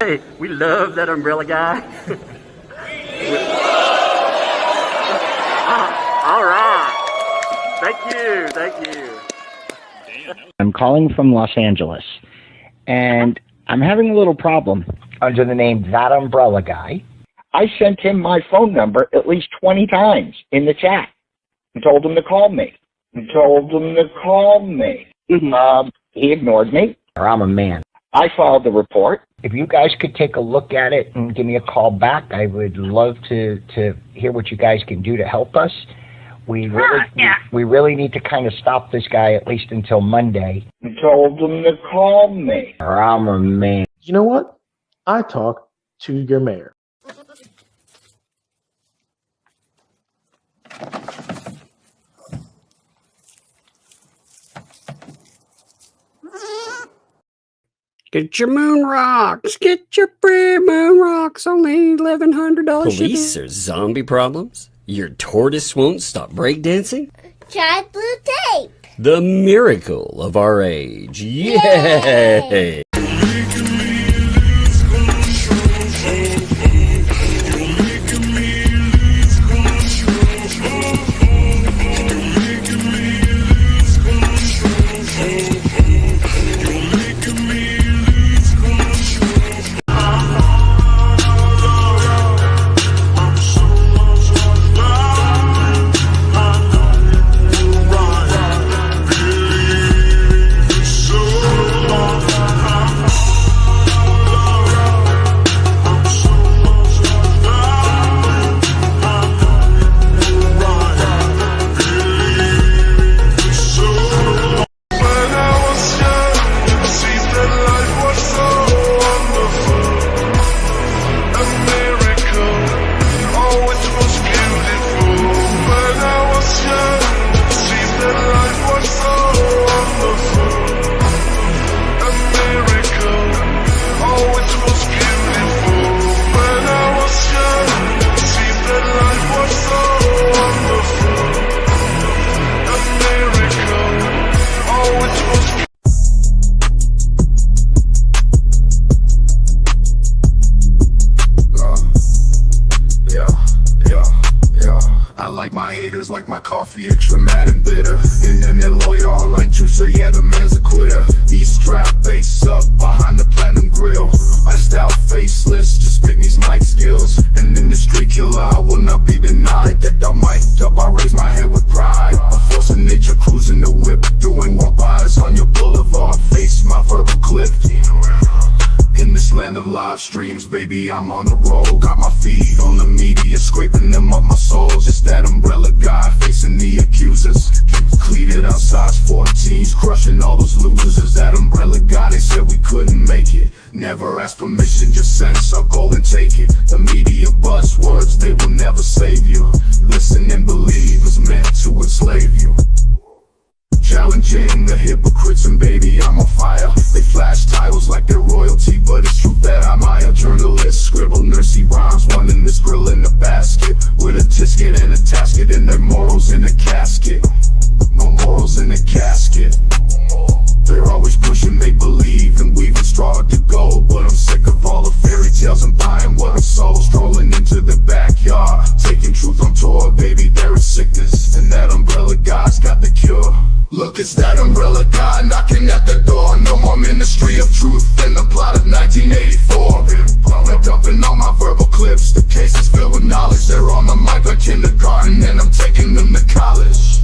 Hey, we love that umbrella guy. All right. Thank you. I'm calling from Los Angeles, and I'm having a little problem under the name ThATuMBRELLAgUy. I sent him my phone number at least 20 times in the chat and told him to call me. He ignored me. I'm a man. I filed the report. If you guys could take a look at it and give me a call back, I would love to hear what you guys can do to help us. We really need to kind of stop this guy at least until Monday. I told him to call me. I'm a man. You know what? I talk to your mayor. Get your moon rocks. Get your free moon rocks. Only $1,100. Police or zombie problems? Your tortoise won't stop breakdancing? Try blue tape. The miracle of our age. Yay! Like my coffee, extra mad and bitter. Internet lawyer, all like juice, yeah, the man's a quitter. He's strapped face up behind the platinum grill. My style faceless, just pick these mic skills. And in the street killer, I will not be denied. That I'm mic'd up, I raise my head with pride. A force of nature, cruising the whip, doing walk-bys on your boulevard. Face my verbal clip. In this land of live streams, baby, I'm on the road. Got my feet on the media, scraping them up my soul. Just that umbrella guy facing the accusers. Cleated outside 14s, crushing all those losers. Is that umbrella guy? They said we couldn't make it. Never ask permission, just sense I'll go and take it. The media buzzwords, they will never save you. Listen and believe is meant to enslave you. Challenging the hypocrites, and baby, I'm on fire. They flash titles like they're royalty, but it's true that I'm a journalist. Scribble nursey rhymes, one in this grill in the basket, with a tisket and a tasket, and their morals in a casket. No morals in a casket. They're always pushing make-believe and weaving straw to gold, but I'm sick of all the fairy tales and buying what I'm sold. Strolling into the backyard, taking truth on tour, baby, there is sickness, and that umbrella guy's got the cure. Look, it's that umbrella guy knocking at the door. No more ministry of truth than the plot of 1984. They're dumping all my verbal clips. The case is filled with knowledge. They're on the mic like kindergarten, and I'm taking them to college.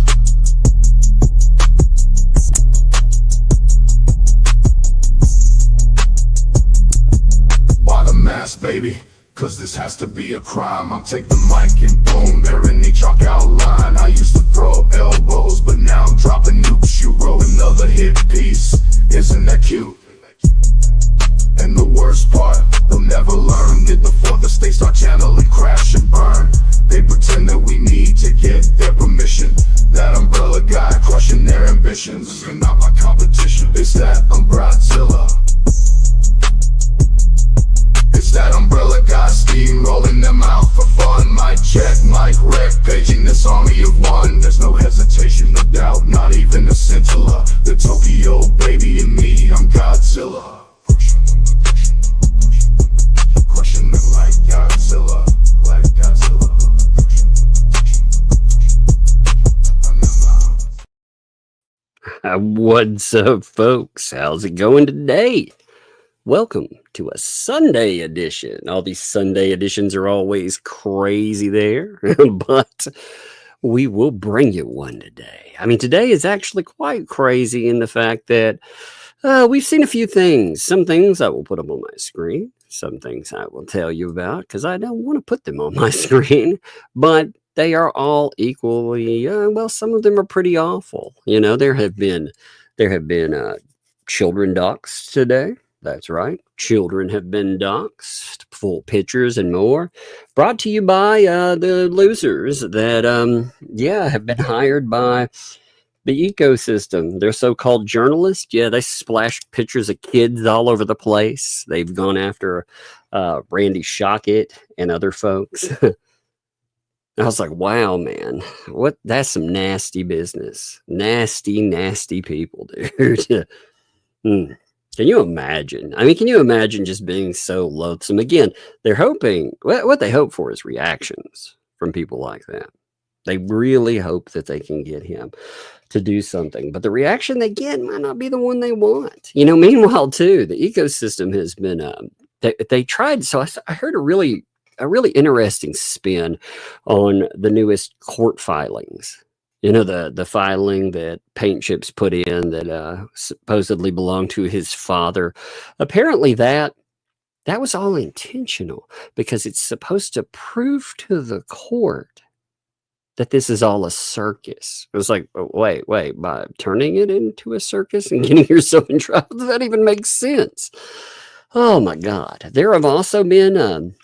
Why the mask, baby? Cause this has to be a crime. I'll take the mic and boom, they're in the chalk outline. I used to throw up elbows, but now I'm dropping nukes. You wrote another hit piece, isn't that cute? And the worst part, they'll never learn. Did the fourth estate start channeling crash and burn? They pretend that we need to get their permission. That umbrella guy crushing their ambitions. You're not my competition. It's that umbrella. It's that umbrella guy steamrolling them out for fun. Mic check, mic rec, paging this army of one. There's no hesitation, no doubt, not even a scintilla. The Tokyo baby and me, I'm Godzilla. What's up, folks? How's it going today? Welcome to a Sunday edition. All these Sunday editions are always crazy there, but we will bring you one today. I mean, today is actually quite crazy in the fact that we've seen a few things. Some things I will put up on my screen. Some things I will tell you about because I don't want to put them on my screen, but they are all equally, well, some of them are pretty awful. You know, there have been children doxxed today. That's right. Children have been doxxed, full pictures and more. Brought to you by the losers that, have been hired by the ecosystem. They're so-called journalists. Yeah, they splash pictures of kids all over the place. They've gone after Randy Shockett and other folks. I was like, wow, man, that's some nasty business. Nasty, nasty people, dude. Can you imagine? I mean, can you imagine just being so loathsome? Again, they're hoping, what they hope for is reactions from people like that. They really hope that they can get him to do something, but the reaction they get might not be the one they want. You know, meanwhile, too, the ecosystem has been, they tried, so I heard a really interesting spin on the newest court filings. You know, the filing that Paint Chips put in that supposedly belonged to his father. Apparently that was all intentional because it's supposed to prove to the court that this is all a circus. It was like, wait, by turning it into a circus and getting yourself in trouble, does that even make sense? Oh my God. There have also been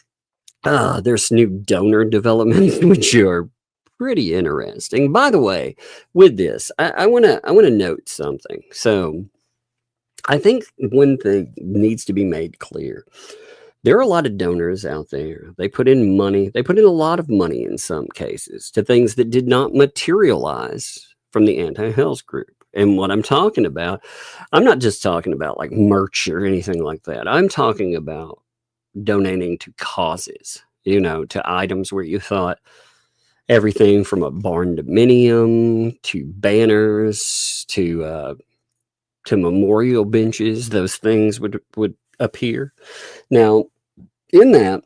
there's new donor developments, which are pretty interesting. By the way, with this, I want to note something. So I think one thing needs to be made clear. There are a lot of donors out there. They put in money. They put in a lot of money in some cases to things that did not materialize from the Anti-Hales group. And what I'm talking about, I'm not just talking about like merch or anything like that. I'm talking about donating to causes, you know, to items where you thought everything from a barn dominium to banners to memorial benches, those things would appear. Now, in that,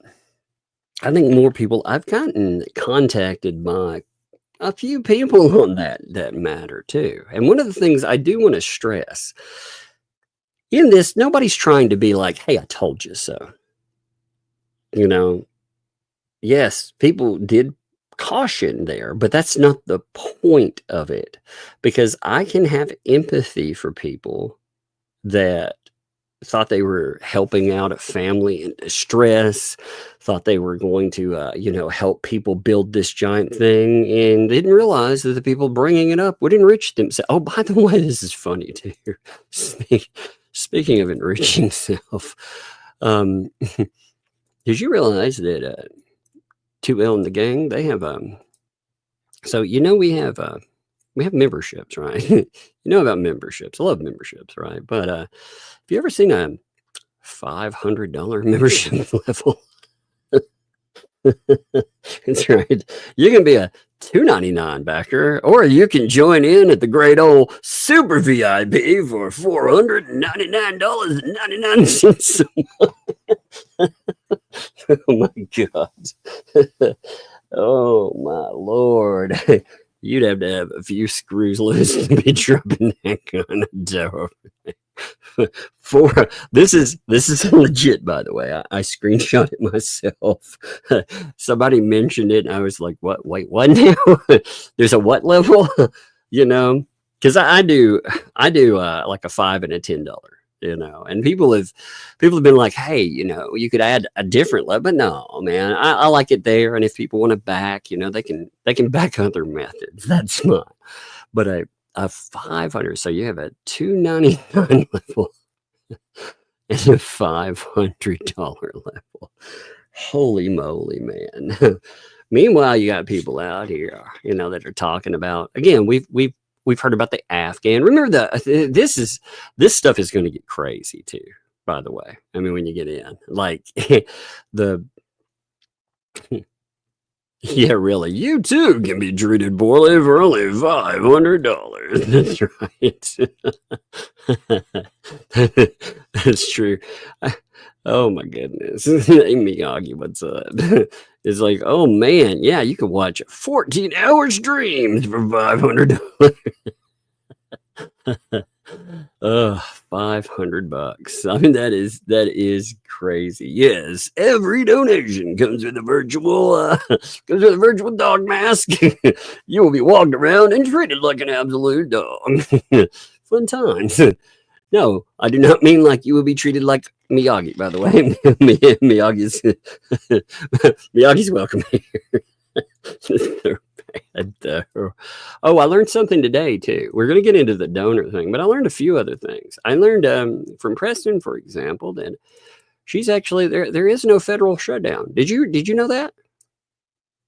I think more people, I've gotten contacted by a few people on that matter too. And one of the things I do want to stress in this, nobody's trying to be like, hey, I told you so. You know, yes, people did caution there, but that's not the point of it, because I can have empathy for people that thought they were helping out a family in distress, thought they were going to, help people build this giant thing, and didn't realize that the people bringing it up would enrich themselves. Oh, by the way, this is funny too. Speaking of enriching self, did you realize that 2L and the gang, they have so you know we have memberships, right? You know about memberships. I love memberships, right? But have you ever seen a $500 membership level? That's right. You can be a $2.99 backer, or you can join in at the great old super VIP for $499.99. Oh my God. Oh my Lord. You'd have to have a few screws loose to be dropping that kind of dough. This is legit, by the way. I screenshot it myself. Somebody mentioned it and I was like, what? Wait, what now? There's a what level? You know, because I do like a $5 and a $10, you know, and people have been like, hey, you know, you could add a different level, but no, man, I like it there. And if people want to back, you know, they can back other methods. That's fine. But a 500, so you have a $2.99 level and a $500 level. Holy moly, man. Meanwhile, you got people out here, you know, that are talking about, again, we've heard about the Afghan. Remember this stuff is going to get crazy too, by the way. I mean, when you get in, like Yeah, really. You too can be treated poorly for only $500. That's right. That's true. Oh my goodness. Hey, Miyagi, what's up? It's like, oh man, yeah, you could watch 14-hour streams for $500. Oh, $500. I mean, that is crazy. Yes, every donation comes with a virtual dog mask. You will be walked around and treated like an absolute dog. Fun times. No, I do not mean like you will be treated like Miyagi, by the way. Miyagi's welcome here. Oh, I learned something today too. We're going to get into the donor thing, but I learned a few other things. I learned from Preston, for example, that she's actually there is no federal shutdown. Did you know that?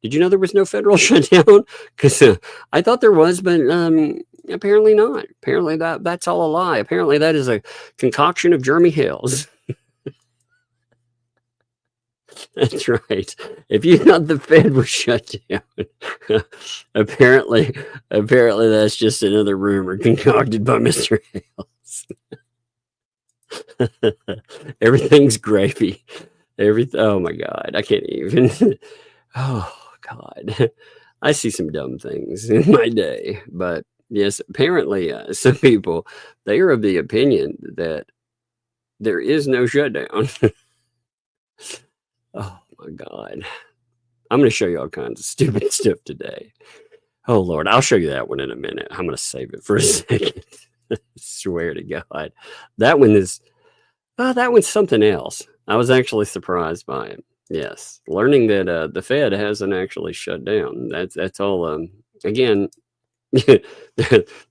Did you know there was no federal shutdown? Because I thought there was, but apparently not. Apparently that's all a lie. Apparently that is a concoction of Jeremy Hales. That's right. If you thought the Fed was shut down, apparently that's just another rumor concocted by Mr. Hales. Everything's gravy. Oh my God, I can't even. Oh God, I see some dumb things in my day, but yes, apparently some people, they are of the opinion that there is no shutdown. Oh my God. I'm going to show you all kinds of stupid stuff today. Oh Lord, I'll show you that one in a minute. I'm going to save it for a second. I swear to God. That one's something else. I was actually surprised by it. Yes. Learning that the Fed hasn't actually shut down. That's all again.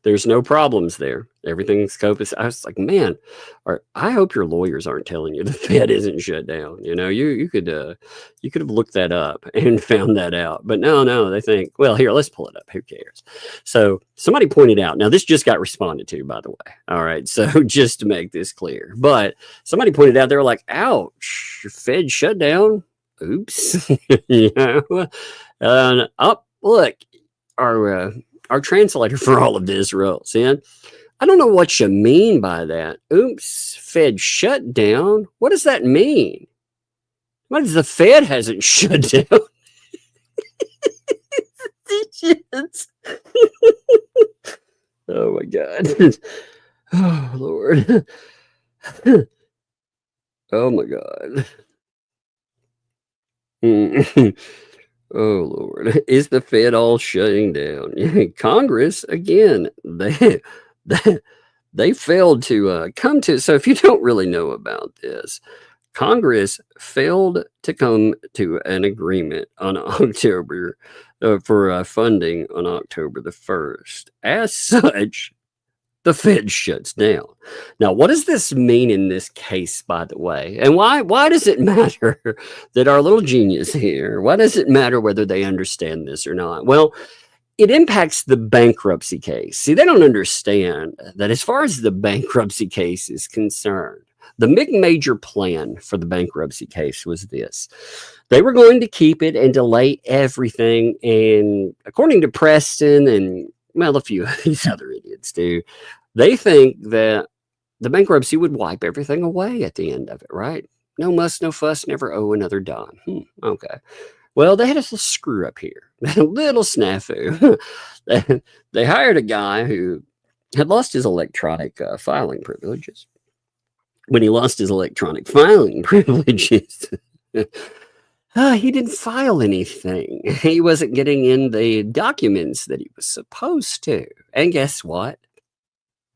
There's no problems there. Everything's copacetic. I was like, man, I hope your lawyers aren't telling you the Fed isn't shut down. You know, you could have looked that up and found that out. But no, they think, well, here, let's pull it up. Who cares? So somebody pointed out. Now, this just got responded to, by the way. All right, so just to make this clear, but somebody pointed out, they were like, ouch, Fed shut down. Oops. You know, look, our translator for all of this wrote in, I don't know what you mean by that. Oops, Fed shut down. What does that mean? What if the Fed hasn't shut down? Oh my God. Oh Lord. Oh my God. Oh Lord, is the Fed all shutting down? Congress again, they failed to come to. So if you don't really know about this, Congress failed to come to an agreement on October for funding on October the 1st. As such, the Fed shuts down. Now, what does this mean in this case, by the way? And why does it matter that our little genius here, why does it matter whether they understand this or not? Well, it impacts the bankruptcy case. See, they don't understand that as far as the bankruptcy case is concerned, the big major plan for the bankruptcy case was this. They were going to keep it and delay everything. And according to Preston and, well, a few of these other idiots too, they think that the bankruptcy would wipe everything away at the end of it, right? No muss, no fuss, never owe another dime. Okay. Well, they had a little screw up here, a little snafu. They hired a guy who had lost his electronic filing privileges. When he lost his electronic filing privileges, he didn't file anything. He wasn't getting in the documents that he was supposed to. And guess what?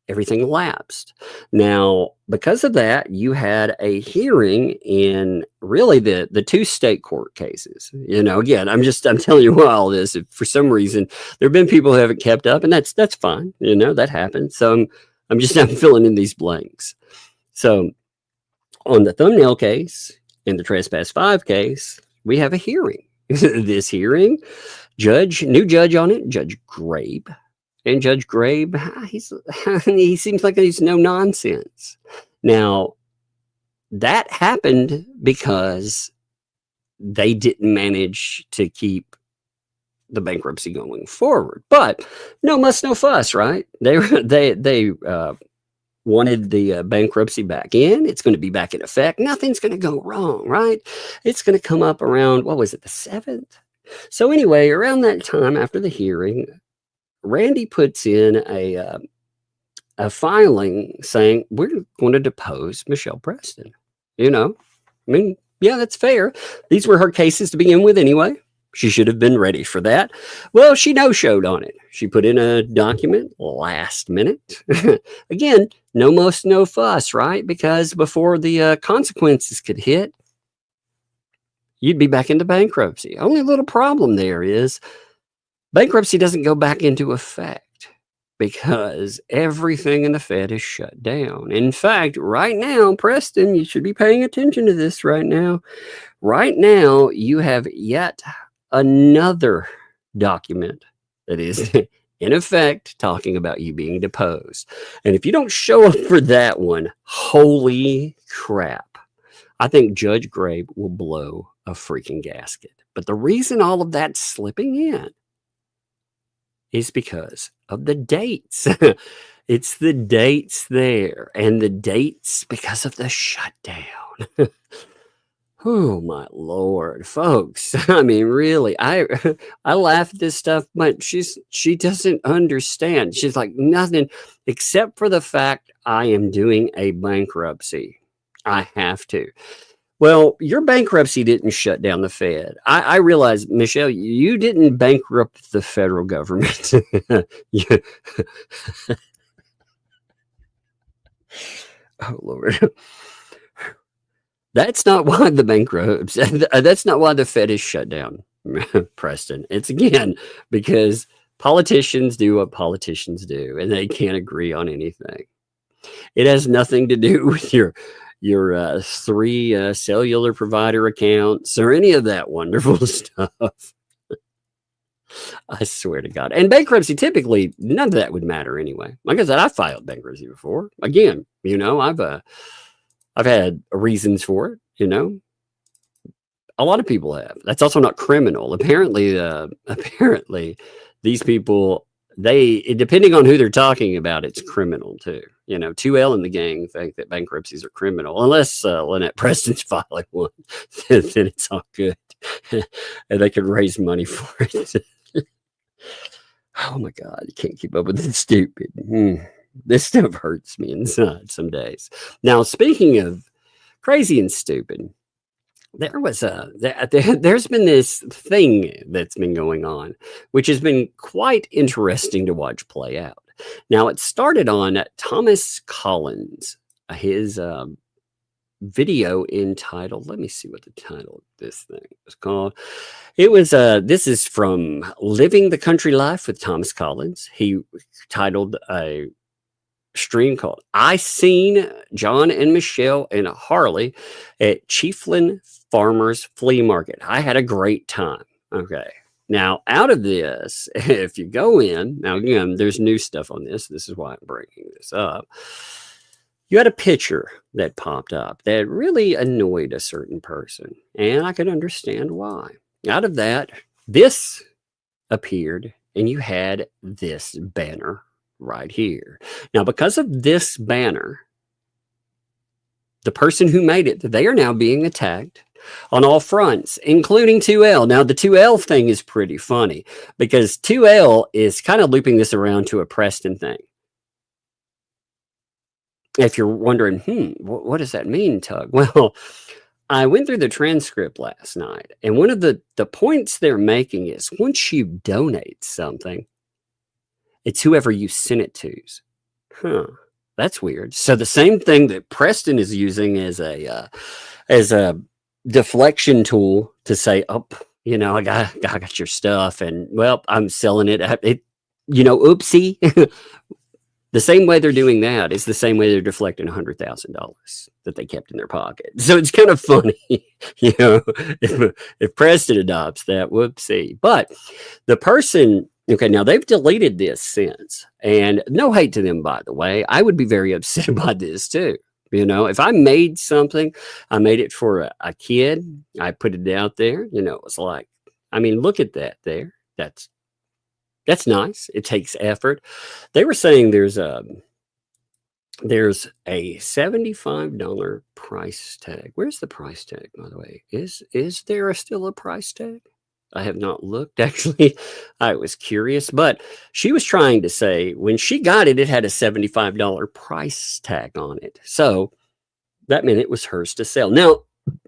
Everything lapsed. Now, because of that, you had a hearing in really the two state court cases. You know, again, I'm telling you all this. If for some reason there have been people who haven't kept up, and that's fine. You know, that happens. So I'm filling in these blanks. So on the thumbnail case, in the Trespass 5 case, we have a hearing. This hearing, new judge on it, Judge Grabe. And Judge Grabe, he seems like he's no nonsense. Now, that happened because they didn't manage to keep the bankruptcy going forward. But no muss, no fuss, right? They wanted the bankruptcy back in. It's going to be back in effect. Nothing's going to go wrong, right? It's going to come up around, what was it, the 7th? So anyway, around that time after the hearing, Randy puts in a filing saying, we're going to depose Michelle Preston. You know, I mean, yeah, that's fair. These were her cases to begin with anyway. She should have been ready for that. Well, she no-showed on it. She put in a document last minute. Again, no muss, no fuss, right? Because before the consequences could hit, you'd be back into bankruptcy. Only little problem there is bankruptcy doesn't go back into effect because everything in the Fed is shut down. In fact, right now, Preston, you should be paying attention to this right now. Right now, you have yet another document that is in effect talking about you being deposed. And if you don't show up for that one, holy crap, I think Judge Grabe will blow a freaking gasket. But the reason all of that's slipping in is because of the dates. It's the dates there, and the dates because of the shutdown. Oh my Lord, folks. I mean, really, I laugh at this stuff, but she doesn't understand. She's like, nothing except for the fact I am doing a bankruptcy. I have to. Well, your bankruptcy didn't shut down the Fed. I realize, Michelle, you didn't bankrupt the federal government. Oh Lord. That's not why the that's not why the Fed is shut down, Preston. It's again because politicians do what politicians do, and they can't agree on anything. It has nothing to do with your 3 cellular provider accounts or any of that wonderful stuff. I swear to God. And bankruptcy, typically, none of that would matter anyway. Like I said, I filed bankruptcy before. Again, you know, I've had reasons for it, you know. A lot of people have. That's also not criminal. Apparently, these people, depending on who they're talking about, it's criminal too. You know, 2L and the gang think that bankruptcies are criminal, unless Lynette Preston's filing one, then it's all good, and they could raise money for it. Oh my God, you can't keep up with this stupid. This stuff hurts me inside some days. Now, speaking of crazy and stupid, there's been this thing that's been going on, which has been quite interesting to watch play out. Now, it started on Thomas Collins, his video entitled, let me see what the title of this thing was called. It was, this is from Living the Country Life with Thomas Collins. He titled a stream called I Seen John and Michelle and Harley at Chiefland Farmers Flea Market. I had a great time. Okay. Now, out of this, if you go in, now again, there's new stuff on this. This is why I'm bringing this up. You had a picture that popped up that really annoyed a certain person, and I could understand why. Out of that, this appeared, and you had this banner right here. Now, because of this banner, the person who made it, they are now being attacked on all fronts, including 2L. Now, the 2L thing is pretty funny because 2L is kind of looping this around to a Preston thing. If you're wondering, what does that mean, Tug? Well, I went through the transcript last night, and one of the points they're making is once you donate something, it's whoever you sent it to's. That's weird. So the same thing that Preston is using as a deflection tool to say, oh, you know, I got your stuff, and well, I'm selling it. Oopsie. The same way they're doing that is the same way they're deflecting $100,000 that they kept in their pocket. So it's kind of funny, you know, if Preston adopts that, whoopsie. But the person, okay, now they've deleted this since, and no hate to them, by the way. I would be very upset by this too. You know, if I made something, I made it for a kid, I put it out there, you know, it's like, I mean, look at that there. that's nice. It takes effort. They were saying there's a $75 price tag. Where's the price tag, by the way? Is there still a price tag? I have not looked, actually. I was curious, but she was trying to say when she got it, it had a $75 price tag on it. So that meant it was hers to sell. Now,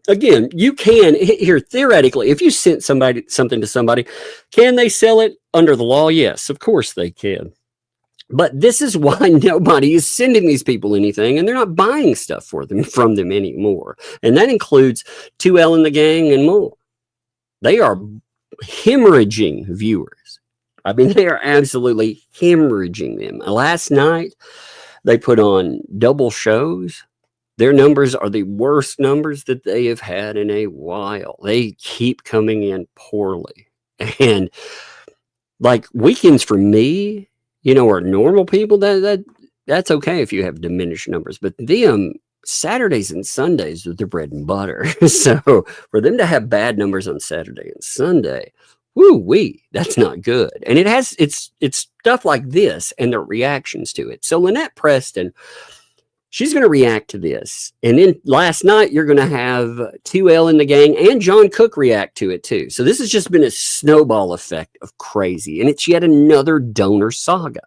again, you can here theoretically, if you sent something to somebody, can they sell it under the law? Yes, of course they can. But this is why nobody is sending these people anything, and they're not buying stuff from them anymore. And that includes 2L in the gang and more. They are hemorrhaging viewers. I mean, they are absolutely hemorrhaging them. Last night, they put on double shows. Their numbers are the worst numbers that they have had in a while. They keep coming in poorly. And like weekends for me, are normal people, that's okay if you have diminished numbers. But them, Saturdays and Sundays are their bread and butter. So for them to have bad numbers on Saturday and Sunday, woo-wee, that's not good. And it's stuff like this and their reactions to it. So Lynette Preston, she's going to react to this. And then last night, you're going to have 2L in the gang and John Cook react to it too. So this has just been a snowball effect of crazy. And it's yet another donor saga.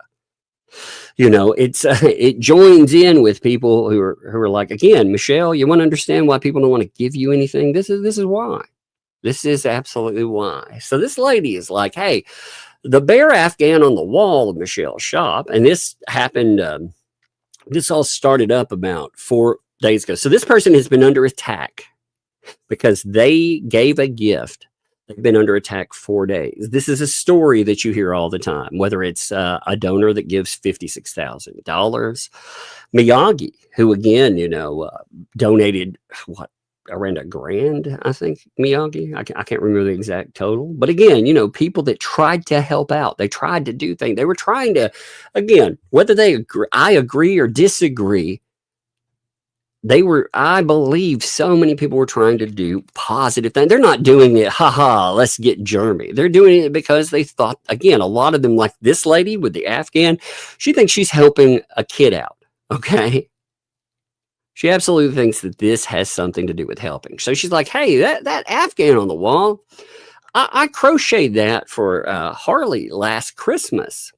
It joins in with people who are like, again, Michelle, you want to understand why people don't want to give you anything? This is why. This is absolutely why. So this lady is like, hey, the bear Afghan on the wall of Michelle's shop, and this happened, this all started up about 4 days ago. So this person has been under attack because they gave a gift. They've been under attack 4 days. This is a story that you hear all the time, whether it's a donor that gives $56,000. Miyagi, who again, donated around $1,000, I think, Miyagi. I can't remember the exact total. But again, people that tried to help out, they tried to do things. They were trying to, again, whether I agree or disagree, I believe so many people were trying to do positive things. They're not doing it, let's get Jeremy. They're doing it because they thought, again, a lot of them, like this lady with the Afghan, she thinks she's helping a kid out, okay? She absolutely thinks that this has something to do with helping. So she's like, hey, that Afghan on the wall, I crocheted that for Harley last Christmas.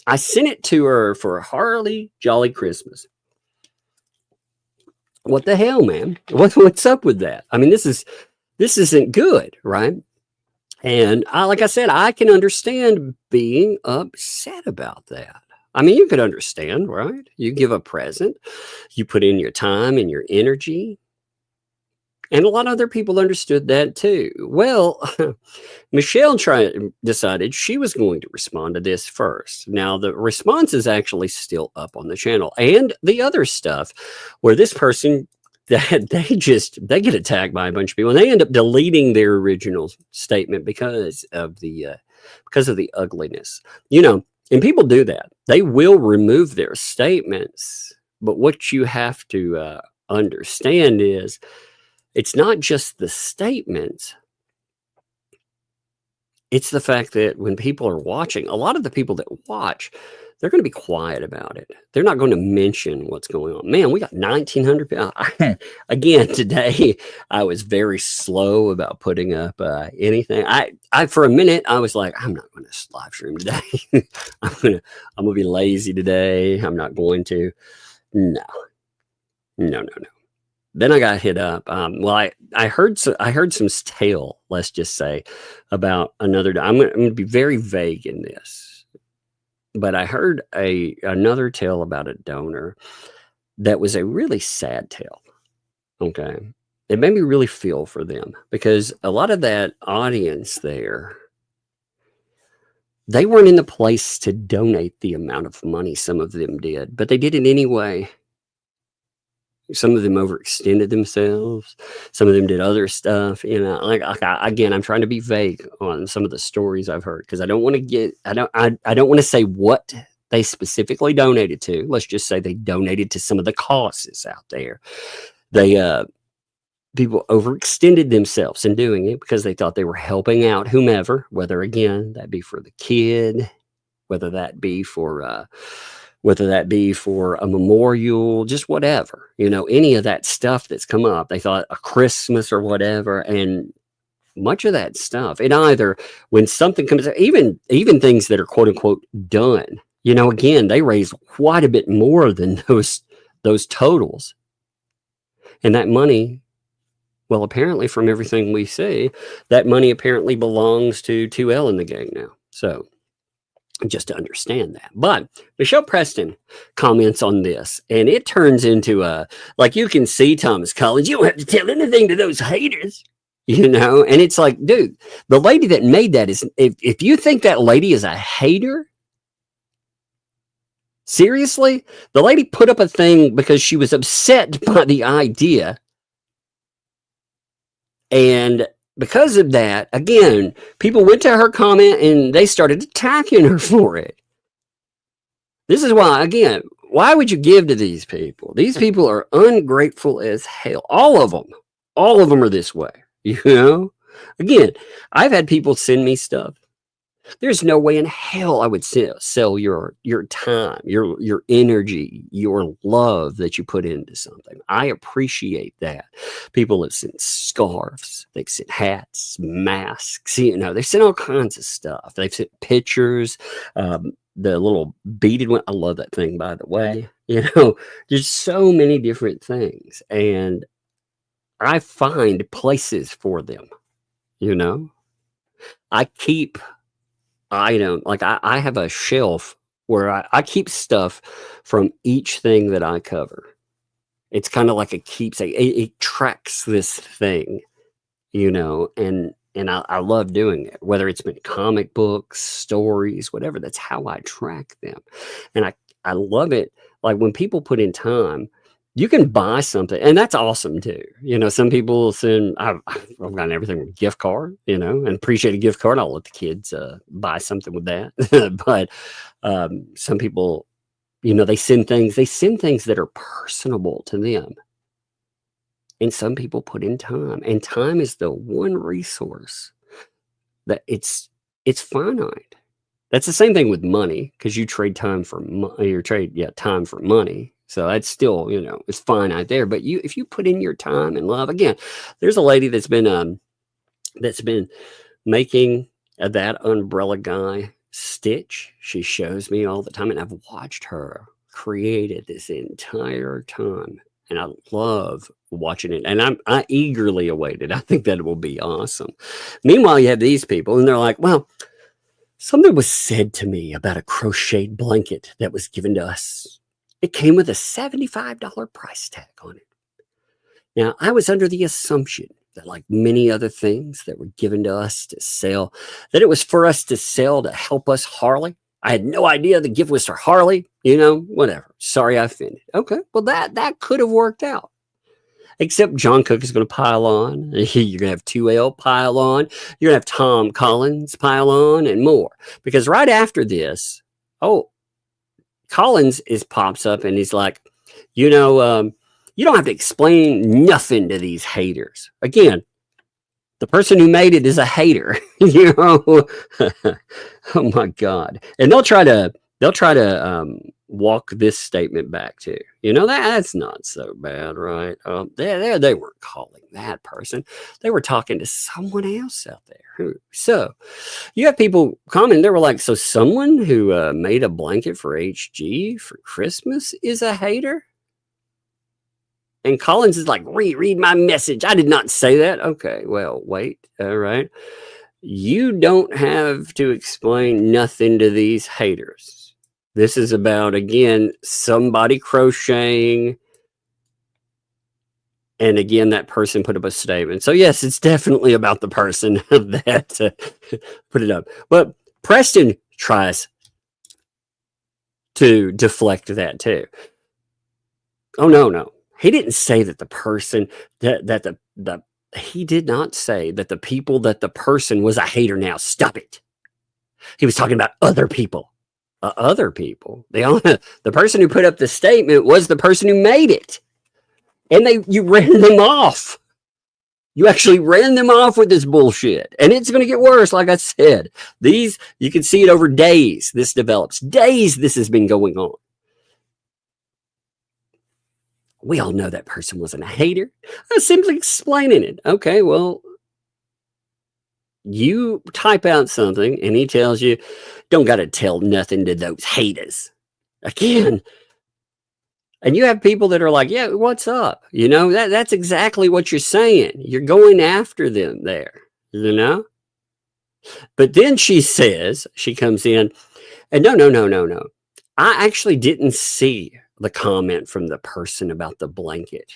I sent it to her for Harley Jolly Christmas. What the hell, man? What's up with that? I mean, this isn't good, right? And like I said, I can understand being upset about that. I mean, you could understand, right? You give a present, you put in your time and your energy. And a lot of other people understood that too. Well, Michelle decided she was going to respond to this first. Now, the response is actually still up on the channel. And the other stuff where this person, they get attacked by a bunch of people and they end up deleting their original statement because of the ugliness. And people do that. They will remove their statements. But what you have to understand is, it's not just the statements. It's the fact that when people are watching, a lot of the people that watch, they're going to be quiet about it. They're not going to mention what's going on. Man, we got 1,900 people. Again, today, I was very slow about putting up anything. I for a minute, I was like, I'm not going to live stream today. I'm going to be lazy today. I'm not going to. No. Then I got hit up. I heard some tale, let's just say, about another. I'm going to be very vague in this, but I heard another tale about a donor that was a really sad tale. Okay, it made me really feel for them because a lot of that audience there, they weren't in the place to donate the amount of money some of them did, but they did it anyway. Some of them overextended themselves. Some of them did other stuff. Again, I'm trying to be vague on some of the stories I've heard because I don't want to say what they specifically donated to. Let's just say they donated to some of the causes out there. They people overextended themselves in doing it because they thought they were helping out whomever, whether again that be for the kid, whether that be for a memorial, just whatever, any of that stuff that's come up. They thought a Christmas or whatever, and much of that stuff, it either when something comes out, even things that are quote unquote done, again, they raise quite a bit more than those totals, and that money. Well, apparently, from everything we see, that money apparently belongs to 2L in the gang now. So, just to understand that. But Michelle Preston comments on this, and it turns into like you can see Thomas Collins, you don't have to tell anything to those haters, and it's like, dude, the lady that made that is, if you think that lady is a hater, seriously, the lady put up a thing because she was upset by the idea. And because of that, again, people went to her comment and they started attacking her for it. This is why, again, why would you give to these people? These people are ungrateful as hell. All of them are this way, Again, I've had people send me stuff. There's no way in hell I would sell your time, your energy, your love that you put into something. I appreciate that. People have sent scarves, they've sent hats, masks, they've sent all kinds of stuff. They've sent pictures, the little beaded one. I love that thing, by the way. There's so many different things, and I find places for them. I keep item, like I have a shelf where I keep stuff from each thing that I cover. It's kind of like a keepsake. It tracks this thing, and I love doing it, whether it's been comic books, stories, whatever. That's how I track them. And I love it. Like when people put in time, you can buy something, and that's awesome too. Some people send, I've gotten everything with gift card, and appreciate a gift card. I'll let the kids buy something with that. But some people, they send things that are personable to them. And some people put in time, and time is the one resource that it's finite. That's the same thing with money, because you trade time for time for money. So that's still, it's finite there. But if you put in your time and love, again, there's a lady that's been making that umbrella guy stitch. She shows me all the time, and I've watched her create it this entire time, and I love watching it. And I eagerly await it. I think that will be awesome. Meanwhile, you have these people, and they're like, well, something was said to me about a crocheted blanket that was given to us. It came with a $75 price tag on it. Now, I was under the assumption that, like many other things that were given to us to sell, that it was for us to sell to help us Harley. I had no idea the gift was for Harley, whatever. Sorry I offended. Okay, well, that could have worked out. Except John Cook is going to pile on. You're going to have 2L pile on. You're going to have Tom Collins pile on and more. Because right after this, Collins pops up and he's like, you don't have to explain nothing to these haters. Again, the person who made it is a hater. Oh my God. And they'll try to walk this statement back too. That's not so bad, right? They weren't calling that person. They were talking to someone else out there. So you have people comment. They were like, so someone who made a blanket for HG for Christmas is a hater? And Collins is like, read my message. I did not say that. Okay, well, wait. All right. You don't have to explain nothing to these haters. This is about, again, somebody crocheting. And again, that person put up a statement. So yes, it's definitely about the person that put it up. But Preston tries to deflect that too. Oh, no. He didn't say that the person he did not say that the people that the person was a hater now. Stop it. He was talking about other people. Other people. The person who put up the statement was the person who made it. And you ran them off. You actually ran them off with this bullshit. And it's going to get worse, like I said. These, you can see it over days. This develops. Days this has been going on. We all know that person wasn't a hater. I was simply explaining it. Okay, well, you type out something and he tells you, don't got to tell nothing to those haters. Again. And you have people that are like, yeah, what's up? You know, that's exactly what you're saying. You're going after them there, you know? But then she says, she comes in, and no. I actually didn't see the comment from the person about the blanket.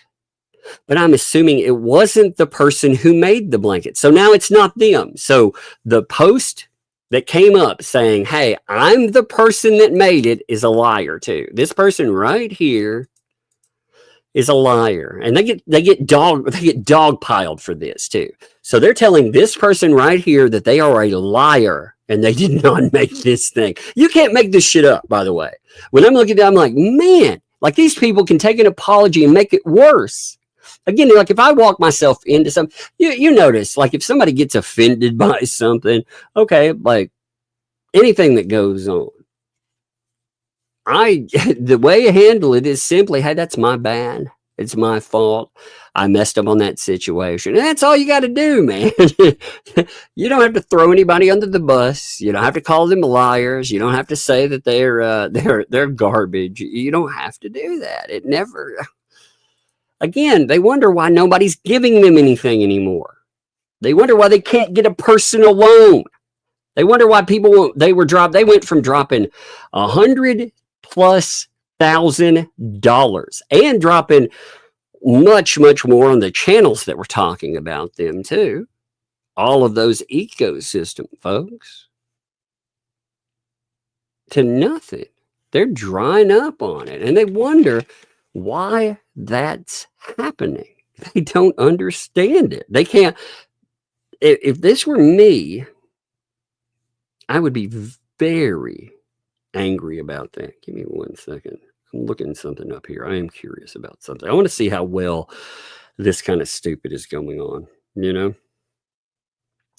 But I'm assuming it wasn't the person who made the blanket. So now it's not them. So the post that came up saying, hey, I'm the person that made it is a liar too. This person right here is a liar. And they get dogpiled for this too. So they're telling this person right here that they are a liar and they did not make this thing. You can't make this shit up, by the way. When I'm looking at it, I'm like, man, like these people can take an apology and make it worse. Again, like if I walk myself into something, you notice, like if somebody gets offended by something, okay, like anything that goes on, the way I handle it is simply, hey, that's my bad. It's my fault. I messed up on that situation. And that's all you got to do, man. You don't have to throw anybody under the bus. You don't have to call them liars. You don't have to say that they're garbage. You don't have to do that. It never. Again, they wonder why nobody's giving them anything anymore. They wonder why they can't get a personal loan. They wonder why people they went from dropping $100,000+ and dropping much more on the channels that we're talking about them too. All of those ecosystem folks to nothing. They're drying up on it, and they wonder why that's happening. They don't understand it. They can't. If this were me, I would be very angry about that. Give me 1 second. I'm looking something up here. I am curious about something. I want to see how well this kind of stupid is going on, you know?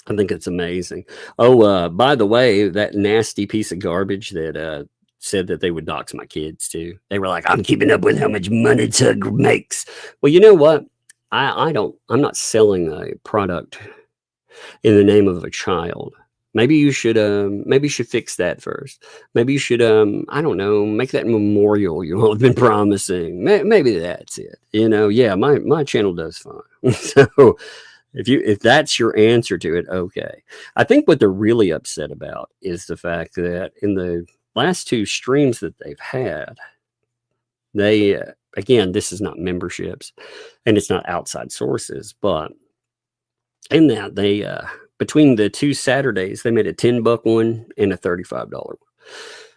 I think it's amazing. Oh, by the way, that nasty piece of garbage that said that they would dox my kids too. They were like, I'm keeping up with how much money Tug makes. Well, you know what? I'm not selling a product in the name of a child. Maybe you should fix that first. Maybe you should, I don't know, make that memorial you all have been promising. Maybe that's it. You know, yeah, my channel does fine. So if that's your answer to it, okay. I think what they're really upset about is the fact that in the last 2 streams that they've had, they, again, this is not memberships and it's not outside sources, but in that they, between the 2 Saturdays, they made a $10 one and a $35 one.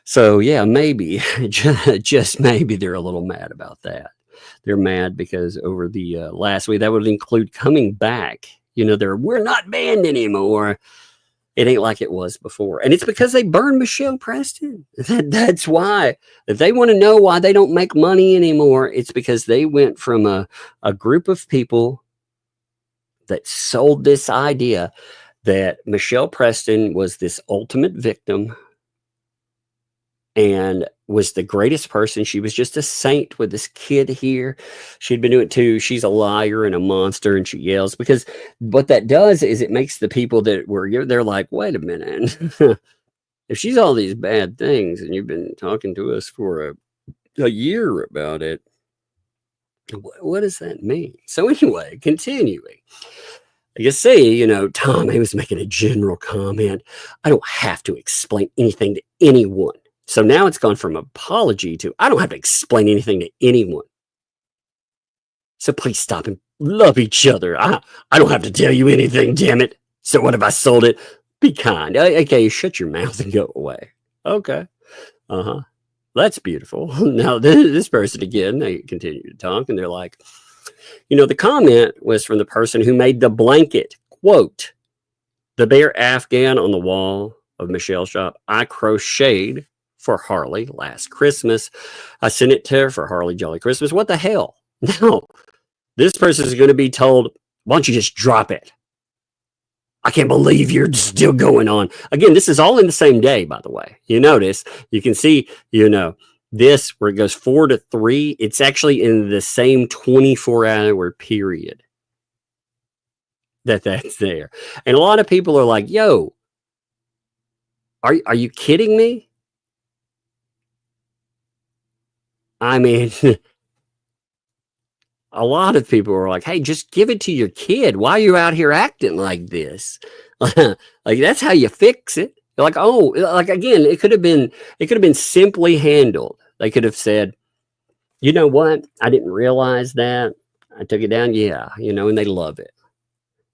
So yeah, maybe, just maybe they're a little mad about that. They're mad because over the last week, that would include coming back. You know, we're not banned anymore. It ain't like it was before. And it's because they burned Michelle Preston. That's why. If they want to know why they don't make money anymore, it's because they went from a group of people that sold this idea that Michelle Preston was this ultimate victim and was the greatest person. She was just a saint with this kid here. She'd been doing it too. She's a liar and a monster, and she yells, because what that does is it makes the people that they're like, wait a minute. If she's all these bad things and you've been talking to us for a year about it, what does that mean? So anyway, continuing. You see, you know, Tommy was making a general comment. I don't have to explain anything to anyone. So now it's gone from apology to I don't have to explain anything to anyone. So please stop and love each other. I don't have to tell you anything, damn it. So what if I sold it? Be kind. Okay, shut your mouth and go away. Okay. Uh-huh. That's beautiful. Now this person again, they continue to talk and they're like, you know, the comment was from the person who made the blanket. Quote, the bear Afghan on the wall of Michelle's shop, I crocheted for Harley last Christmas. I sent it to her for Harley Jolly Christmas. What the hell? Now, this person is going to be told, Why don't you just drop it? I can't believe you're still going on. Again, this is all in the same day, by the way. You notice, you can see, this where it goes 4 to 3. It's actually in the same 24-hour period that's there. And a lot of people are like, yo, are you kidding me? I mean, a lot of people are like, hey, just give it to your kid. Why are you out here acting like this? Like, that's how you fix it. You're like, oh, like, again, it could have been simply handled. They could have said, you know what? I didn't realize that. I took it down. Yeah. And they love it.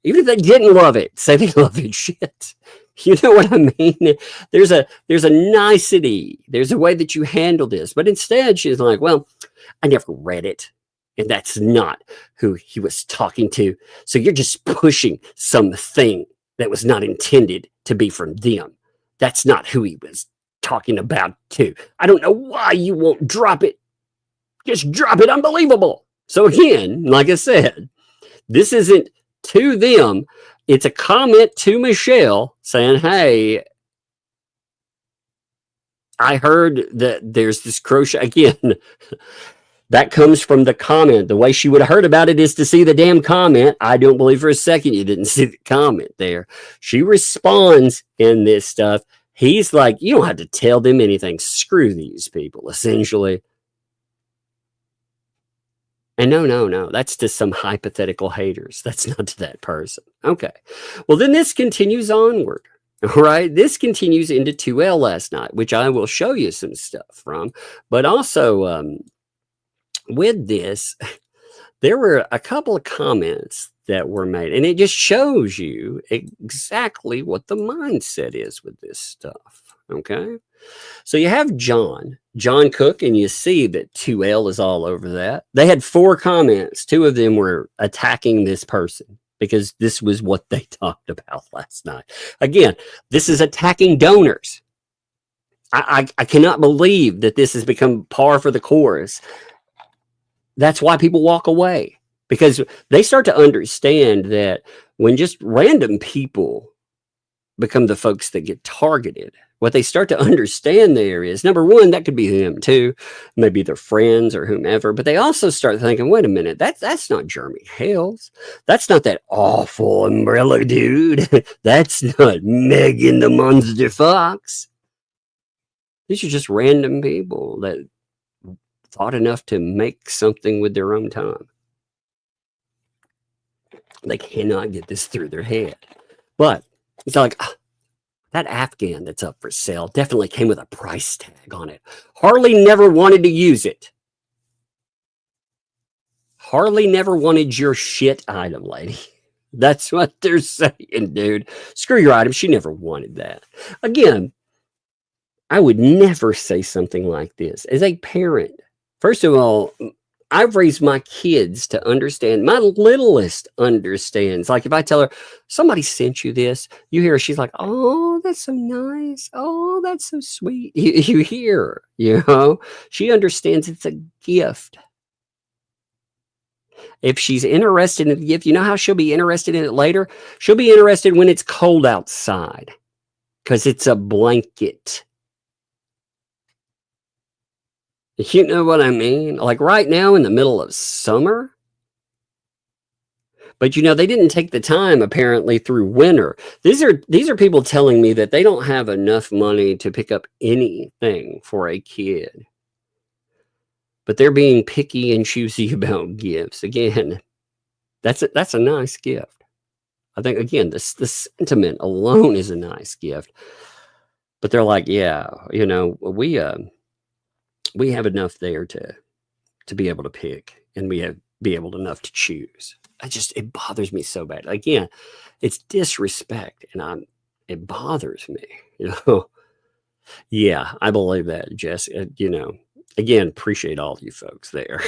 Even if they didn't love it, say they love it. Shit. You know what I mean? There's a nicety. There's a way that you handle this. But instead, she's like, well, I never read it. And that's not who he was talking to. So you're just pushing something that was not intended to be from them. That's not who he was talking about too. I don't know why you won't drop it. Just drop it. Unbelievable. So again, like I said, this isn't to them. It's a comment to Michelle saying, hey, I heard that there's this crochet. Again, that comes from the comment. The way she would have heard about it is to see the damn comment. I don't believe for a second you didn't see the comment there. She responds in this stuff. He's like, you don't have to tell them anything. Screw these people, essentially. And no. That's to some hypothetical haters. That's not to that person. Okay. Well, then this continues onward. All right. This continues into 2L last night, which I will show you some stuff from. But also, with this, there were a couple of comments that were made, and it just shows you exactly what the mindset is with this stuff. Okay. So you have John Cook, and you see that 2L is all over that. They had 4 comments. 2 of them were attacking this person because this was what they talked about last night. Again, this is attacking donors. I cannot believe that this has become par for the course. That's why people walk away, because they start to understand that when just random people become the folks that get targeted, what they start to understand there is, number one, that could be them too, maybe their friends or whomever, but they also start thinking, wait a minute, that's not Jeremy Hales. That's not that awful umbrella dude. That's not Megan the Monster Fox. These are just random people that thought enough to make something with their own time. They cannot get this through their head. But it's like, that Afghan that's up for sale definitely came with a price tag on it. Harley never wanted to use it. Harley never wanted your shit item, lady. That's what they're saying, dude. Screw your item. She never wanted that. Again, I would never say something like this. As a parent, first of all, I've raised my kids to understand. My littlest understands. Like if I tell her, somebody sent you this, you hear her, she's like, oh, that's so nice. Oh, that's so sweet. You hear her, she understands it's a gift. If she's interested in the gift, you know how she'll be interested in it later? She'll be interested when it's cold outside because it's a blanket. You know what I mean? Like right now in the middle of summer. But they didn't take the time apparently through winter. These are people telling me that they don't have enough money to pick up anything for a kid. But they're being picky and choosy about gifts. Again, that's a nice gift. I think again, the sentiment alone is a nice gift. But they're like, yeah, we have enough there to be able to pick, and we have be able enough to choose. It bothers me so bad. Again, it's disrespect, and it bothers me. Yeah, I believe that, Jess. Again, appreciate all you folks there,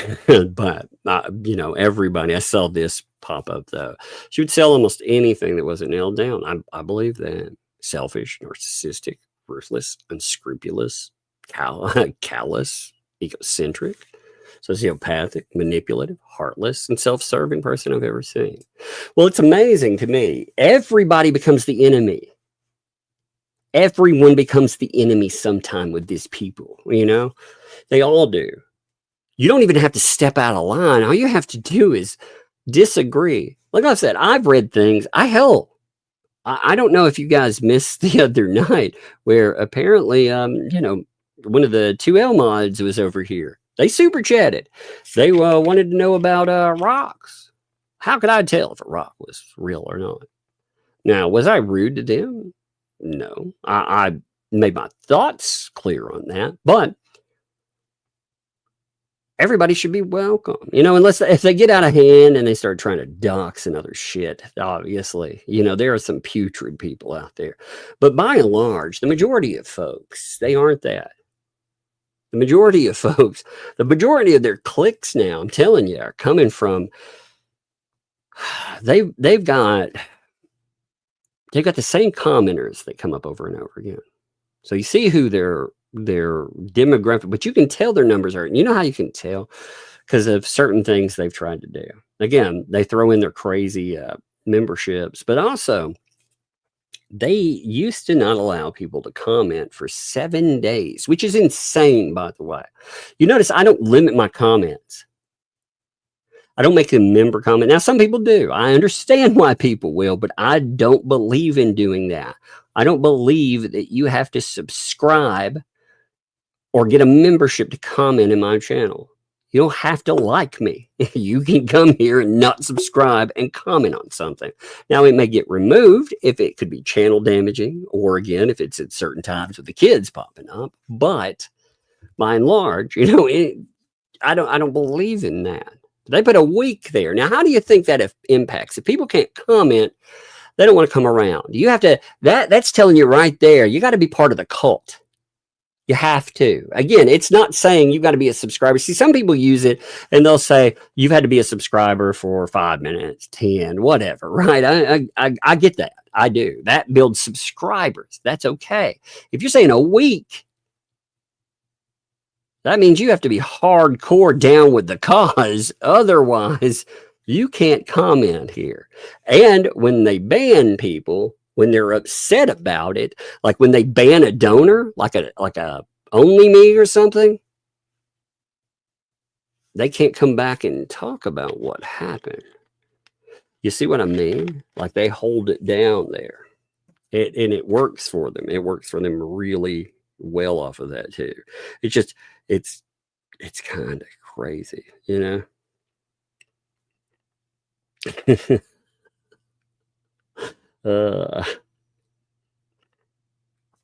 but everybody. I saw this pop up though. She would sell almost anything that wasn't nailed down. I believe that. Selfish, narcissistic, ruthless, unscrupulous, callous, egocentric. sociopathic, manipulative, heartless, and self-serving person I've ever seen. Well, it's amazing to me. Everybody becomes the enemy. Everyone becomes the enemy sometime with these people, you know? They all do. You don't even have to step out of line. All you have to do is disagree. Like I said, I've read things. I don't know if you guys missed the other night where apparently, you know, one of the 2L mods was over here. They super chatted. They wanted to know about rocks. How could I tell if a rock was real or not? Now, was I rude to them? No. I made my thoughts clear on that, but everybody should be welcome, you know, unless if they get out of hand and they start trying to dox and other shit. Obviously, you know, there are some putrid people out there, but by and large, the majority of folks, they aren't that. The majority of folks, the majority of their cliques now, I'm telling you, are coming from, they've got the same commenters that come up over and over again. So you see who their demographic, but you can tell their numbers are, you know how you can tell? Because of certain things they've tried to do. Again, they throw in their crazy memberships, but also they used to not allow people to comment for 7 days, which is insane, by the way. You notice I don't limit my comments. I don't make a member comment. Now, some people do. I understand why people will, but I don't believe in doing that. I don't believe that you have to subscribe or get a membership to comment in my channel. You don't have to like me. You can come here and not subscribe and comment on something. Now, it may get removed if it could be channel damaging, or again, if it's at certain times with the kids popping up. But by and large, you know, I don't believe in that. They put a week there. Now, how do you think that impacts? If people can't comment, they don't want to come around. You have to, that's telling you right there, you got to be part of the cult. You have to. Again, it's not saying you've got to be a subscriber. See, some people use it and they'll say you've had to be a subscriber for 5 minutes, 10, whatever, right? I get that. I do. That builds subscribers. That's okay. If you're saying a week, that means you have to be hardcore down with the cause. Otherwise, you can't comment here. And when they ban people, when they're upset about it, like when they ban a donor, like a Only Me or something, they can't come back and talk about what happened. You see what I mean? Like they hold it down there. And it works for them. It works for them really well off of that too. It's just, it's kind of crazy, you know?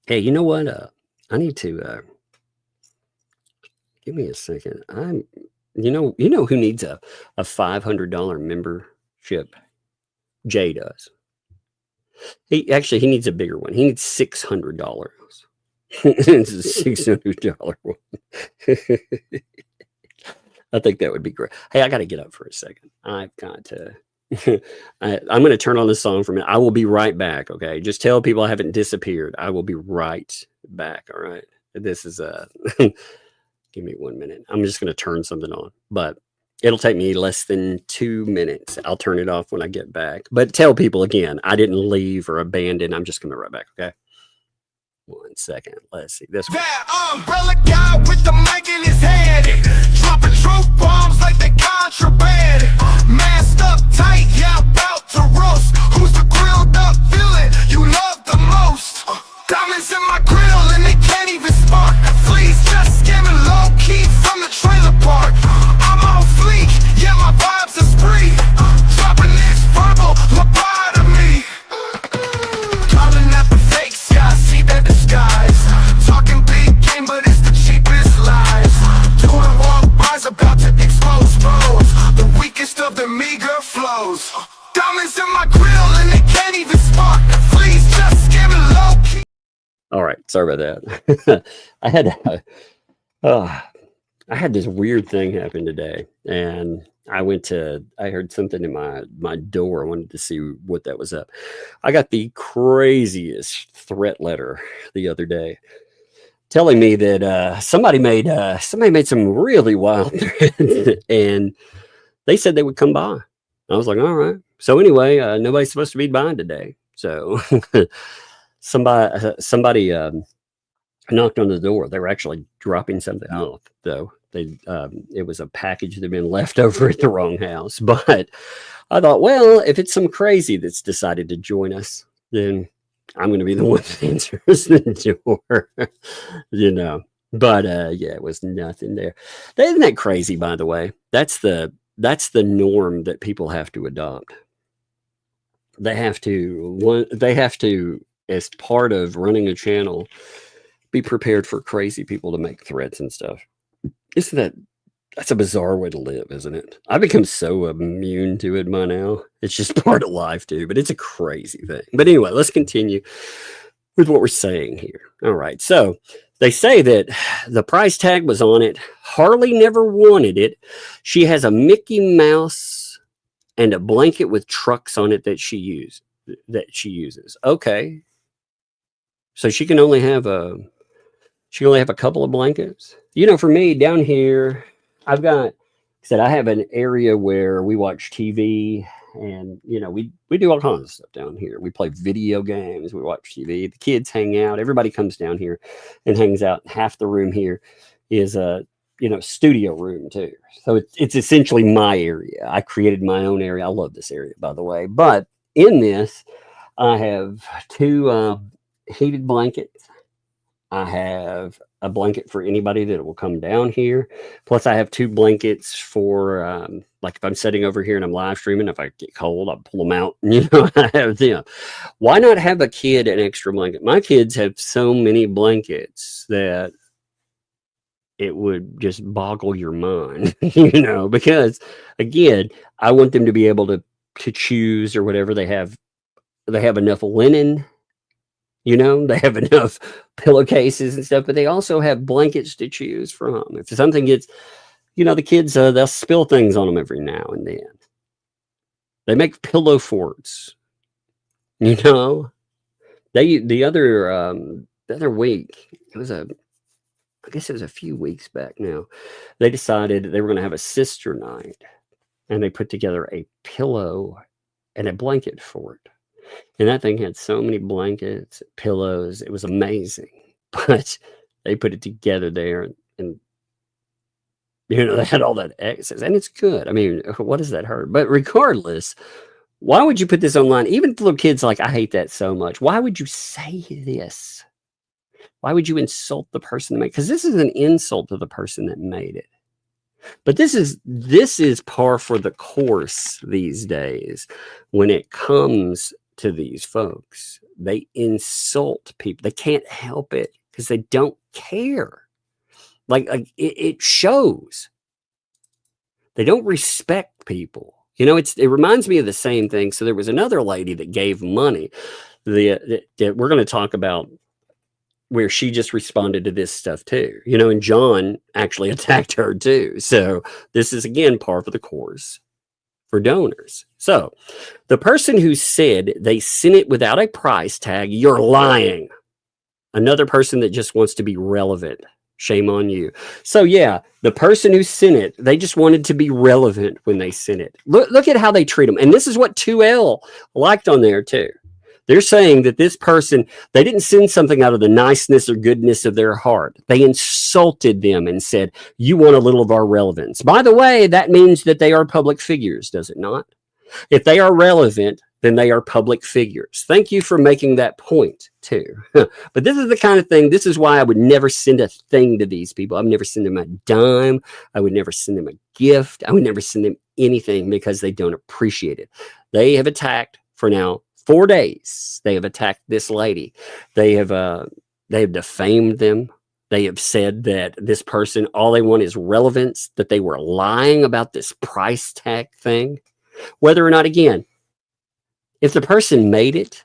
Hey, you know what? I need to give me a second. You know who needs a $500 membership? Jay does. He needs a bigger one. He needs $600. It's a $600 one. I think that would be great. Hey, I got to get up for a second. I've got to. I'm going to turn on this song for a minute. I will be right back. Okay. Just tell people I haven't disappeared. I will be right back. All right. This is give me 1 minute. I'm just going to turn something on, but it'll take me less than 2 minutes. I'll turn it off when I get back, but tell people again, I didn't leave or abandon. I'm just coming right back. Okay. 1 second. Let's see this one. That umbrella guy with the mic in his hand, dropping truth bombs like they contraband. Masked up tight, yeah, about to roast. Who's the grilled up villain you love the most? Diamonds in my grill and they can't even spark. Fleas just skimming low key from the trailer park. I'm on fleek, yeah, my vibes are spree. Dropping this verbal lobotomy. Calling at the fake sky, see that disguise. Talking big game, but it's the cheapest lies. Doing wrong bars, about to expose foes. The weakest of the meager flows. Diamonds in my grill and they can't even spark. Fleas just skimming low key. All right, sorry about that. I had this weird thing happen today, and I heard something in my door. I wanted to see what that was up. I got the craziest threat letter the other day. telling me that somebody made some really wild threats, and they said they would come by. I was like, all right. So anyway, nobody's supposed to be buying today. So somebody knocked on the door. They were actually dropping something off, though. It was a package that had been left over at the wrong house. But I thought, well, if it's some crazy that's decided to join us, then I'm going to be the one that answers the door, you know. But yeah, it was nothing there. Isn't that crazy, by the way? That's the norm that people have to adopt. They have to, as part of running a channel, be prepared for crazy people to make threats and stuff. That's a bizarre way to live, isn't it? I've become so immune to it by now. It's just part of life too, but it's a crazy thing. But anyway, let's continue with what we're saying here. All right. So they say that the price tag was on it. Harley never wanted it. She has a Mickey Mouse and a blanket with trucks on it that she uses. Okay. So she can only have a couple of blankets. You know, for me down here, I have an area where we watch TV, and you know, we do all kinds of stuff down here. We play video games, we watch TV, the kids hang out, everybody comes down here and hangs out. Half the room here is a studio room too. So it's essentially my area. I created my own area. I love this area, by the way. But in this, I have two heated blankets. I have a blanket for anybody that will come down here. Plus, I have two blankets for, like if I'm sitting over here and I'm live streaming, if I get cold, I'll pull them out. You know, I have them. Why not have a kid an extra blanket? My kids have so many blankets that it would just boggle your mind, you know, because again, I want them to be able to choose or whatever. They have enough linen. You know, they have enough pillowcases and stuff, but they also have blankets to choose from. If something gets, you know, the kids, they'll spill things on them every now and then. They make pillow forts, you know. The other week, I guess it was a few weeks back now, they decided they were going to have a sister night, and they put together a pillow and a blanket fort. And that thing had so many blankets, pillows. It was amazing. But they put it together there, and you know, they had all that excess. And it's good. I mean, what does that hurt? But regardless, why would you put this online? Even little kids like, I hate that so much. Why would you say this? Why would you insult the person that made it? Because this is an insult to the person that made it. But this is par for the course these days when it comes to these folks. They insult people. They can't help it because they don't care. Like it shows. They don't respect people. You know, it reminds me of the same thing. So there was another lady that gave money that we're going to talk about, where she just responded to this stuff too. You know, and John actually attacked her too. So this is again par for the course for donors. So the person who said they sent it without a price tag, you're lying. Another person that just wants to be relevant. Shame on you. So yeah, the person who sent it, they just wanted to be relevant when they sent it. Look at how they treat them. And this is what 2L liked on there too. They're saying that this person, they didn't send something out of the niceness or goodness of their heart. They insulted them and said, you want a little of our relevance. By the way, that means that they are public figures, does it not? If they are relevant, then they are public figures. Thank you for making that point too. But this is the kind of thing, this is why I would never send a thing to these people. I would never send them a dime. I would never send them a gift. I would never send them anything because they don't appreciate it. They have attacked for now 4 days. They have attacked this lady. They have defamed them. They have said that this person, all they want is relevance, that they were lying about this price tag thing. Whether or not, again, if the person made it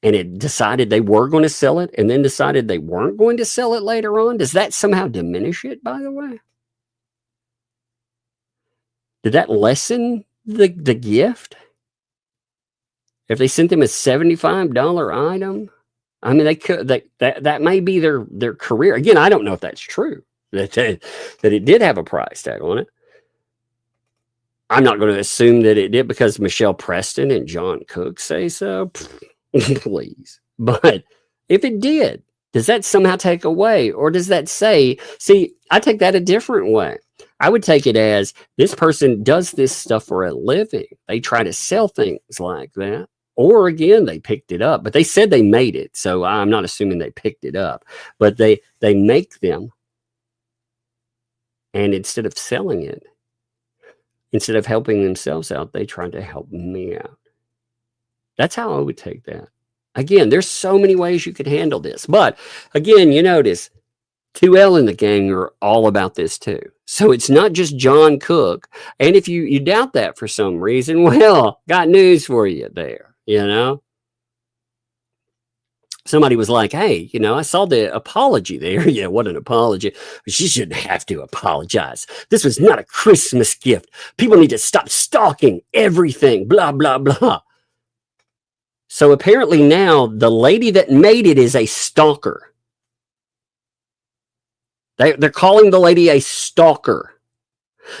and it decided they were going to sell it and then decided they weren't going to sell it later on, does that somehow diminish it, by the way? Did that lessen the gift? If they sent them a $75 item, I mean, they could that may be their career. Again, I don't know if that's true. That it did have a price tag on it. I'm not going to assume that it did because Michelle Preston and John Cook say so. Please. But if it did, does that somehow take away? Or does that say, see, I take that a different way. I would take it as this person does this stuff for a living. They try to sell things like that. Or again, they picked it up. But they said they made it. So I'm not assuming they picked it up. But they make them. And instead of selling it, instead of helping themselves out, they try to help me out. That's how I would take that. Again, there's so many ways you could handle this. But again, you notice 2L and the gang are all about this too. So it's not just John Cook. And if you doubt that for some reason, well, got news for you there, you know. Somebody was like, hey, you know, I saw the apology there. Yeah, what an apology. She shouldn't have to apologize. This was not a Christmas gift. People need to stop stalking everything, blah, blah, blah. So apparently now the lady that made it is a stalker. They're calling the lady a stalker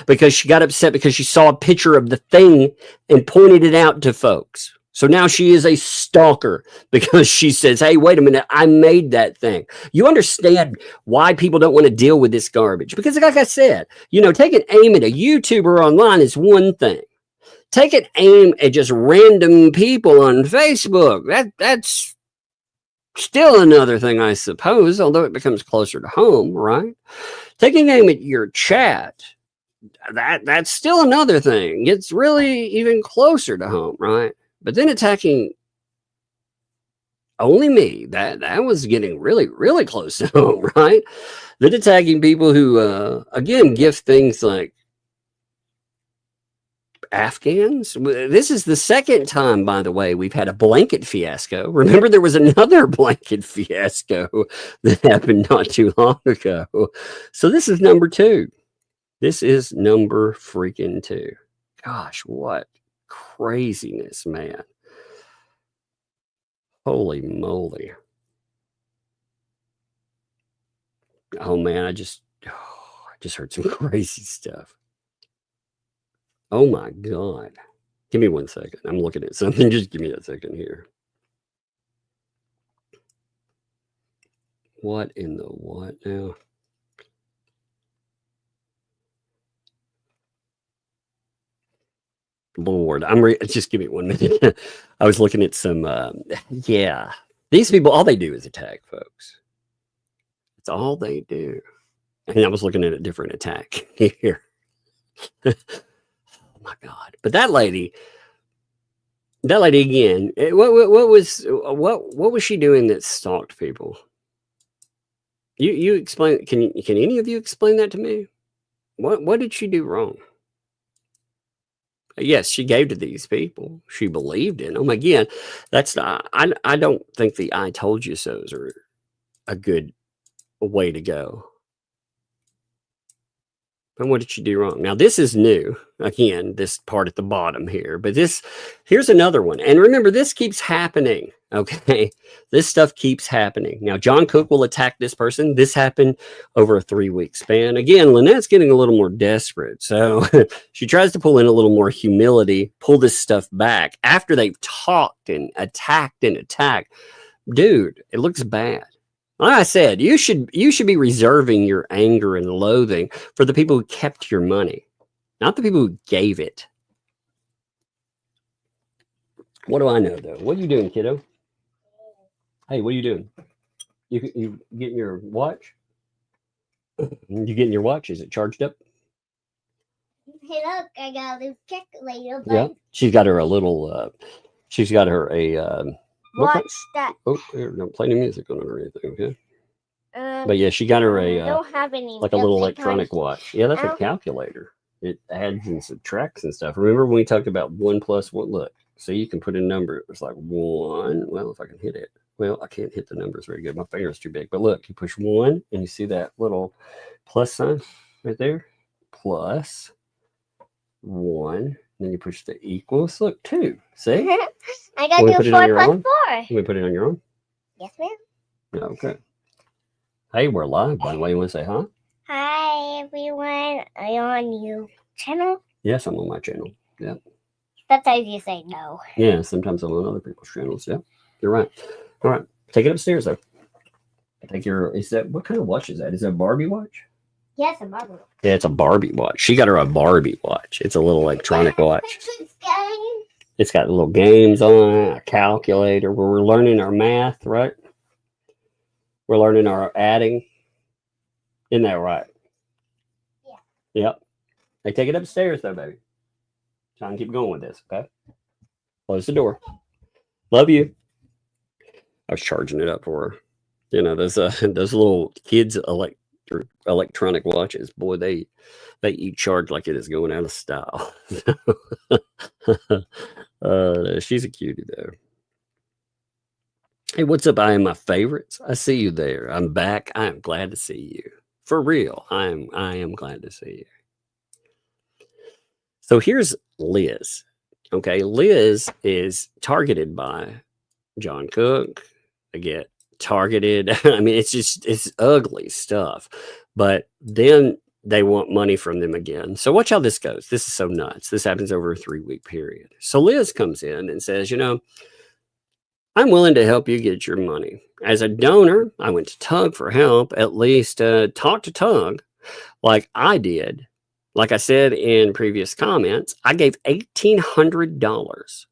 because she got upset because she saw a picture of the thing and pointed it out to folks. So now she is a stalker because she says, hey, wait a minute, I made that thing. You understand why people don't want to deal with this garbage? Because like I said, you know, taking aim at a YouTuber online is one thing. Taking aim at just random people on Facebook, that's still another thing, I suppose, although it becomes closer to home, right? Taking aim at your chat, that's still another thing. It's really even closer to home, right? But then attacking only me, that was getting really, really close to home, right? Then attacking people who, again, give things like Afghans. This is the second time, by the way, we've had a blanket fiasco. Remember, there was another blanket fiasco that happened not too long ago. So this is number 2. This is number freaking 2. Gosh, what craziness, man. Holy moly. Oh man, I just heard some crazy stuff. Oh my God. Give me 1 second. I'm looking at something. Just give me a second here. What in the what now? Lord, just give me 1 minute. I was looking at some, yeah. These people, all they do is attack, folks. It's all they do. And I was looking at a different attack here. Oh my God. But that lady again, what was she doing that stalked people? You explain, can any of you explain that to me? What did she do wrong? Yes, she gave to these people. She believed in them. Again, that's not, I don't think the I told you so's are a good way to go. And what did she do wrong? Now, this is new. Again, this part at the bottom here. But here's another one. And remember, this keeps happening. Okay? This stuff keeps happening. Now, John Cook will attack this person. This happened over a 3-week span. Again, Lynette's getting a little more desperate. So she tries to pull in a little more humility, pull this stuff back. After they've talked and attacked. Dude, it looks bad. Like I said, you should be reserving your anger and loathing for the people who kept your money, not the people who gave it. What do I know, though? What are you doing, kiddo? Hey, what are you doing? You getting your watch? You getting your watch? Is it charged up? Hey, look, I got a little calculator. Yeah, she's got her a little. She's got her a. Watch that. Oh, here, don't play any music on it or anything, okay? But yeah, she got her a don't have any like a little electronic watch. Yeah, that's a calculator. It adds and subtracts and stuff. Remember when we talked about 1 + 1? Look, so you can put a number. It was like 1. Well, if I can hit it. Well, I can't hit the numbers very good. My finger's too big. But look, you push 1, and you see that little plus sign right there? +1. Then you push the equals. Look, 2. See? I got to do 4 + 4. Can we put it on your arm? Yes, ma'am. Okay. Hey, we're live, by the way. You want to say hi? Hi, everyone. Are you on your channel? Yes, I'm on my channel. Yeah. Sometimes you say no. Yeah, sometimes I'm on other people's channels. Yeah, you're right. All right. Take it upstairs, though. Is that, what kind of watch is that? Is that a Barbie watch? Yes, a Barbie. Yeah, it's a Barbie watch. She got her a Barbie watch. It's a little electronic watch. It's got little games on it, a calculator where we're learning our math, right? We're learning our adding. Isn't that right? Yeah. Yep. Hey, take it upstairs, though, baby. Try and keep going with this, okay? Close the door. Love you. I was charging it up for her. You know, those little kids electronic watches, boy, they each charge like it is going out of style. She's a cutie though. Hey, what's up? I am my favorites. I see you there. I'm back. I am glad to see you. For real. I am glad to see you. So here's Liz. Okay, Liz is targeted by John Cook. I get targeted. I mean, it's ugly stuff. But then they want money from them again. So watch how this goes. This is so nuts. This happens over a 3-week period. So Liz comes in and says, you know, I'm willing to help you get your money. As a donor, I went to Tug for help, at least talk to Tug like I did. Like I said in previous comments, I gave $1,800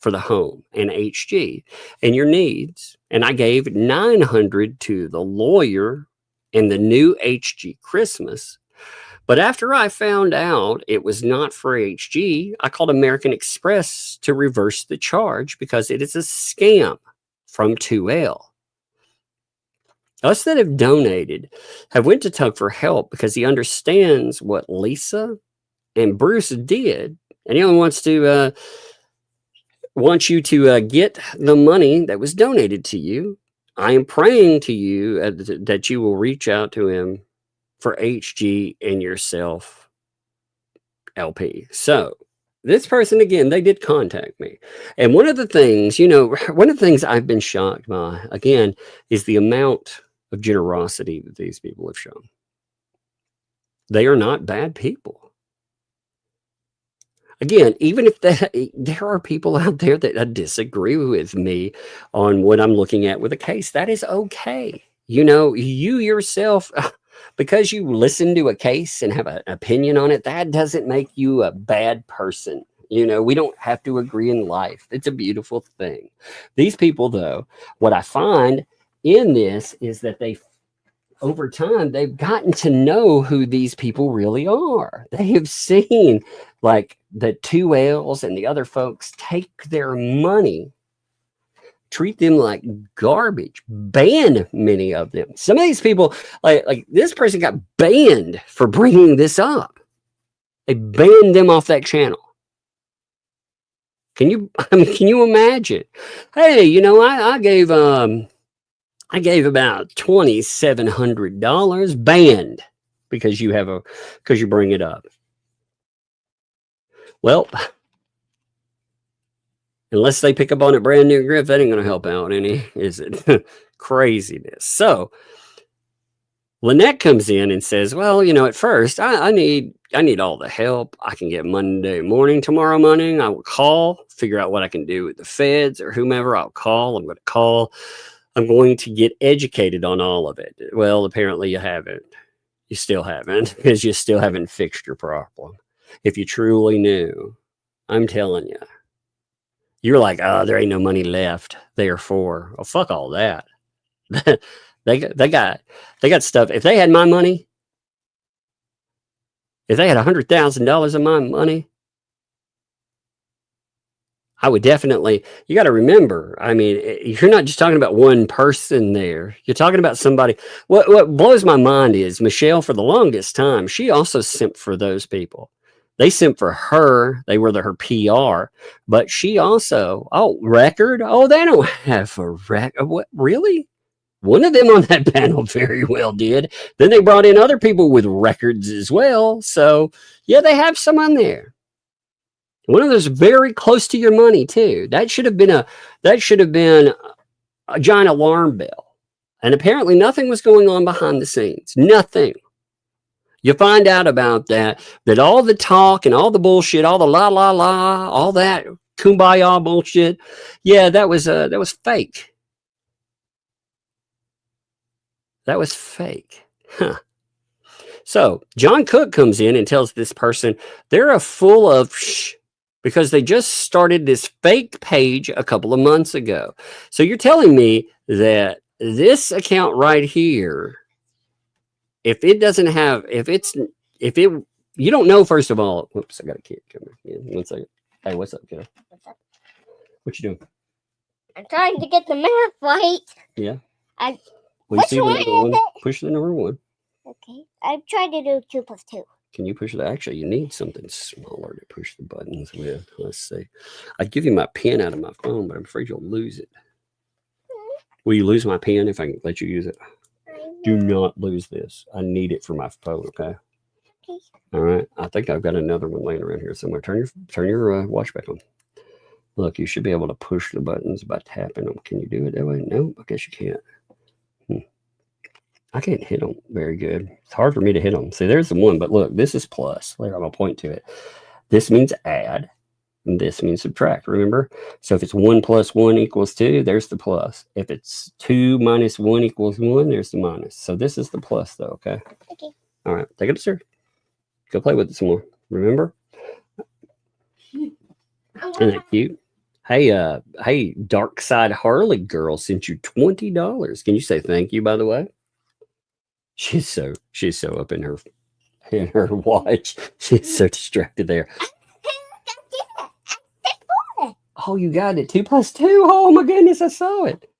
for the home and HG and your needs. And I gave $900 to the lawyer and the new HG Christmas. But after I found out it was not for HG, I called American Express to reverse the charge because it is a scam from 2L. Us that have donated have went to Tug for help because he understands what Lisa and Bruce did, and he only wants you to get the money that was donated to you. I am praying to you that you will reach out to him for HG and yourself, LP. So this person, again, they did contact me. And one of the things I've been shocked by, again, is the amount of generosity that these people have shown. They are not bad people. Again, even if there are people out there that disagree with me on what I'm looking at with a case, that is okay. You know, you yourself, because you listen to a case and have an opinion on it, that doesn't make you a bad person. You know, we don't have to agree in life. It's a beautiful thing. These people, though, what I find in this is that over time, they've gotten to know who these people really are. They have seen like the 2Ls and the other folks take their money, treat them like garbage, ban many of them. Some of these people, like this person got banned for bringing this up. They banned them off that channel. Can you imagine? Hey, you know, I gave about $2,700 banned because you bring it up. Well, unless they pick up on it brand new grip, that ain't going to help out any, is it? Craziness. So Lynette comes in and says, well, you know, at first I need all the help I can get Monday morning. Tomorrow morning, I will call, figure out what I can do with the feds or whomever. I'm going to call. I'm going to get educated on all of it. Well, apparently you haven't. You still haven't, because you still haven't fixed your problem. If you truly knew, I'm telling you, you're like, oh, there ain't no money left. Therefore, oh, fuck all that. they got stuff. If they had my money, if they had $100,000 of my money, I would definitely, you got to remember, I mean, you're not just talking about one person there. You're talking about somebody. What blows my mind is Michelle, for the longest time, she also simped for those people. They simped for her. They were her PR. But she also, record? Oh, they don't have a record. What, really? One of them on that panel very well did. Then they brought in other people with records as well. So, yeah, they have some on there. One of those very close to your money too. That should have been a giant alarm bell. And apparently nothing was going on behind the scenes. Nothing. You find out about that all the talk and all the bullshit, all the la la la, all that kumbaya bullshit, yeah, that was fake. That was fake. Huh. So John Cook comes in and tells this person they're a full of shh because they just started this fake page a couple of months ago. So you're telling me that this account right here, if it, you don't know, first of all, whoops, I got a kid coming in. 1 second. Hey, what's up, kiddo? What's up? What you doing? I'm trying to get the math right. Yeah. Well, you see where you're going? Push the number 1. Okay. I'm trying to do 2 plus 2. Can you push it? Actually, you need something smaller to push the buttons with. Let's see. I'd give you my pen out of my phone, but I'm afraid you'll lose it. Will you lose my pen if I can let you use it? Do not lose this. I need it for my phone, okay? Okay. All right. I think I've got another one laying around here somewhere. Turn your watch back on. Look, you should be able to push the buttons by tapping them. Can you do it that way? No, I guess you can't. I can't hit them very good. It's hard for me to hit them. See, there's the 1, but look, this is plus. Later, I'm going to point to it. This means add, and this means subtract, remember? So if it's 1 plus 1 equals 2, there's the plus. If it's 2 minus 1 equals 1, there's the minus. So this is the plus, though, okay? Okay. All right, take it upstairs. Go play with it some more. Remember? Isn't that cute? Hey, Dark Side Harley girl sent you $20. Can you say thank you, by the way? She's so up in her watch. She's so distracted there. Oh, you got it. 2 plus 2. Oh my goodness, I saw it.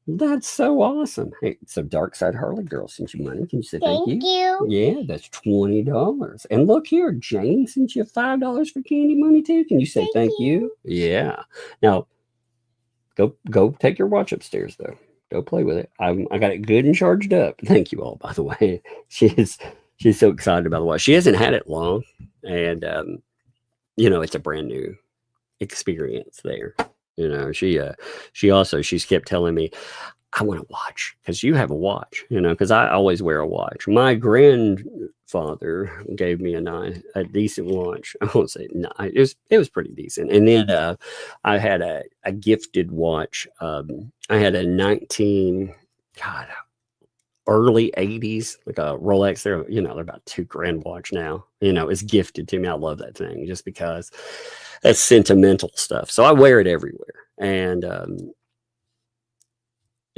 That's so awesome. Hey, so Dark Side Harley girl sent you money. Can you say thank you? Thank you. Yeah, that's $20. And look here, Jane sent you $5 for candy money too. Can you say thank you? Yeah. Now, go take your watch upstairs though. Go play with it. I got it good and charged up. Thank you all, by the way. She's so excited about the watch. She hasn't had it long, and it's a brand new experience there. She's kept telling me, I want a watch because you have a watch, because I always wear a watch. My grandfather gave me a decent watch. I won't say no, it was pretty decent. And then I had a gifted watch. I had a early 80s, like a Rolex. They're about $2,000 watch now. It's gifted to me. I love that thing just because that's sentimental stuff. So I wear it everywhere. And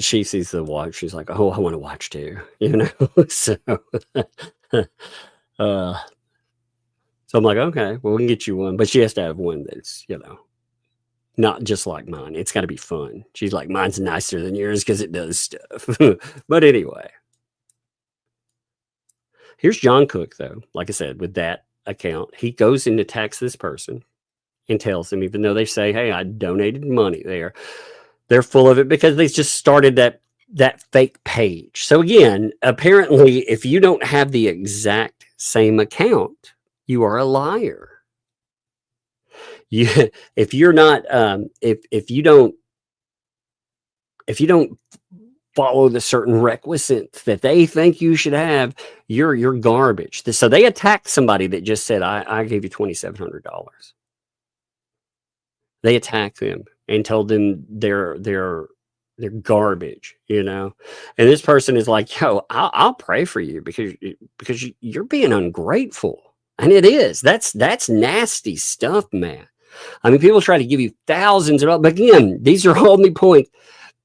she sees the watch. She's like, oh, I want to watch too, So, so I'm like, okay, well, we can get you one. But she has to have one that's, not just like mine. It's got to be fun. She's like, mine's nicer than yours because it does stuff. But anyway, here's John Cook, though. Like I said, with that account, he goes in to tax this person and tells them, even though they say, hey, I donated money there, they're full of it because they just started that fake page. So again, apparently, if you don't have the exact same account, you are a liar. If you're not, if you don't follow the certain requisites that they think you should have, you're garbage. So they attacked somebody that just said, I gave you $2,700. They attacked them and told them they're garbage, and this person is like, yo, I'll pray for you because you're being ungrateful. And it is. That's nasty stuff, man. I mean, people try to give you thousands of dollars, but again, these are all the point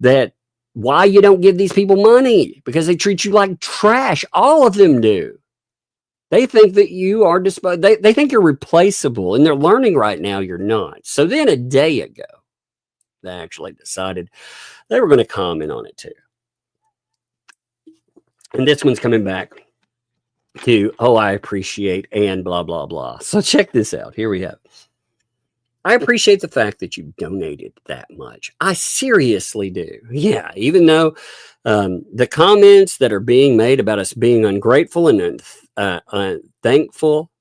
that why you don't give these people money, because they treat you like trash. All of them do. They think that you are they think you're replaceable, and they're learning right now you're not. So then a day ago, they actually decided they were going to comment on it too. And this one's coming back to, oh, I appreciate and blah, blah, blah. So check this out. Here we have. I appreciate the fact that you donated that much. I seriously do. Yeah, even though the comments that are being made about us being ungrateful and unthankful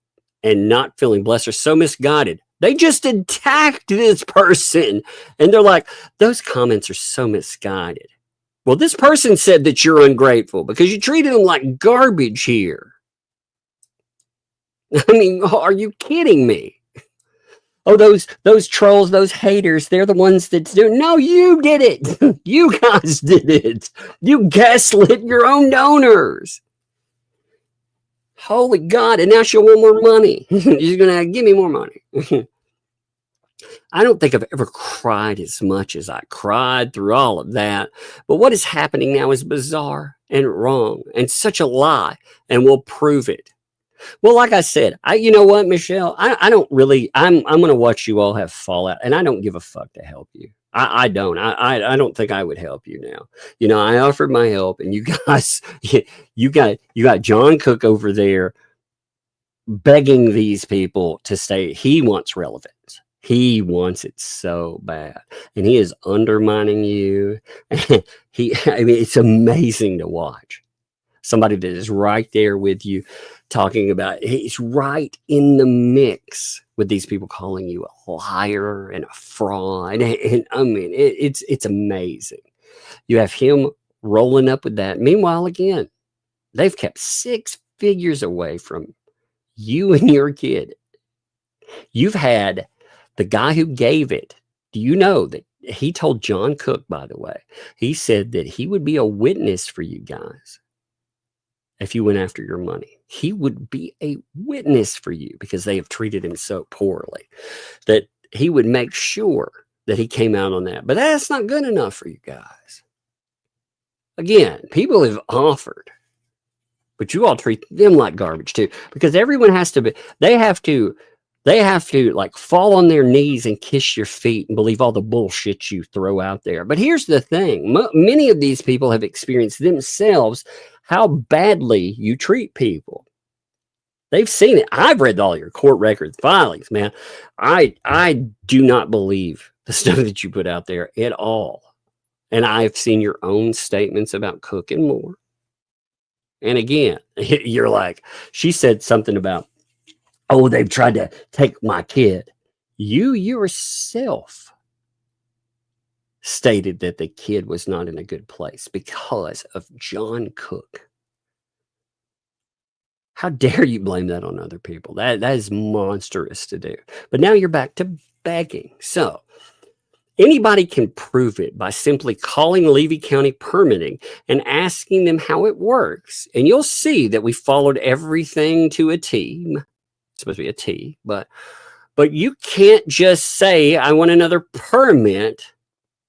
and not feeling blessed are so misguided. They just attacked this person. And they're like, those comments are so misguided. Well, this person said that you're ungrateful because you treated them like garbage here. I mean, are you kidding me? Oh, those trolls, those haters, they're the ones that do it. No, you did it. You guys did it. You gaslit your own donors. Holy God. And now she'll want more money. She's going to give me more money. I don't think I've ever cried as much as I cried through all of that. But what is happening now is bizarre and wrong and such a lie, and we'll prove it. Well, like I said, you know what, Michelle, I don't really, I'm going to watch you all have fallout, and I don't give a fuck to help you. I don't. I don't think I would help you now. You know, I offered my help, and you guys, you got John Cook over there begging these people to stay. He wants relevance. He wants it so bad, and he is undermining you. I mean, it's amazing to watch somebody that is right there with you talking about, he's right in the mix with these people calling you a liar and a fraud. And I mean, it's amazing. You have him rolling up with that. Meanwhile, again, they've kept 6 figures away from you and your kid. You've had the guy who gave it. Do you know that he told John Cook, by the way, he said that he would be a witness for you guys if you went after your money. He would be a witness for you because they have treated him so poorly, that he would make sure that he came out on that. But that's not good enough for you guys. Again, people have offered, but you all treat them like garbage too, because everyone has to be, they have to like fall on their knees and kiss your feet and believe all the bullshit you throw out there. But here's the thing. Many of these people have experienced themselves how badly you treat people. They've seen it. I've read all your court record filings, man. I do not believe the stuff that you put out there at all. And I've seen your own statements about Cook and Moore. And again, you're like, she said something about, oh, they've tried to take my kid. You yourself stated that the kid was not in a good place because of John Cook. How dare you blame that on other people? That is monstrous to do. But now you're back to begging. So anybody can prove it by simply calling Levy County Permitting and asking them how it works. And you'll see that we followed everything to a T. It's supposed to be a T, but you can't just say, I want another permit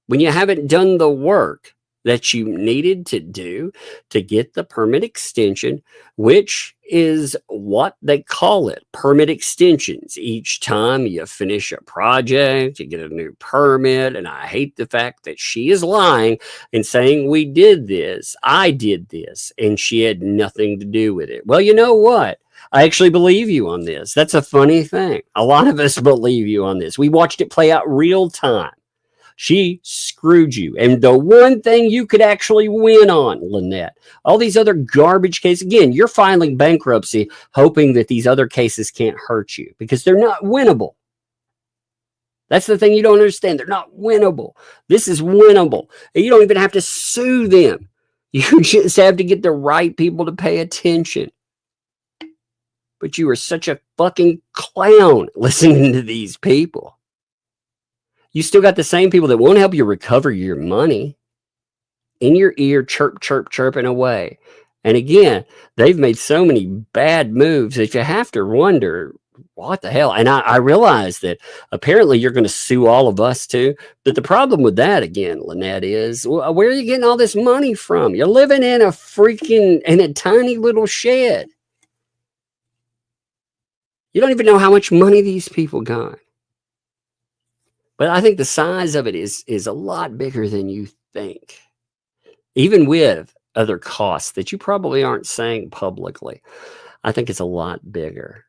when you haven't done the work that you needed to do to get the permit extension, which is what they call it, permit extensions. Each time you finish a project, you get a new permit. And I hate the fact that she is lying and saying we did this, I did this, and she had nothing to do with it. Well, you know what? I actually believe you on this. That's a funny thing. A lot of us believe you on this. We watched it play out real time. She screwed you. And the one thing you could actually win on, Lynette, all these other garbage cases, again, you're filing bankruptcy hoping that these other cases can't hurt you because they're not winnable. That's the thing you don't understand. They're not winnable. This is winnable. And you don't even have to sue them. You just have to get the right people to pay attention. But you are such a fucking clown listening to these people. You still got the same people that won't help you recover your money in your ear, chirping away. And again, they've made so many bad moves that you have to wonder, what the hell? And I realize that apparently you're going to sue all of us too. But the problem with that, again, Lynette, is where are you getting all this money from? You're living in a tiny little shed. You don't even know how much money these people got. But I think the size of it is a lot bigger than you think. Even with other costs that you probably aren't saying publicly. I think it's a lot bigger.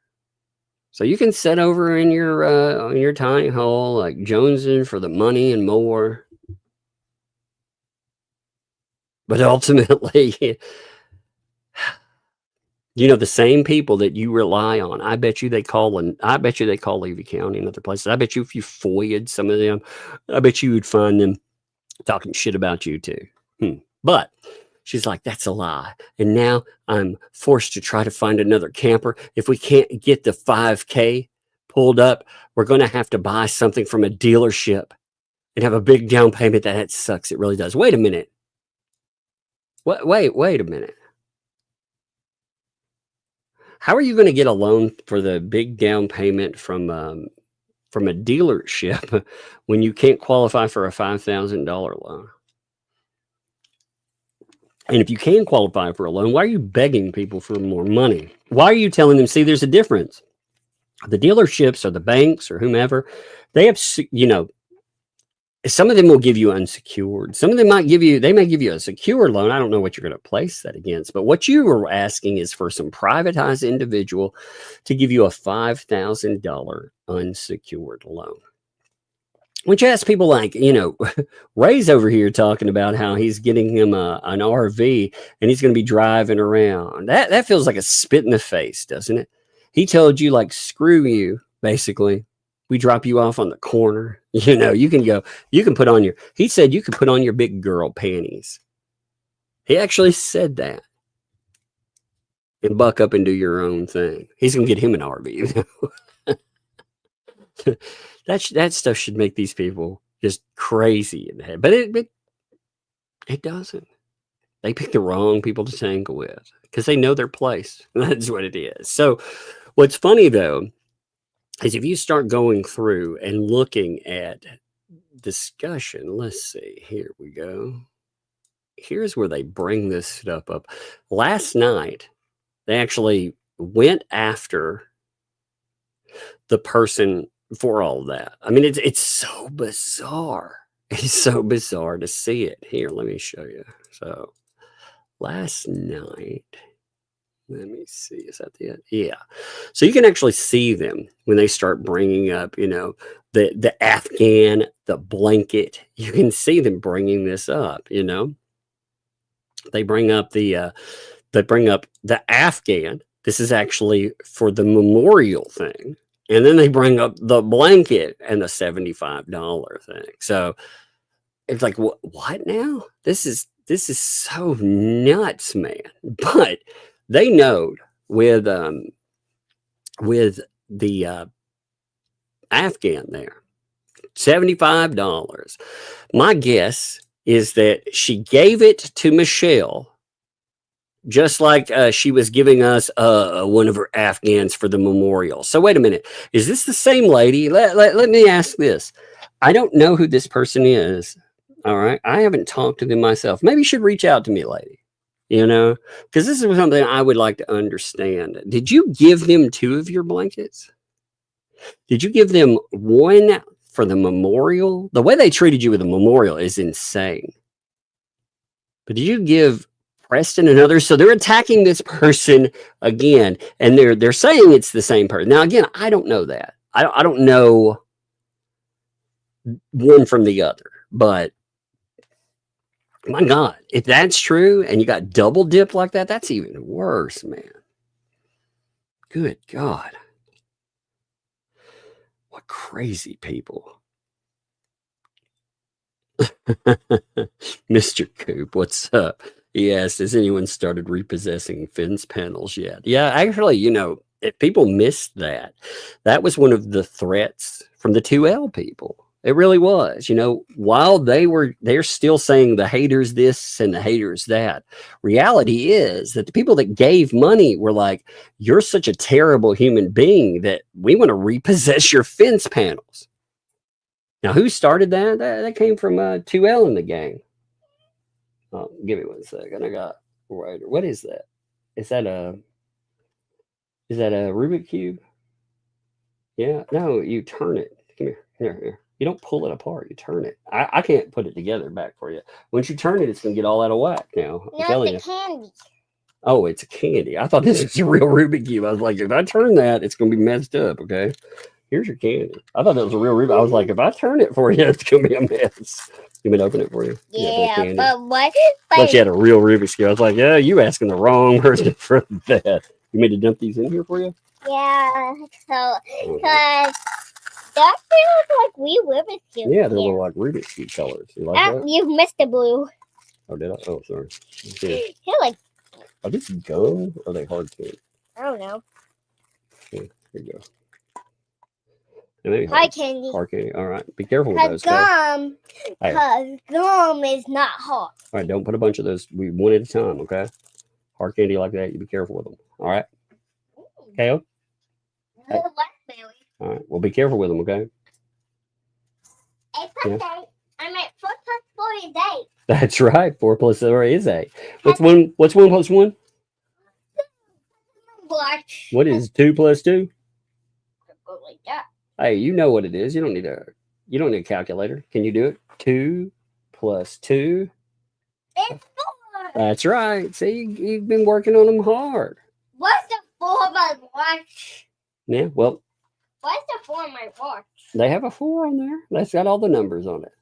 So you can sit over in your tiny hole like jonesing for the money and more. But ultimately, You know, the same people that you rely on, I bet you they call Levy County and other places. I bet you if you FOIA'd some of them, I bet you would find them talking shit about you too. But she's like, that's a lie. And now I'm forced to try to find another camper. If we can't get the 5K pulled up, we're going to have to buy something from a dealership and have a big down payment. That sucks. It really does. Wait a minute. Wait a minute. How are you going to get a loan for the big down payment from a dealership when you can't qualify for a $5,000 loan? And if you can qualify for a loan, why are you begging people for more money? Why are you telling them, see, there's a difference. The dealerships or the banks or whomever, they have, you know, some of them will give you unsecured. Some of them may give you a secure loan. I don't know what you're going to place that against, but what you were asking is for some privatized individual to give you a $5,000 unsecured loan. Which has people like, you know, Ray's over here talking about how he's getting him an RV and he's going to be driving around. That feels like a spit in the face, doesn't it? He told you, like, screw you, basically. We drop you off on the corner. You know, he said you could put on your big girl panties. He actually said that. And buck up and do your own thing. He's going to get him an RV. That stuff should make these people just crazy in the head. But it doesn't. They pick the wrong people to tangle with because they know their place. That's what it is. So what's funny, though, is if you start going through and looking at discussion, let's see, here we go. Here's where they bring this stuff up. Last night, they actually went after the person for all that. I mean, it's so bizarre. It's so bizarre to see it. Here, let me show you. So last night, let me see, is that it? Yeah. So you can actually see them when they start bringing up, you know, the Afghan, the blanket. You can see them bringing this up, you know. They bring up the Afghan. This is actually for the memorial thing. And then they bring up the blanket and the $75 thing. So it's like, what now? This is so nuts, man. But they know with the Afghan there, $75. My guess is that she gave it to Michelle, just like she was giving us one of her Afghans for the memorial. So wait a minute. Is this the same lady? Let me ask this. I don't know who this person is. All right. I haven't talked to them myself. Maybe you should reach out to me, lady. You know, because this is something I would like to understand. Did you give them 2 of your blankets? Did you give them one for the memorial? The way they treated you with the memorial is insane. But did you give Preston and others? So they're attacking this person again, and they're saying it's the same person. Now, again, I don't know that. I don't know one from the other, but my God, if that's true and you got double dipped like that, that's even worse, man. Good God. What crazy people. Mr. Coop, what's up? Yes, has anyone started repossessing fence panels yet? Yeah, actually, you know, if people missed that, that was one of the threats from the 2L people. It really was. You know, while they're still saying the haters this and the haters that, reality is that the people that gave money were like, you're such a terrible human being that we want to repossess your fence panels. Now, who started that? That came from 2L in the gang. Oh, give me 1 second. I got right. What is that? Is that a Rubik cube? Yeah. No, you turn it. Come here. Here. You don't pull it apart. You turn it. I can't put it together back for you. Once you turn it, it's going to get all out of whack now. I'm telling you. Candy. Oh, it's a candy. I thought this was a real Rubik cube. I was like, if I turn that, it's going to be messed up. Okay. Here's your candy. I thought that was a real Rubik. I was like, if I turn it for you, it's going to be a mess. You want me to open it for you? Yeah, but what? But you had a real Rubik's cube. I was like, yeah, you asking the wrong person for that. You made to dump these in here for you? Yeah, so, because that feels like we Rubik's Cube. Yeah, they're little like Rubik's Cube colors. You like that? You missed the blue. Oh, did I? Oh, sorry. Okay. Here, like, Are these gum or are they hard candy? I don't know. Okay, here you go. And maybe Hard candy. hard candy. All right. Be careful with those. Gum, Hey. because gum is not hard. All right, don't put a bunch of those. We one at a time, okay? Hard candy like that, you be careful with them. All right, Hale? Hey. Blackberry. All right, well, be careful with them, okay? 8 plus 8. I'm at 4 plus 4 is 8. That's right. 4 plus 4 is 8. What's 1 plus 1? Black. What is 2 plus 2? Go like that. Hey, you know what it is. You don't need a calculator. Can you do it? 2 plus 2. It's 4. That's right. See, you've been working on them hard. What's the 4 of my watch? Yeah, well, What's the 4 of my watch? they have a 4 on there. That's got all the numbers on it.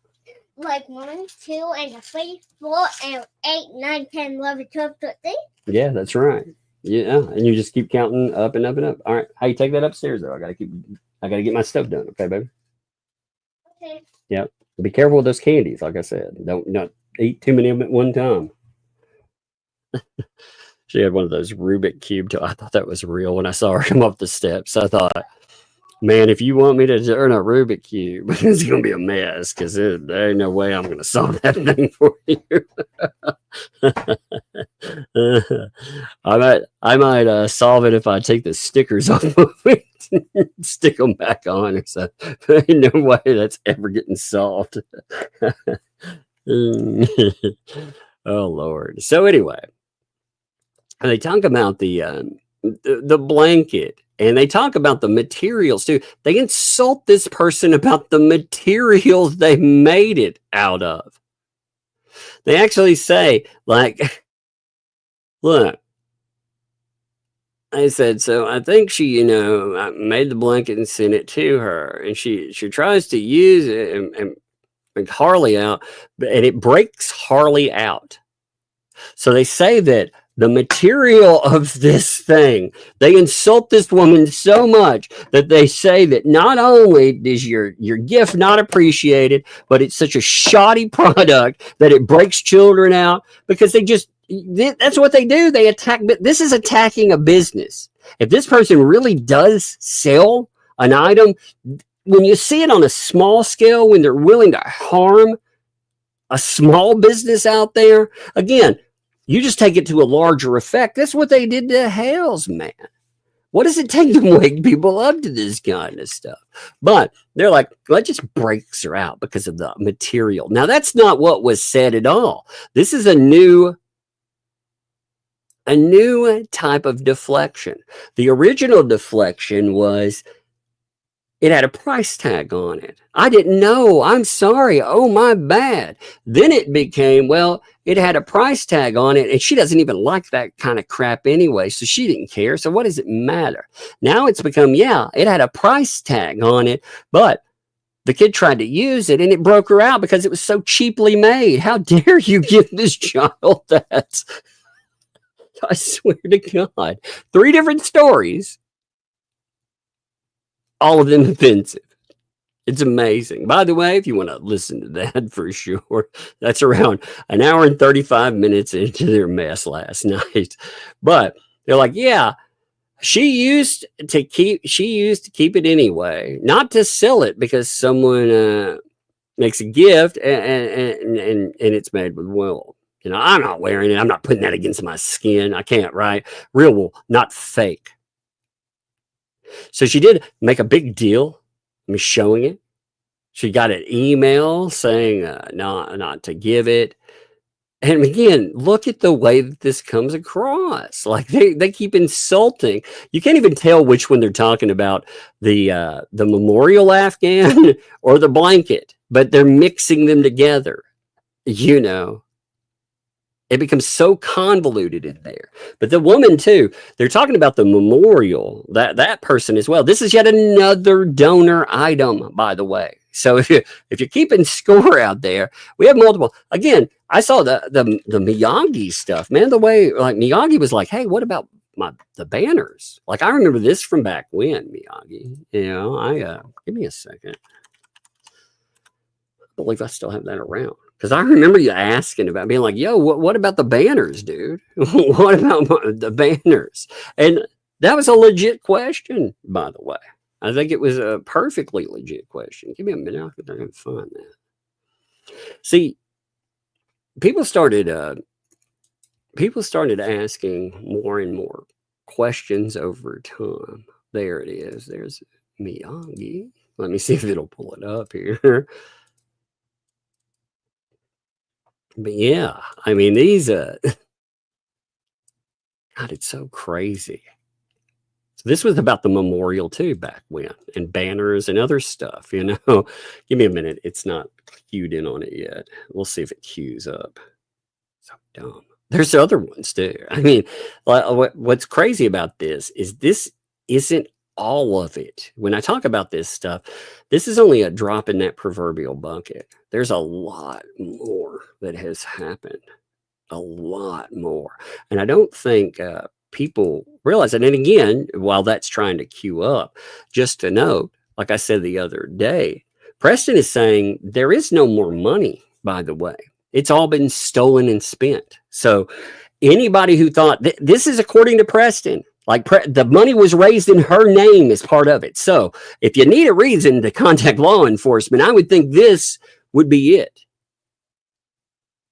Like 1, 2, and 3, 4, and 8, 9, 10, 11, 12, 13. Yeah, that's right. Yeah, and you just keep counting up and up and up. All right, how you take that upstairs though? I gotta get my stuff done. Okay, baby. Okay. Yep. Be careful with those candies. Like I said, don't not eat too many of them at one time. She had one of those Rubik cube. I thought that was real when I saw her come up the steps. I thought, man, if you want me to turn a Rubik cube, it's gonna be a mess because there ain't no way I'm gonna solve that thing for you. I might solve it if I take the stickers off of it, stick them back on or something. There ain't no way that's ever getting solved. Oh Lord. So anyway, they talk about the blanket. And they talk about the materials too. They insult this person about the materials they made it out of. They actually say, like, look, I said, so I think she, I made the blanket and sent it to her. And she tries to use it and break Harley out, and it breaks Harley out. So they say that the material of this thing, they insult this woman so much that they say that not only is your gift not appreciated, but it's such a shoddy product that it breaks children out because that's what they do. They attack. This is attacking a business. If this person really does sell an item, when you see it on a small scale, when they're willing to harm a small business out there, again, you just take it to a larger effect. That's what they did to Hales, man. What does it take to wake people up to this kind of stuff? But they're like, well, it just breaks her out because of the material. Now, that's not what was said at all. This is a new type of deflection. The original deflection was it had a price tag on it. I didn't know. I'm sorry. Oh, my bad. Then it became, well, it had a price tag on it, and she doesn't even like that kind of crap anyway, so she didn't care. So what does it matter? Now it's become, yeah, it had a price tag on it, but the kid tried to use it, and it broke her out because it was so cheaply made. How dare you give this child that? I swear to God. 3 different stories. All of them offensive. It's amazing. By the way, if you want to listen to that for sure, that's around an hour and 35 minutes into their mess last night. But they're like, yeah, she used to keep it anyway, not to sell it because someone makes a gift and it's made with wool. I'm not wearing it. I'm not putting that against my skin. I can't, right? Real wool, not fake. So she did make a big deal. I'm showing it. She got an email saying not to give it. And again, look at the way that this comes across. Like they keep insulting. You can't even tell which one they're talking about, the memorial Afghan or the blanket, but they're mixing them together. It becomes so convoluted in there. But the woman too, they're talking about the memorial, that person as well. This is yet another donor item, by the way. So if you're keeping score out there, we have multiple. Again, I saw the Miyagi stuff, man. The way like Miyagi was like, hey, what about the banners. Like I remember this from back when, Miyagi. You know, give me a second. I believe I still have that around. Because I remember you asking about being like, yo, what about the banners, dude? What about the banners? And that was a legit question, by the way. I think it was a perfectly legit question. Give me a minute. I can find that. See, people started asking more and more questions over time. There it is. There's Miyagi. Let me see if it'll pull it up here. But yeah, I mean, these, God, it's so crazy. So this was about the memorial too back when, and banners and other stuff, you know. Give me a minute. It's not queued in on it yet. We'll see if it queues up. So dumb. There's other ones too. I mean, what's crazy about this isn't all of it. When I talk about this stuff, this is only a drop in that proverbial bucket. There's a lot more that has happened. A lot more. And I don't think people realize it. And again, while that's trying to queue up, just to note, like I said the other day, Preston is saying there is no more money, by the way. It's all been stolen and spent. So anybody who thought this is according to Preston, like the money was raised in her name as part of it. So if you need a reason to contact law enforcement, I would think this would be it.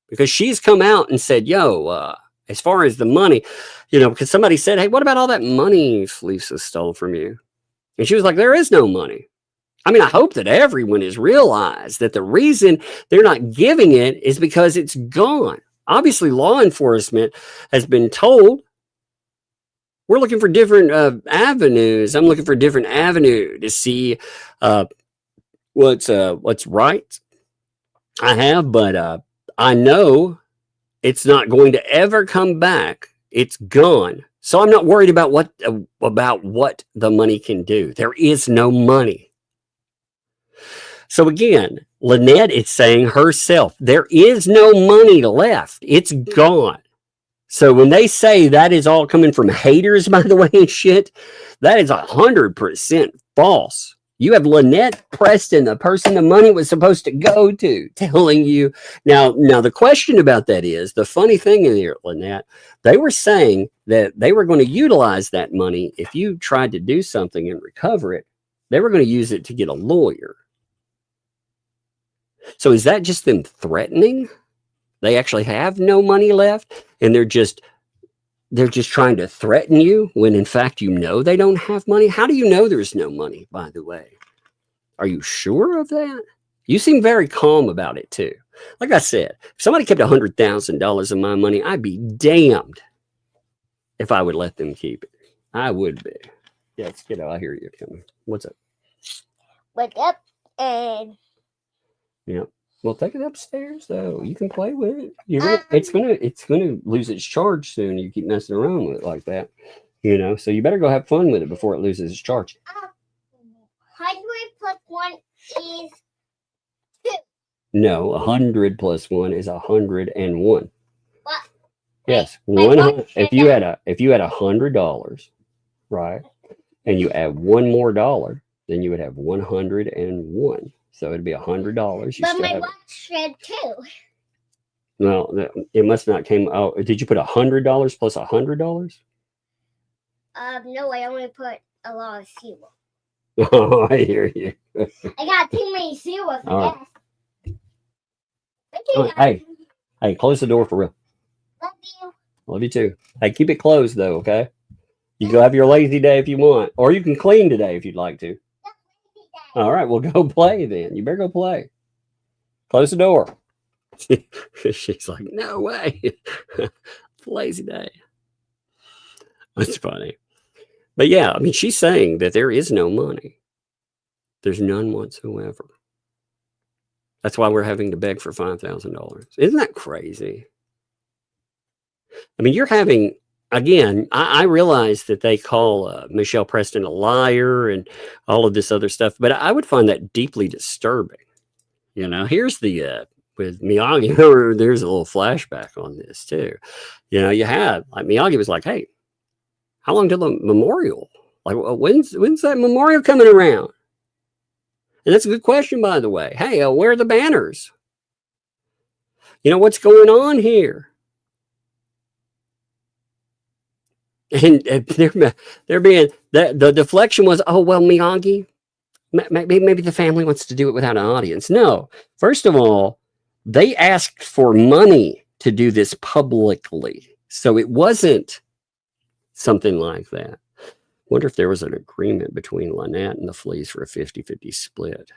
Because she's come out and said, yo, as far as the money, you know, because somebody said, hey, what about all that money Lisa stole from you? And she was like, there is no money. I mean, I hope that everyone has realized that the reason they're not giving it is because it's gone. Obviously, law enforcement has been told, we're looking for different avenues. I'm looking for a different avenue to see what's right. I have, but I know it's not going to ever come back. It's gone. So I'm not worried about what the money can do. There is no money. So again, Lynette is saying herself, there is no money left. It's gone. So when they say that is all coming from haters, by the way, and shit, that is 100% false. You have Lynette Preston, the person the money was supposed to go to, telling you. Now the question about that is, the funny thing in here, Lynette, they were saying that they were going to utilize that money. If you tried to do something and recover it, they were going to use it to get a lawyer. So is that just them threatening? They actually have no money left, and they're just trying to threaten you when in fact you know they don't have money. How do you know there's no money, by the way? Are you sure of that? You seem very calm about it too. Like I said, if somebody kept $100,000 of my money, I'd be damned if I would let them keep it. I would be. Yes, kiddo, I hear you coming. What's up? Wake up and Yeah. Well, take it upstairs though. You can play with it. It's gonna lose its charge soon. You keep messing around with it like that, you know. So you better go have fun with it before it loses its charge. 100 plus 1 is 2. No, 100 plus 1 is 101. What? Yes, Wait, 100. If you had $100, right, and you add one more dollar, then you would have 101. So it'd be $100. But my watch said 2. Well, it must not came out. Did you put $100 plus $100? No, I only put a lot of zero. Oh, I hear you. I got too many zeros. All right. Hey, close the door for real. Love you. Love you too. Hey, keep it closed though, okay? You can go have your lazy day if you want, or you can clean today if you'd like to. All right, well, go play then. You better go play. Close the door. She's like, no way. Lazy day. That's funny. But yeah, I mean, she's saying that there is no money. There's none whatsoever. That's why we're having to beg for $5,000. Isn't that crazy? I mean, you're having... Again, I realize that they call Michelle Preston a liar and all of this other stuff, but I would find that deeply disturbing. You know, here's the, with Miyagi, there's a little flashback on this too. You know, you had, like Miyagi was like, hey, How long till the memorial? Like, when's that memorial coming around? And that's a good question, by the way. Hey, where are the banners? You know, what's going on here? And they're being, the deflection was, oh, well, Miyagi, maybe the family wants to do it without an audience. No. First of all, they asked for money to do this publicly. So it wasn't something like that. Wonder if there was an agreement between Lynette and the Fleas for a 50-50 split.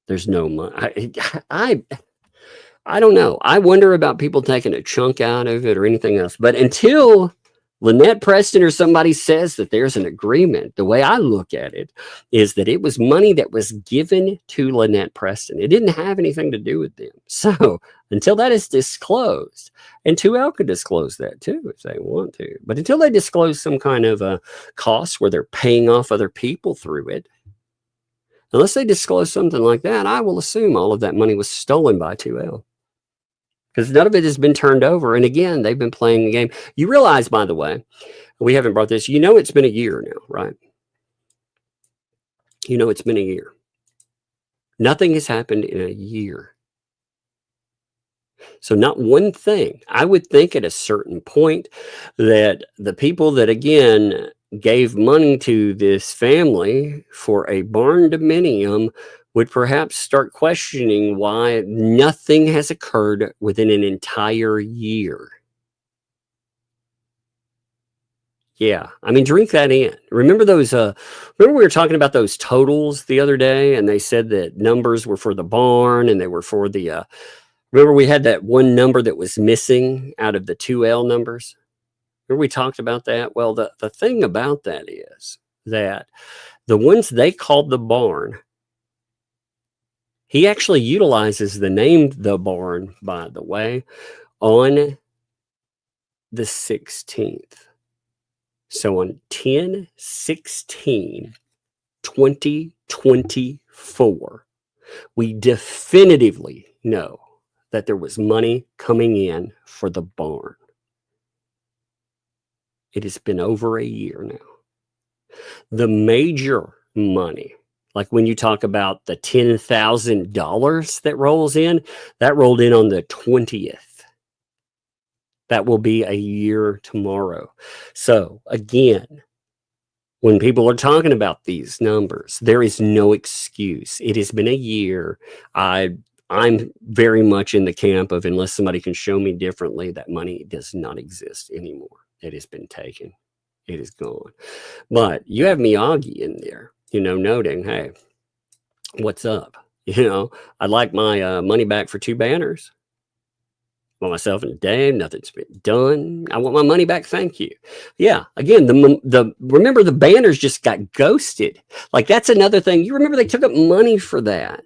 There's no money. I don't know. I wonder about people taking a chunk out of it or anything else. But until Lynette Preston or somebody says that there's an agreement, the way I look at it is that it was money that was given to Lynette Preston. It didn't have anything to do with them. So until that is disclosed, and 2L could disclose that too if they want to, but until they disclose some kind of a cost where they're paying off other people through it, unless they disclose something like that, I will assume all of that money was stolen by 2L. Because none of it has been turned over. And again, they've been playing the game. You realize, by the way, we haven't brought this. You know it's been a year now, right? You know it's been a year. Nothing has happened in a year. So not one thing. I would think at a certain point that the people that, again, gave money to this family for a barn dominium would perhaps start questioning why nothing has occurred within an entire year. Yeah, I mean, drink that in. Remember those, remember we were talking about those totals the other day, and they said that numbers were for the barn and they were for the, remember we had that one number that was missing out of the 2L numbers? Remember we talked about that? Well, the thing about that is that the ones they called the barn, he actually utilizes the name The Barn, by the way, on the 16th. So on 10/16/2024, we definitively know that there was money coming in for the barn. It has been over a year now. The major money, like when you talk about the $10,000 that rolls in, that rolled in on the 20th. That will be a year tomorrow. So again, when people are talking about these numbers, there is no excuse. It has been a year. I'm very much in the camp of, unless somebody can show me differently, that money does not exist anymore. It has been taken. It is gone. But you have Miyagi in there, you know, noting, hey, what's up? You know, I'd like my money back for 2 banners. I want myself and Dave, nothing's been done. I want my money back, thank you. Yeah, again, remember the banners just got ghosted. Like, that's another thing. You remember they took up money for that.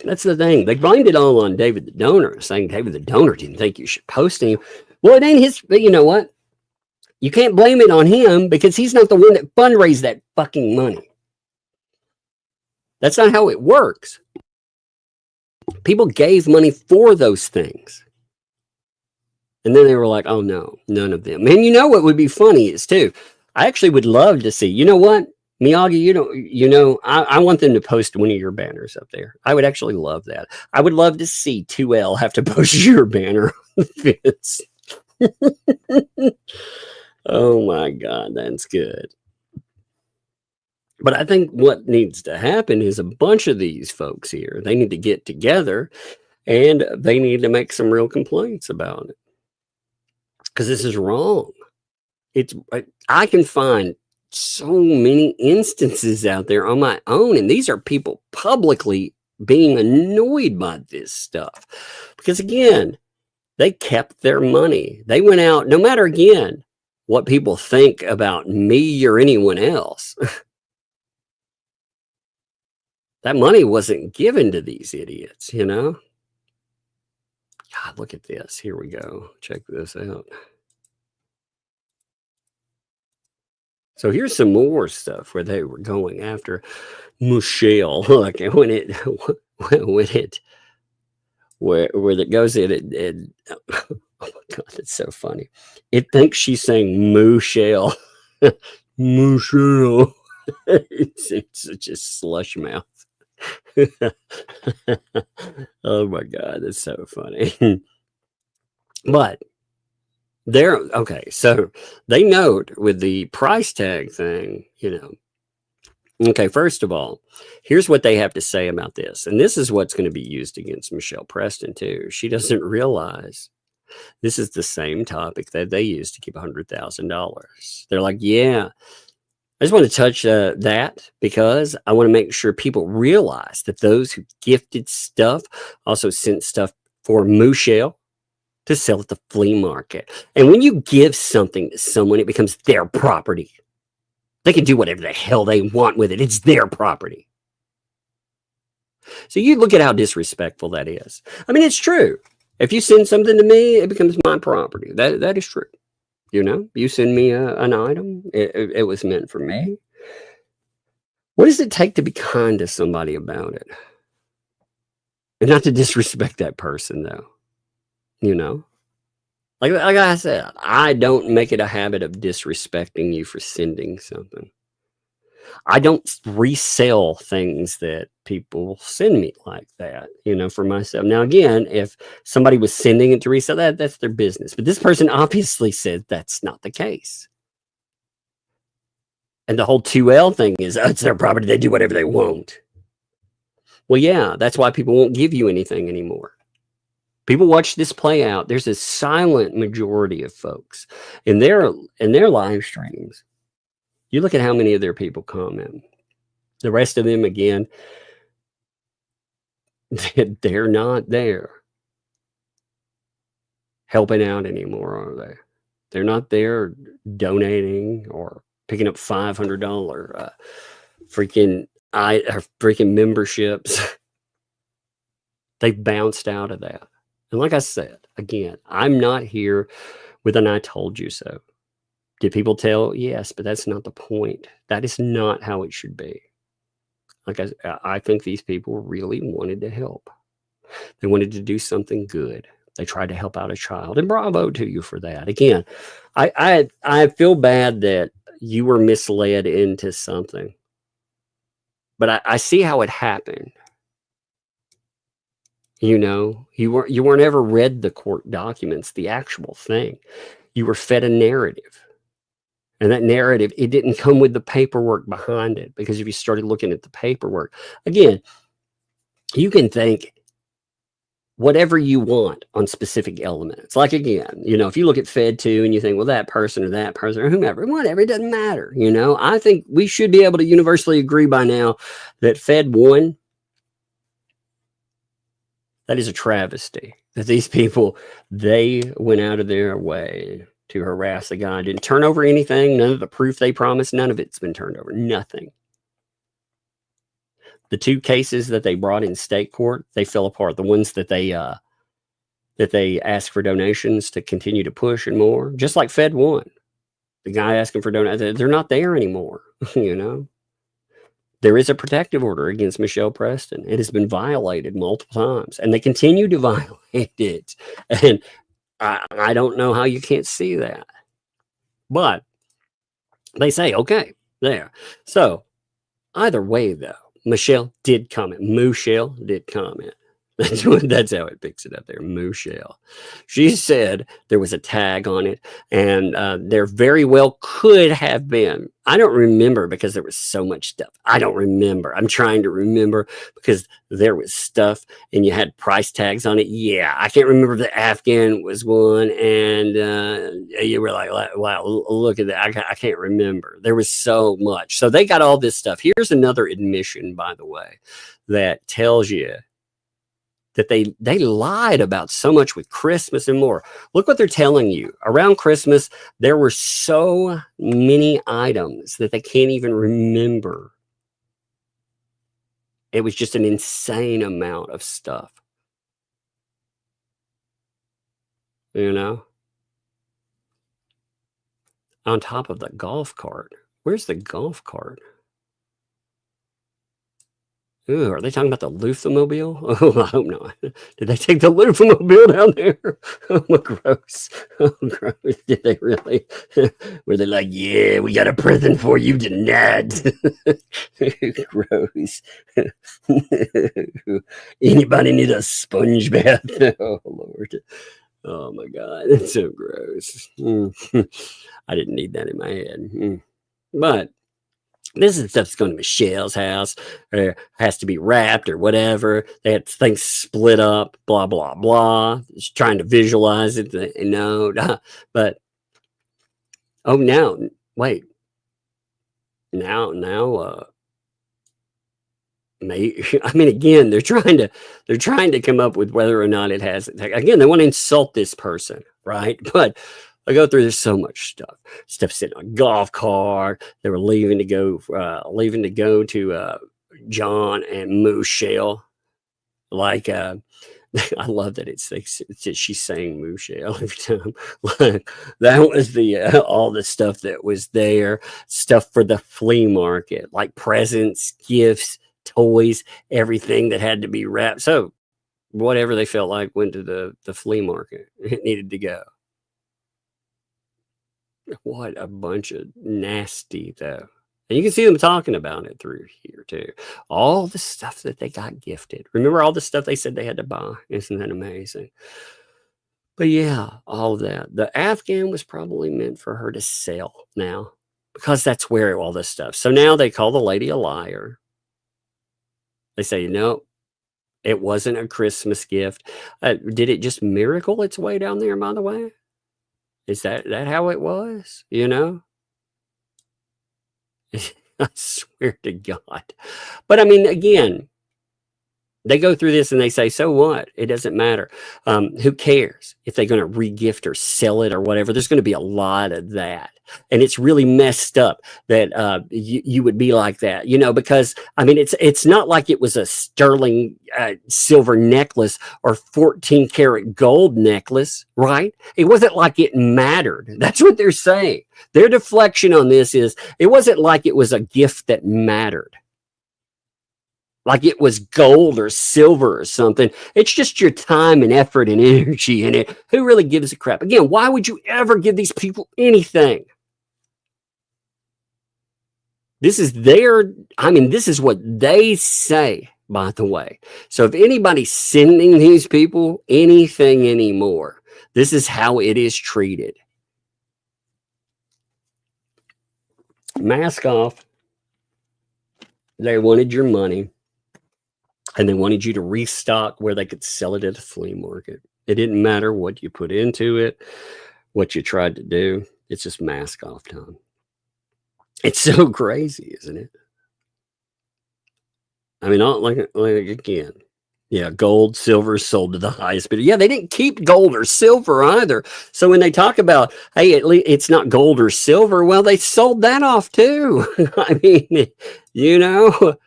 That's the thing. They blamed it all on David the donor, saying David the donor didn't think you should post him. Well, it ain't his, but you know what? You can't blame it on him because he's not the one that fundraised that fucking money. That's not how it works. People gave money for those things. And then they were like, oh no, none of them. And you know what would be funny is too, I actually would love to see, you know what, Miyagi, I want them to post one of your banners up there. I would actually love that. I would love to see 2L have to post your banner on this. Oh my God, that's good. But I think what needs to happen is a bunch of these folks here, they need to get together and they need to make some real complaints about it. Because this is wrong. I can find so many instances out there on my own, and these are people publicly being annoyed by this stuff. Because again, they kept their money. They went out, no matter again what people think about me or anyone else. That money wasn't given to these idiots, you know? God, look at this. Here we go. Check this out. So here's some more stuff where they were going after Michelle. Look, when it goes in, Oh my God, that's so funny. It thinks she's saying Michelle. Michelle. It's such a slush mouth. Oh my God, that's so funny. But they're okay. So they note with the price tag thing, Okay, first of all, here's what they have to say about this. And this is what's going to be used against Michelle Preston, too. She doesn't realize this is the same topic that they use to keep $100,000. They're like, yeah, I just want to touch that because I want to make sure people realize that those who gifted stuff also sent stuff for Michelle to sell at the flea market. And when you give something to someone, it becomes their property. They can do whatever the hell they want with it. It's their property. So you look at how disrespectful that is. I mean, it's true. If you send something to me, it becomes my property. That is true. You send me an item, it was meant for me. What does it take to be kind to somebody about it? And not to disrespect that person, though. Like I said, I don't make it a habit of disrespecting you for sending something. I don't resell things that people send me like that, for myself. Now, again, if somebody was sending it to resell, that's their business. But this person obviously said that's not the case. And the whole 2L thing is, it's their property. They do whatever they want. Well, yeah, that's why people won't give you anything anymore. People watch this play out. There's a silent majority of folks in their live streams. You look at how many of their people comment. The rest of them, again, they're not there helping out anymore, are they? They're not there donating or picking up $500 freaking memberships. They've bounced out of that. And like I said, again, I'm not here with an I told you so. Did people tell? Yes, but that's not the point. That is not how it should be. Like I think these people really wanted to help. They wanted to do something good. They tried to help out a child, and bravo to you for that. Again, I feel bad that you were misled into something, but I see how it happened. You weren't ever read the court documents, the actual thing. You were fed a narrative. And that narrative, it didn't come with the paperwork behind it. Because if you started looking at the paperwork, again, you can think whatever you want on specific elements. Like, again, if you look at Fed 2 and you think, well, that person or whomever, whatever, it doesn't matter. I think we should be able to universally agree by now that Fed 1, that is a travesty. That these people, they went out of their way to harass the guy. Didn't turn over anything. None of the proof they promised. None of it's been turned over. Nothing. The 2 cases that they brought in state court, they fell apart. The ones that they asked for donations to continue to push and more, just like Fed 1. The guy asking for donations, they're not there anymore. There is a protective order against Michelle Preston. It has been violated multiple times, and they continue to violate it. And I don't know how you can't see that. But they say, okay, there. So either way, though, Michelle did comment. Michelle did comment. That's how it picks it up there. Michelle. She said there was a tag on it, and there very well could have been. I don't remember because there was so much stuff. I don't remember. I'm trying to remember because there was stuff and you had price tags on it. Yeah, I can't remember if the Afghan was one, and you were like, wow, look at that. I can't remember. There was so much. So they got all this stuff. Here's another admission, by the way, that tells you that they lied about so much with Christmas and more. Look what they're telling you. Around Christmas, there were so many items that they can't even remember. It was just an insane amount of stuff. On top of the golf cart. Where's the golf cart? Ooh, are they talking about the Lufamobile? Oh, I hope not. Did they take the Lufamobile down there? Oh, gross. Oh, gross. Did they really? Were they like, yeah, we got a present for you tonight? Gross. Anybody need a sponge bath? Oh, Lord. Oh, my God. That's so gross. I didn't need that in my head. But this is stuff's going to Michelle's house, or has to be wrapped or whatever. They had things split up, blah, blah, blah. Just trying to visualize it. No, but, oh, now, wait. Now, I mean, again, they're trying to come up with whether or not it has, again, they want to insult this person, right? But I go through, there's so much stuff sitting on a golf cart. They were leaving to go to John and Michelle. Like, I love that she's saying Michelle every time. Like, that was all the stuff that was there, stuff for the flea market, like presents, gifts, toys, everything that had to be wrapped. So whatever they felt like went to the flea market. It needed to go. What a bunch of nasty, though. And you can see them talking about it through here, too. All the stuff that they got gifted. Remember all the stuff they said they had to buy? Isn't that amazing? But yeah, all of that. The Afghan was probably meant for her to sell now, because that's where all this stuff. So now they call the lady a liar. They say, no, it wasn't a Christmas gift. Did it just miracle its way down there, by the way? Is that how it was? You know? I swear to God. But I mean, again, they go through this and they say, so what? It doesn't matter. Who cares if they're going to re-gift or sell it or whatever? There's going to be a lot of that. And it's really messed up that you would be like that, you know, because I mean, it's not like it was a sterling silver necklace or 14 karat gold necklace, right? It wasn't like it mattered. That's what they're saying. Their deflection on this is it wasn't like it was a gift that mattered. Like it was gold or silver or something. It's just your time and effort and energy in it. Who really gives a crap? Again, why would you ever give these people anything? This is this is what they say, by the way. So if anybody's sending these people anything anymore, this is how it is treated. Mask off. They wanted your money. And they wanted you to restock where they could sell it at a flea market. It didn't matter what you put into it, what you tried to do. It's just mask off time. It's so crazy, isn't it? I mean, like again, yeah, gold, silver sold to the highest bidder. Yeah, they didn't keep gold or silver either. So when they talk about, hey, at least it's not gold or silver, well, they sold that off too. I mean, you know,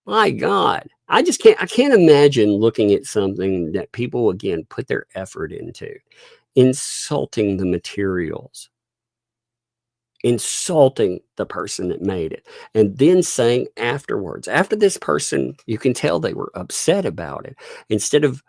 my God. I can't imagine looking at something that people, again, put their effort into, insulting the materials, insulting the person that made it, and then saying afterwards, after this person, you can tell they were upset about it, instead of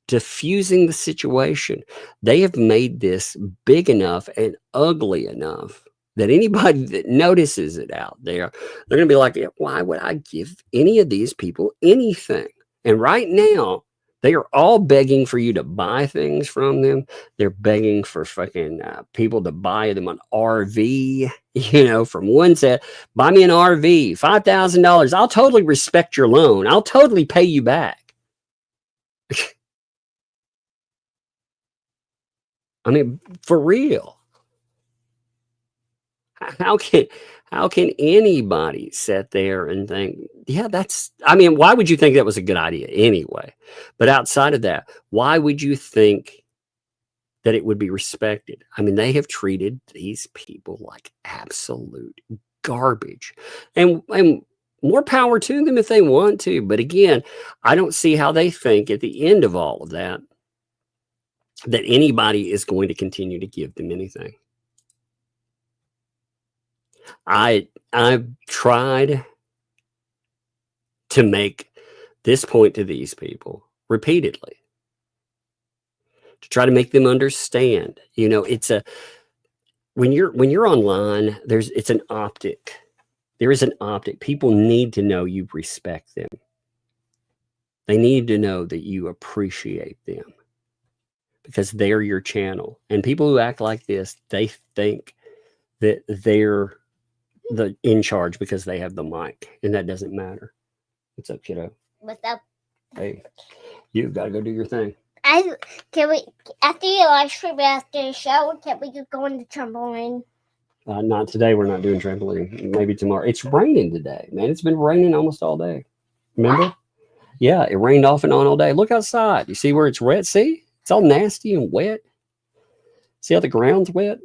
diffusing the situation, they have made this big enough and ugly enough that anybody that notices it out there, they're going to be like, why would I give any of these people anything? And right now, they are all begging for you to buy things from them. They're begging for fucking people to buy them an RV, you know, from one set. Buy me an RV, $5,000. I'll totally respect your loan. I'll totally pay you back. I mean, for real. How can anybody sit there and think, yeah, why would you think that was a good idea anyway? But outside of that, why would you think that it would be respected? I mean, they have treated these people like absolute garbage, and more power to them if they want to. But again, I don't see how they think at the end of all of that anybody is going to continue to give them anything. I've tried to make this point to these people repeatedly, to try to make them understand. You know, it's a when you're online, it's an optic. There is an optic. People need to know you respect them. They need to know that you appreciate them because they're your channel. And people who act like this, they think that they're in charge because they have the mic, and that doesn't matter. What's up, kiddo? What's up? Hey, you got to go do your thing. Can we, after your live stream, after the show, can we go on the trampoline? Not today. We're not doing trampoline. Maybe tomorrow. It's raining today, man. It's been raining almost all day. Remember? Yeah, it rained off and on all day. Look outside. You see where it's wet? See? It's all nasty and wet. See how the ground's wet?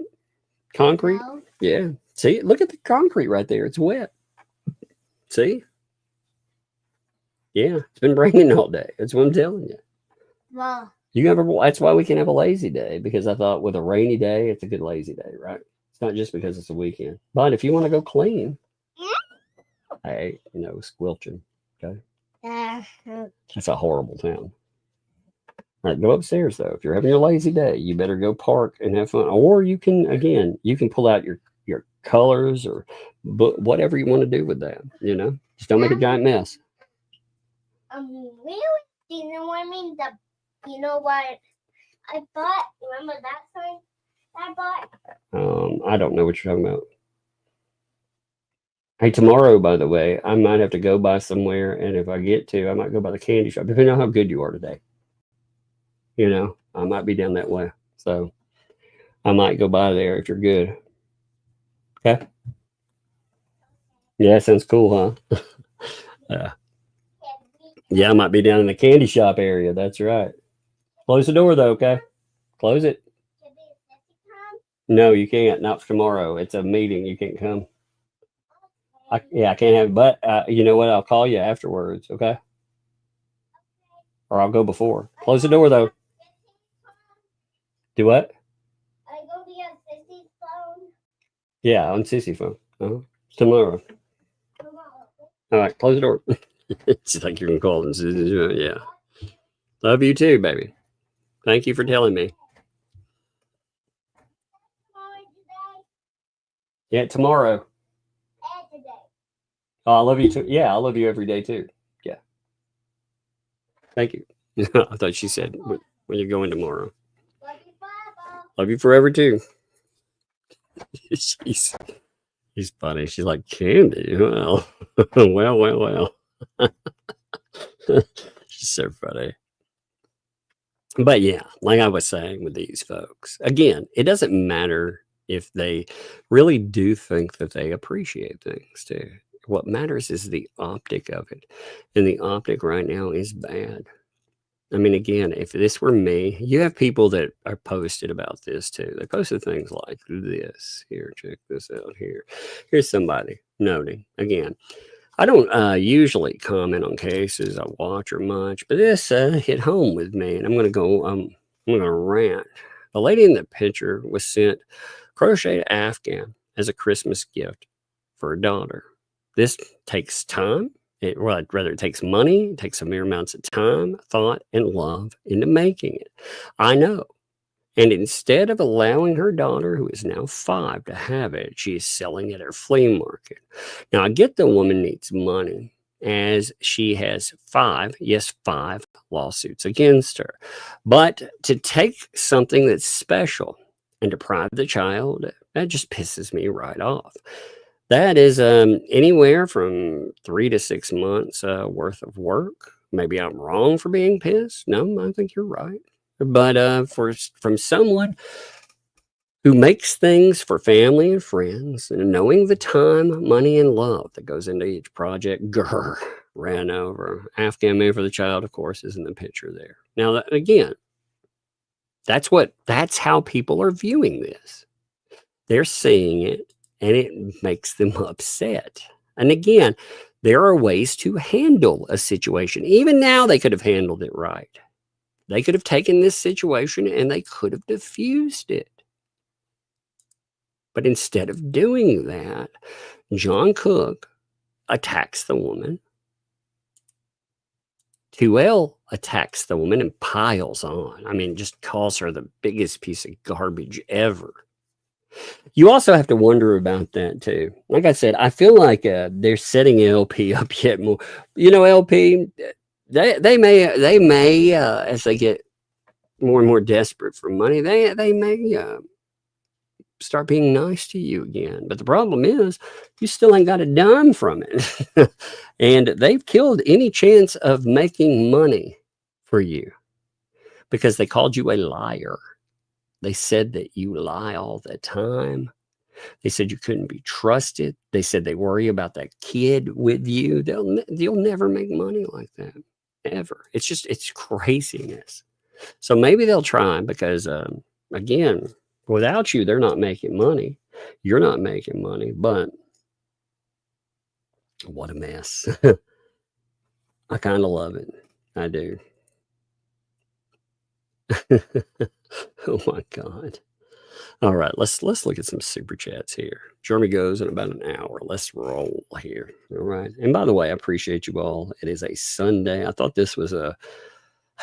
Concrete? No. Yeah. See? Look at the concrete right there. It's wet. See? Yeah, it's been raining all day. That's what I'm telling you. Wow. That's why we can have a lazy day, because I thought with a rainy day, it's a good lazy day, right? It's not just because it's a weekend. But if you want to go clean, hey, squelching, okay? That's a horrible sound. All right, go upstairs, though. If you're having a lazy day, you better go park and have fun. Or you can pull out your colors or whatever you want to do with that, Just don't make a giant mess. Really? Do you know what I mean? You know what I bought? Remember that sign I bought? I don't know what you're talking about. Hey, tomorrow, by the way, I might have to go by somewhere, and if I get to, I might go by the candy shop, depending on how good you are today. I might be down that way. So I might go by there if you're good. Okay? Yeah, sounds cool, huh? Yeah, I might be down in the candy shop area. That's right. Close the door, though, okay? Close it. No, you can't. Not for tomorrow. It's a meeting. You can't come. I can't have it. But you know what? I'll call you afterwards, okay? Or I'll go before. Close the door, though. Do what? I go be on Sissy's phone. Yeah, on Sissy's phone. Tomorrow. All right, close the door. It's like you're going to call them. Yeah. Love you too, baby. Thank you for telling me. Yeah, tomorrow. And today. Oh, I love you too. Yeah, I love you every day too. Yeah. Thank you. I thought she said when you're going tomorrow. Love you, Papa. Love you forever too. She's funny. She's like, Candy. Well, well. She's so funny. But yeah, like I was saying with these folks, again, it doesn't matter if they really do think that they appreciate things too. What matters is the optic of it. And the optic right now is bad. I mean, again, if this were me, you have people that are posted about this too. They posted things like this. Here, check this out here. Here's somebody noting, again, I don't usually comment on cases I watch or much, but this hit home with me, and I'm going to rant. The lady in the picture was sent crocheted Afghan as a Christmas gift for her daughter. This takes time. It takes money. It takes severe amounts of time, thought, and love into making it. I know. And instead of allowing her daughter, who is now 5, to have it, she is selling it at her flea market. Now, I get the woman needs money, as she has 5 lawsuits against her. But to take something that's special and deprive the child, that just pisses me right off. That is anywhere from 3 to 6 months worth of work. Maybe I'm wrong for being pissed. No, I think you're right. But from someone who makes things for family and friends, and knowing the time, money, and love that goes into each project, ran over. Afghan man for the child, of course, is in the picture there. Now, again, that's how people are viewing this. They're seeing it, and it makes them upset. And again, there are ways to handle a situation. Even now, they could have handled it right. They could have taken this situation and they could have diffused it. But instead of doing that, John Cook attacks the woman 2L attacks the woman and piles on. I mean, just calls her the biggest piece of garbage ever. You also have to wonder about that too. Like I said, I feel like they're setting LP up yet more. You know, LP, they may as they get more and more desperate for money, they may start being nice to you again. But the problem is, you still ain't got a dime from it, and they've killed any chance of making money for you because they called you a liar. They said that you lie all the time. They said you couldn't be trusted. They said they worry about that kid with you. You'll never make money like that, ever. It's craziness. So maybe they'll try because, again, without you, they're not making money. You're not making money, but what a mess. I kind of love it. I do. Oh my God. All right, let's look at some super chats here. Jeremy goes in about an hour. Let's roll here. All right. And by the way, I appreciate you all. It is a Sunday. I thought this was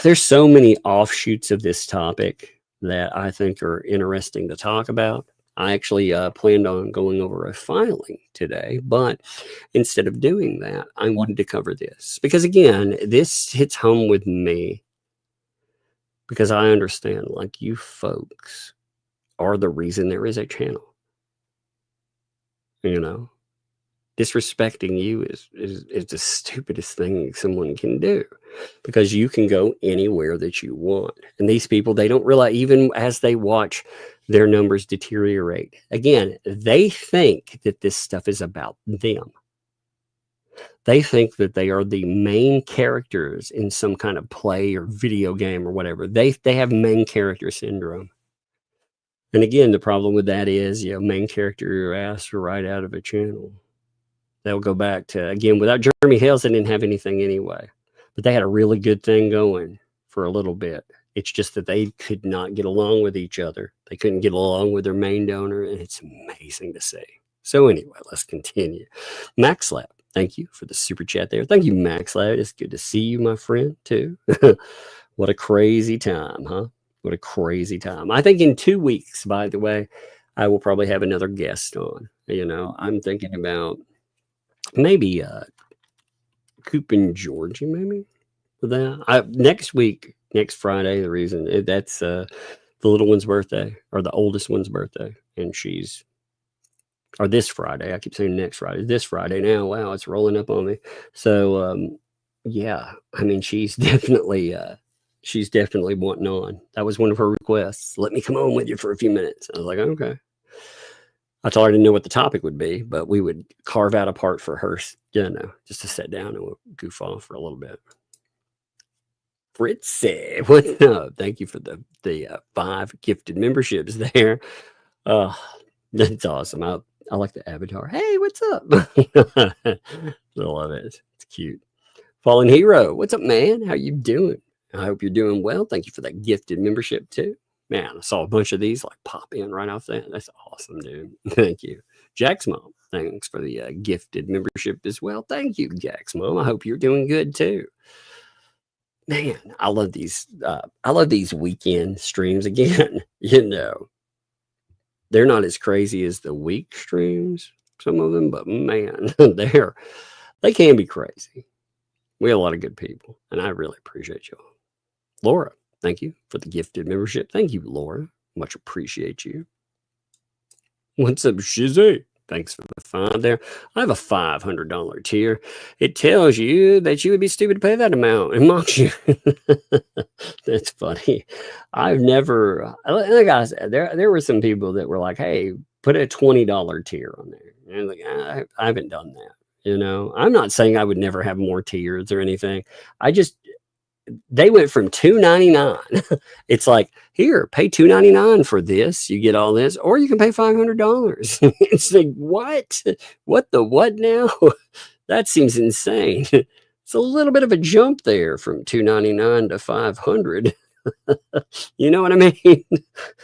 there's so many offshoots of this topic that I think are interesting to talk about. I actually planned on going over a filing today, but instead of doing that, I wanted to cover this because, again, this hits home with me because I understand, like, you folks are the reason there is a channel. You know, disrespecting you is the stupidest thing someone can do because you can go anywhere that you want. And these people, they don't realize, even as they watch their numbers deteriorate, again, they think that this stuff is about them. They think that they are the main characters in some kind of play or video game or whatever. They have main character syndrome. And again, the problem with that is, main character your ass right out of a channel. They'll go back to, again, without Jeremy Hales, they didn't have anything anyway. But they had a really good thing going for a little bit. It's just that they could not get along with each other. They couldn't get along with their main donor, and it's amazing to see. So anyway, let's continue. Max Lab, thank you for the super chat there. Thank you, Max Lab. It's good to see you, my friend, too. What a crazy time, huh? What a crazy time. I think in 2 weeks, by the way, I will probably have another guest on. I'm thinking about maybe Coop and Georgie, maybe for that. Next week, next Friday, the reason that's the little one's birthday, or the oldest one's birthday, and or this Friday. I keep saying next Friday. This Friday now. Wow, it's rolling up on me. So yeah, I mean, she's definitely wanting on. That was one of her requests. Let me come on with you for a few minutes. I was like, okay. I told her I didn't know what the topic would be, but we would carve out a part for her, just to sit down and we'll goof off for a little bit. Fritzy, what's up? Thank you for the 5 gifted memberships there. That's awesome. I like the avatar. Hey, what's up? I love it. It's cute. Fallen Hero, what's up, man? How you doing? I hope you're doing well. Thank you for that gifted membership too. Man, I saw a bunch of these like pop in right off that. That's awesome, dude. Thank you. Jack's mom, thanks for the gifted membership as well. Thank you, Jack's mom. I hope you're doing good too. Man, I love these weekend streams again. They're not as crazy as the week streams, some of them, but man, they can be crazy. We have a lot of good people, and I really appreciate y'all. Laura, thank you for the gifted membership. Thank you, Laura. Much appreciate you. What's up, Shizzy? Thanks for the 5 there. I have a $500 tier. It tells you that you would be stupid to pay that amount. It mocks you. That's funny. I've never, like I said, there were some people that were like, hey, put a $20 tier on there. And like, I haven't done that. I'm not saying I would never have more tiers or anything. They went from $2.99. It's like, here, pay $2.99 for this. You get all this, or you can pay $500. It's like, what? What the what now? That seems insane. It's a little bit of a jump there from $2.99 to $500. You know what I mean?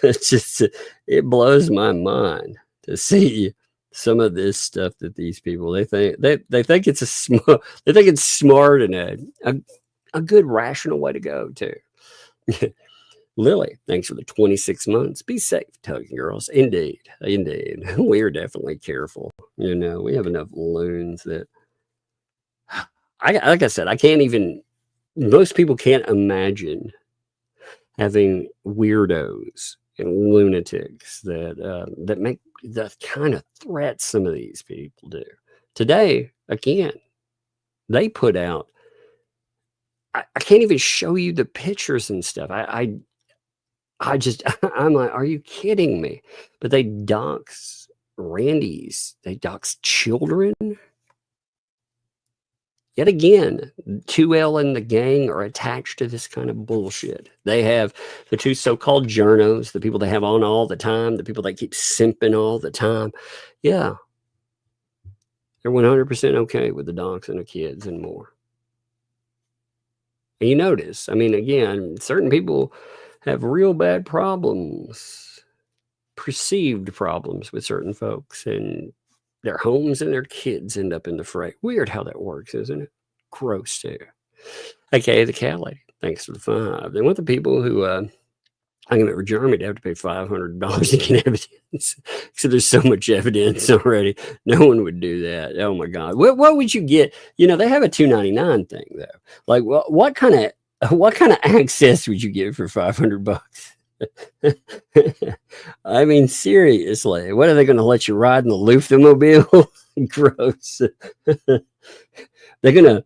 It's just, it blows my mind to see some of this stuff that these people they think it's smart and a good rational way to go too. Lily, thanks for the 26 months. Be safe, Tug girls. Indeed. We are definitely careful. We have enough loons that like I said, I can't even, most people can't imagine having weirdos and lunatics that make the kind of threats some of these people do. Today, again, they put out, I can't even show you the pictures and stuff. I just, I'm like, are you kidding me? But they dox they dox children. Yet again, 2L and the gang are attached to this kind of bullshit. They have the two so-called journos, the people they have on all the time, the people that keep simping all the time. Yeah. They're 100% okay with the doxing of kids and more. And you notice, I mean, again, certain people have real bad problems, perceived problems with certain folks, and their homes and their kids end up in the fray. Weird how that works, isn't it? Gross too. Okay, the cat lady, thanks for the 5. They want the people who I can for Jeremy to have to pay $500 to get evidence. So there's so much evidence already. No one would do that. Oh my God. What would you get? They have a $2.99 thing though. Like what kind of access would you get for $500? I mean, seriously, what are they going to let you ride in the Lufthamobile? Gross. They're gonna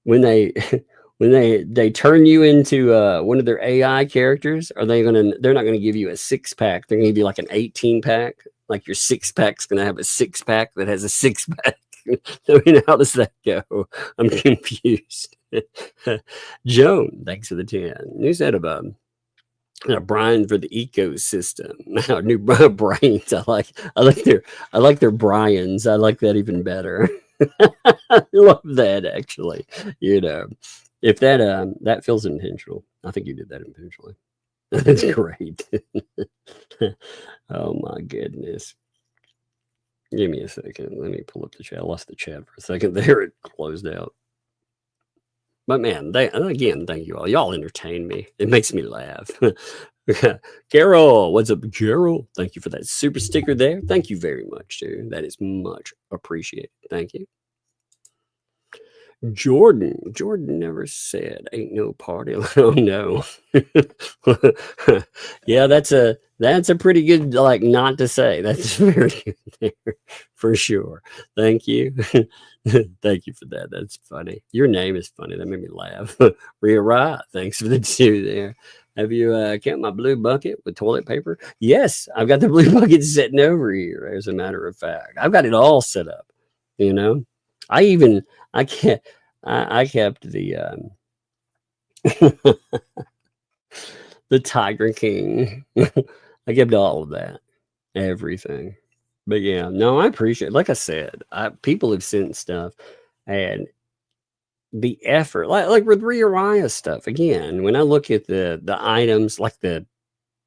when they turn you into one of their AI characters, they're not gonna give you a 6-pack. They're gonna give you like an 18-pack. Like your 6-pack's gonna have a 6-pack that has a 6-pack. I mean, how does that go? I'm confused. Joan, thanks for the 10. News out of Brian for the ecosystem. Now, new Brians. I like their Brians. I like that even better. I love that actually. If that feels intentional, I think you did that intentionally. That's great. Oh my goodness. Give me a second. Let me pull up the chat. I lost the chat for a second there. It closed out. But man, again, thank you all. Y'all entertain me. It makes me laugh. Carol, what's up, Carol? Thank you for that super sticker there. Thank you very much, dude. That is much appreciated. Thank you. Jordan never said ain't no party. Oh no. Yeah, that's a pretty good not to say. That's very good there for sure. Thank you. Thank you for that. That's funny. Your name is funny. That made me laugh. Rhea Ra, thanks for the 2 there. Have you kept my blue bucket with toilet paper? Yes, I've got the blue bucket sitting over here, as a matter of fact. I've got it all set up, I kept the the Tiger King. I kept all of that, everything. But yeah, no, I appreciate it. Like I said, people have sent stuff, and the effort, like with Rhea stuff. Again, when I look at the items, like the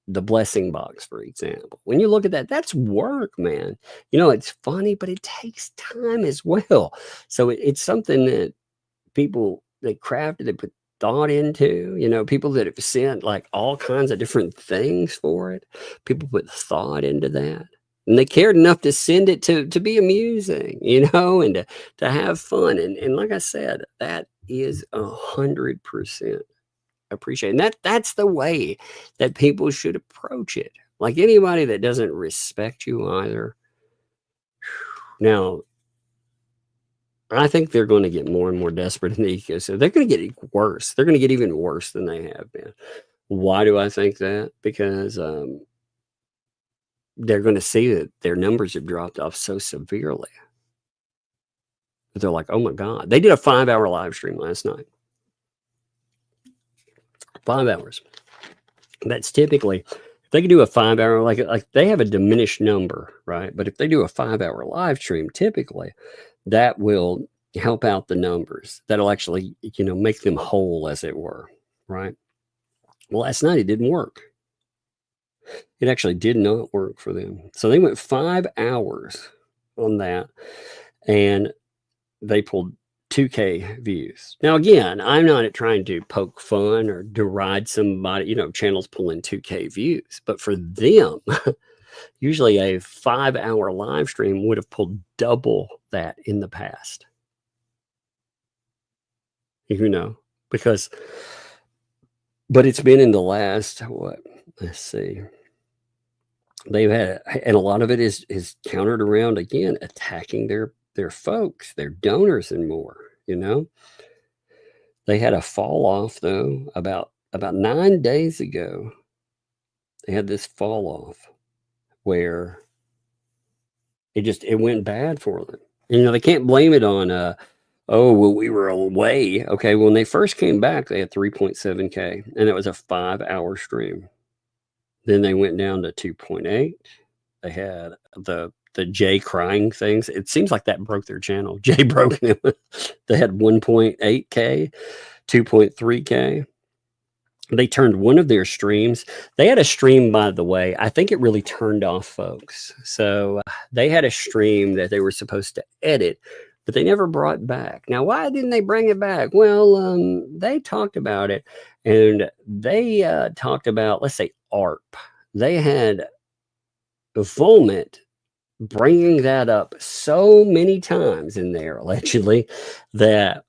blessing box, for example, when you look at that, that's work, man. It's funny, but it takes time as well. So it's something that people they crafted, they put thought into. People that have sent all kinds of different things for it. People put thought into that. And they cared enough to send it to be amusing, and to have fun. And like I said, that is 100% appreciated. And that's the way that people should approach it. Like anybody that doesn't respect you either. Now, I think they're going to get more and more desperate in the ecosystem. They're going to get worse. They're going to get even worse than they have been. Why do I think that? Because they're going to see that their numbers have dropped off so severely. But they're like, oh my God. They did a 5-hour live stream last night. 5 hours. That's typically, if they could do a 5-hour, like they have a diminished number, right? But if they do a 5-hour live stream, typically that will help out the numbers. That'll actually, make them whole, as it were, right? Well, last night it didn't work. It actually did not work for them. So they went 5 hours on that, and they pulled 2K views. Now, again, I'm not trying to poke fun or deride somebody, channels pulling 2K views, but for them, usually a 5-hour live stream would have pulled double that in the past. Because, but it's been in the last, let's see. They've had, and a lot of it is countered around, again, attacking their folks, their donors and more, They had a fall off, though, about 9 days ago. They had this fall off where it went bad for them. They can't blame it on, we were away. Okay, when they first came back, they had 3.7K, and it was a 5-hour stream. Then they went down to 2.8. They had the Jay crying things. It seems like that broke their channel. Jay broke them. They had 1.8K, 2.3K. They turned one of their streams. They had a stream, by the way. I think it really turned off folks. So they had a stream that they were supposed to edit, but they never brought back. Now, why didn't they bring it back? Well, they talked about it, and they talked about, let's say, ARP. They had Vomit bringing that up so many times in there, allegedly, that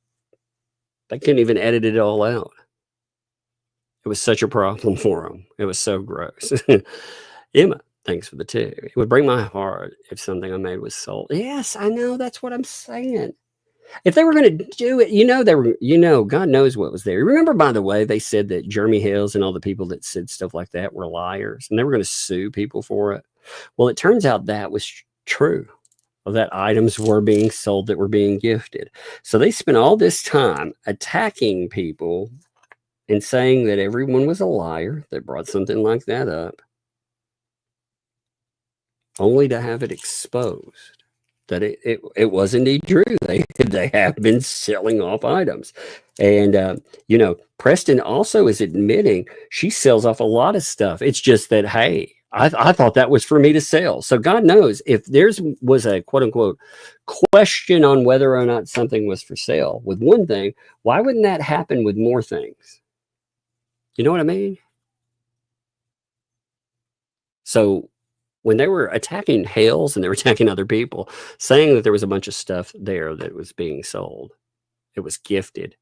they couldn't even edit it all out. It was such a problem for them. It was so gross. Emma, thanks for the tip. It would break my heart if something I made was sold. Yes, I know. That's what I'm saying. If they were going to do it, God knows what was there. Remember, by the way, they said that Jeremy Hales and all the people that said stuff like that were liars, and they were going to sue people for it. Well, it turns out that was true, that items were being sold that were being gifted. So they spent all this time attacking people and saying that everyone was a liar that brought something like that up, only to have it exposed that it was indeed true. They have been selling off items. And, Preston also is admitting she sells off a lot of stuff. It's just that, hey, I thought that was for me to sell. So God knows if was a quote unquote question on whether or not something was for sale with one thing, why wouldn't that happen with more things? You know what I mean? So when they were attacking Hales and they were attacking other people, saying that there was a bunch of stuff there that was being sold, it was gifted.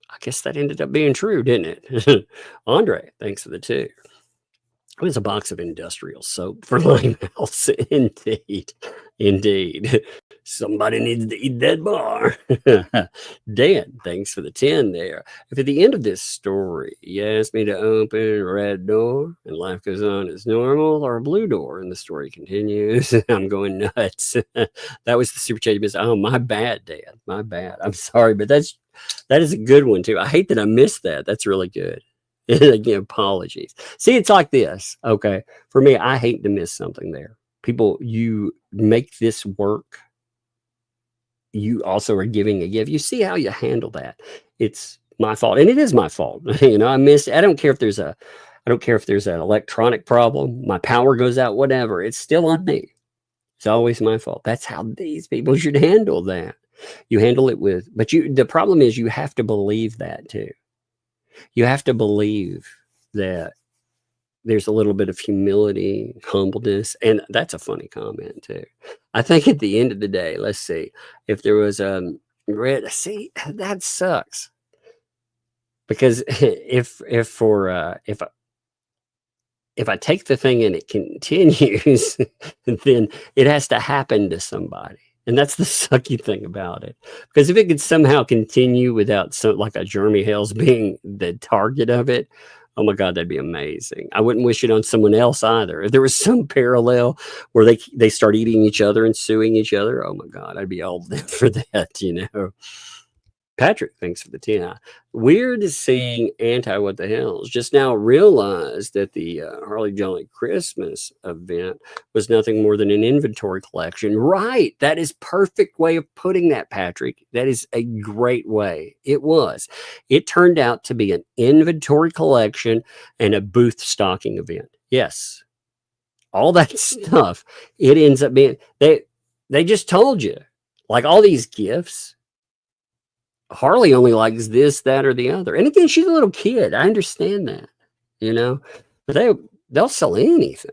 I guess that ended up being true, didn't it? Andre, thanks for the 2. It was a box of industrial soap for my house. Indeed. Somebody needs to eat that bar. Dan, thanks for the 10 there. If at the end of this story, you ask me to open a red door and life goes on as normal, or a blue door and the story continues, I'm going nuts. That was the super chat. Oh, my bad, Dan. My bad. I'm sorry, but that is a good one too. I hate that I missed that. That's really good. Again, apologies. See, it's like this. Okay. For me, I hate to miss something there. People, you make this work. You also are giving a gift. You see how you handle that. It's my fault. And it is my fault. I missed. I don't care if there's an electronic problem. My power goes out, whatever. It's still on me. It's always my fault. That's how these people should handle that. You handle it but the problem is you have to believe that too. You have to believe that there's a little bit of humility, humbleness, and that's a funny comment too. I think at the end of the day, let's see, if there was that sucks, because if I take the thing and it continues, then it has to happen to somebody. And that's the sucky thing about it. Because if it could somehow continue without like a Jeremy Hales being the target of it, oh my God, that'd be amazing. I wouldn't wish it on someone else either. If there was some parallel where they start eating each other and suing each other, oh my God, I'd be all there for that, Patrick, thanks for the 10. Weird seeing What the Hales. Just now realized that the Harley Jolly Christmas event was nothing more than an inventory collection. Right. That is perfect way of putting that, Patrick. That is a great way. It was. It turned out to be an inventory collection and a booth stocking event. Yes. All that stuff. It ends up being, they just told you, like all these gifts, Harley only likes this, that, or the other. And again, she's a little kid. I understand that, you know, but they'll sell anything.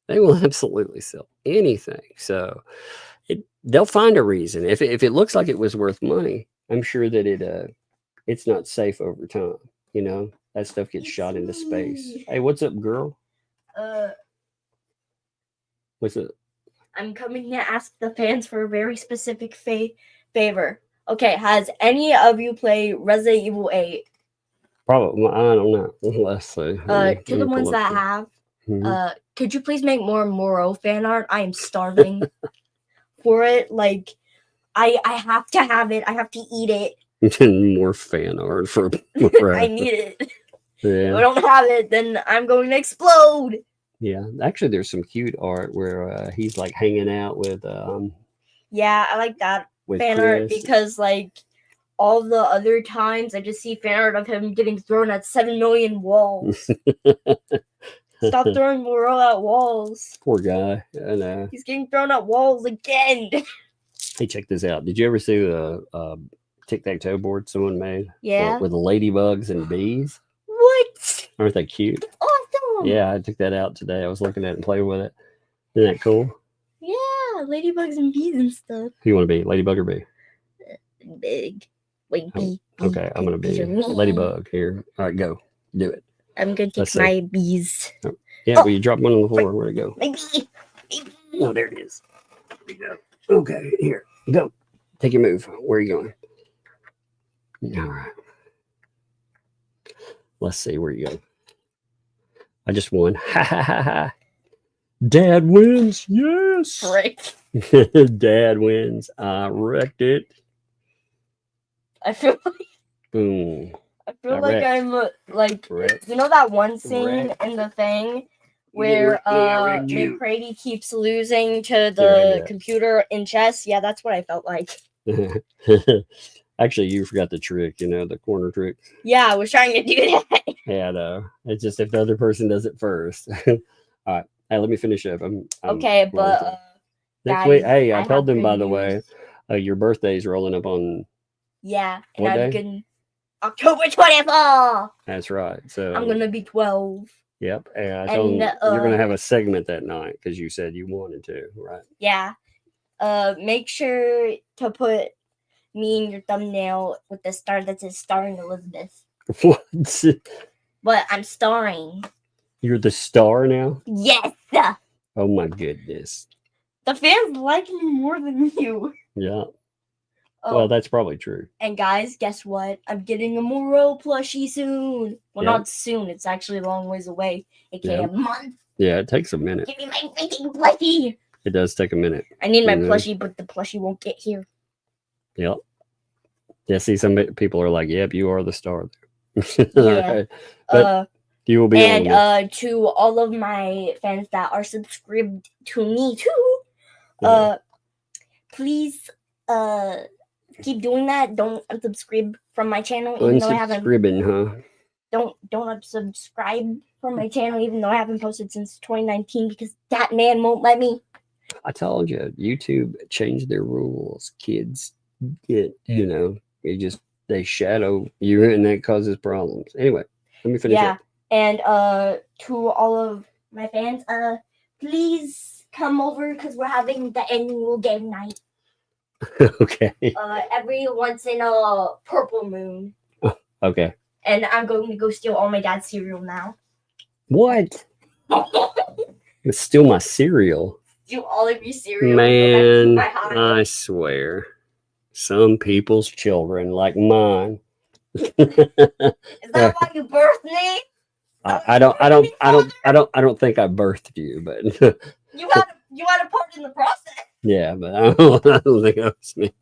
They will absolutely sell anything. So they'll find a reason. If it looks like it was worth money, I'm sure that it's not safe over time. You know, that stuff gets shot into space. Hey, what's up, girl? What's up? I'm coming to ask the fans for a very specific favor. Okay, has any of you played Resident Evil 8? Probably, I don't know. Let's see. To the ones that have, could you please make more Moro fan art? I am starving for it. Like, I have to have it. I have to eat it. More fan art for I need it. Yeah. If I don't have it, then I'm going to explode. Yeah, actually, there's some cute art where he's like hanging out with. Yeah, I like that fan Chris. art because, like, all the other times I just see fan art of him getting thrown at 7 million walls. Stop throwing Moro at walls. Poor guy. I know. He's getting thrown at walls again. Hey, check this out. Did you ever see the tic-tac-toe board someone made? Yeah. With the ladybugs and bees? What? Aren't they cute? Awesome. Yeah, I took that out today. I was looking at it and playing with it. Isn't that cool? Yeah, ladybugs and bees and stuff. Who you want to be, ladybug or bee? Big. Wait, bee. Okay, I'm going to be ladybug here. All right, go. Do it. I'm going to Let's take my bees. Oh, yeah, well, you dropped one on the floor. Where'd it go? My bee. Oh, there it is. There we go. Okay, here. Go. Take your move. Where are you going? All right. Let's see where you go. I just won. Ha ha ha ha. Dad wins. Yes. Frick. Dad wins. I wrecked it. I feel like Boom. I feel like I'm like Wrecked. you know that one scene Wrecked. in the thing where wrecked you. McCready keeps losing to the computer in chess. Yeah, that's what I felt like. Actually, you forgot the trick, you know, the corner trick. Yeah, I was trying to do that. Yeah, I know. It's just if the other person does it first. All right. Hey, let me finish up. I'm Okay, but next guys, week. Hey, I I told have them, by good the way, news. your birthday's rolling up on. Yeah, and What I'm day? gonna October 24th. That's right. So I'm gonna be 12. Yep. And I told them And, you're gonna have a segment that night because you said you wanted to, right? Yeah. Make sure to put me in your thumbnail with the star that says starring Elizabeth. What? But I'm starring. You're the star now? Yes. Oh my goodness. The fans like me more than you. Yeah. Oh, Well, that's probably true. and guys, guess what? I'm getting a Moro plushie soon. Well, Yeah. not soon. It's actually a long ways away. AKA Yeah. a month. Yeah, it takes a minute. Give me my freaking plushie. It does take a minute. I need my Mhm. plushie, but the plushie won't get here. Yep. Yeah, see, some people are like, yep, you are the star. Yeah. Alright. But you will be on And to all of my fans that are subscribed to me too, Yeah. please keep doing that. Don't unsubscribe from my channel, even though I haven't. Unsubscribing, huh? Don't unsubscribe from my channel, even though I haven't posted since 2019 because that man won't let me. I told you, YouTube changed their rules. Kids get, you know, they shadow you and that causes problems. Anyway, let me finish Yeah, up. and to all of my fans, please come over because we're having the annual game night. Okay. Every once in a purple moon. Okay. And I'm going to go steal all my dad's cereal now. What? It's still my cereal. Steal all of your cereal. Man, Go back to my I swear. Some people's children, like mine. Is that why you birthed me? I don't think I birthed you, but You had a part in the process. yeah, but I don't think that was me.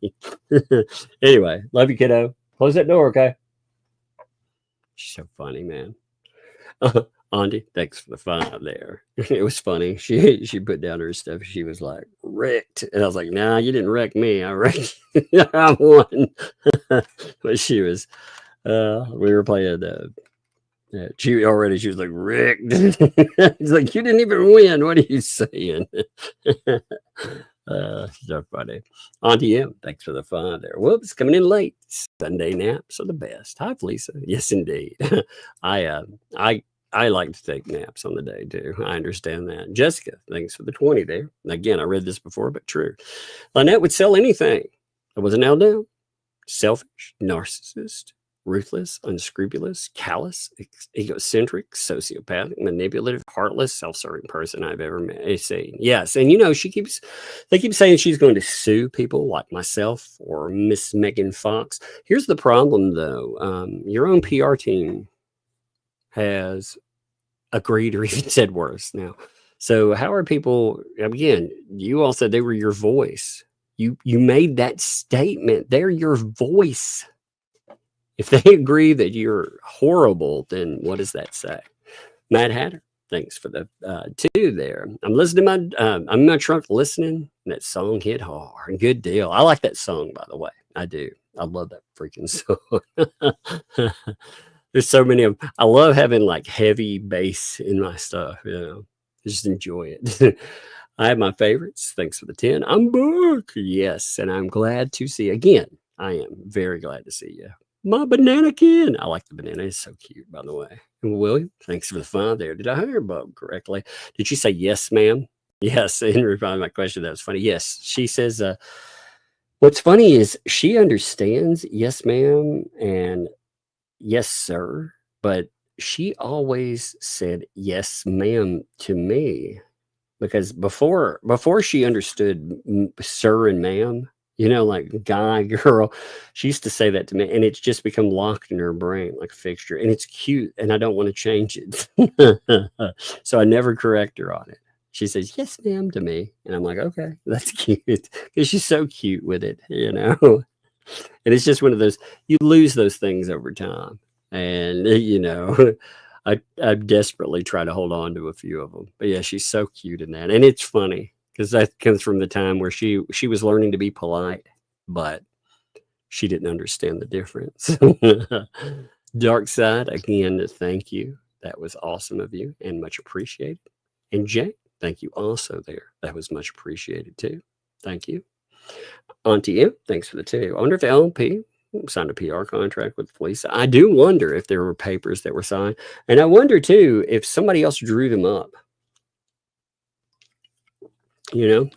Anyway, love you, kiddo. Close that door, okay? She's so funny, man. Andy, thanks for the fun out there. It was funny. She put down her stuff. She was like, wrecked. And I was like, nah, you didn't wreck me. I wrecked you. I won. But she was, we were playing, she was like, wrecked. It's like, you didn't even win. What are you saying? So funny. Auntie M, thanks for the fun there. Whoops, coming in late. Sunday naps are the best. Hi, Felisa. Yes, indeed. I like to take naps on the day too. I understand that. Jessica, thanks for the 20 there. Again, I read this before, but true. Lynette would sell anything. I wasn't nailed down. Selfish, narcissist, ruthless, unscrupulous, callous, egocentric, sociopathic, manipulative, heartless, self-serving person I've ever seen. Yes, and they keep saying she's going to sue people like myself or Miss Megan Fox. Here's the problem, though. Your own PR team has agreed or even said worse now. So how are people, again, you all said they were your voice. You made that statement. They're your voice. If they agree that you're horrible, then what does that say? Mad Hatter, thanks for the 2 there. I'm listening to I'm in my truck listening, and that song hit hard. Good deal. I like that song, by the way. I do. I love that freaking song. There's so many of them. I love having like heavy bass in my stuff, you know. Just enjoy it. I have my favorites. Thanks for the 10. I'm back. Yes, and I'm glad to see again. I am very glad to see you. My banana kid. I like the banana. It's so cute, by the way. And William, thanks for the 5 there. Did I hear Bob correctly? Did she say yes, ma'am? Yes. In reply to my question, that was funny. Yes. She says, what's funny is she understands yes, ma'am, and yes, sir. But she always said yes, ma'am to me. Because before she understood sir and ma'am, you know, like guy, girl, she used to say that to me, and it's just become locked in her brain like a fixture. And it's cute, and I don't want to change it. So I never correct her on it. She says, yes, ma'am, to me. And I'm like, okay, that's cute. Because she's so cute with it, you know. And it's just one of those, you lose those things over time. And, you know, I desperately try to hold on to a few of them. But yeah, she's so cute in that. And it's funny because that comes from the time where she was learning to be polite, but she didn't understand the difference. Dark Side, again, thank you. That was awesome of you and much appreciated. And Jay, thank you also there. That was much appreciated too. Thank you. Auntie M, thanks for the 2. I wonder if LP signed a PR contract with Lisa. I do wonder if there were papers that were signed. And I wonder too if somebody else drew them up. You know,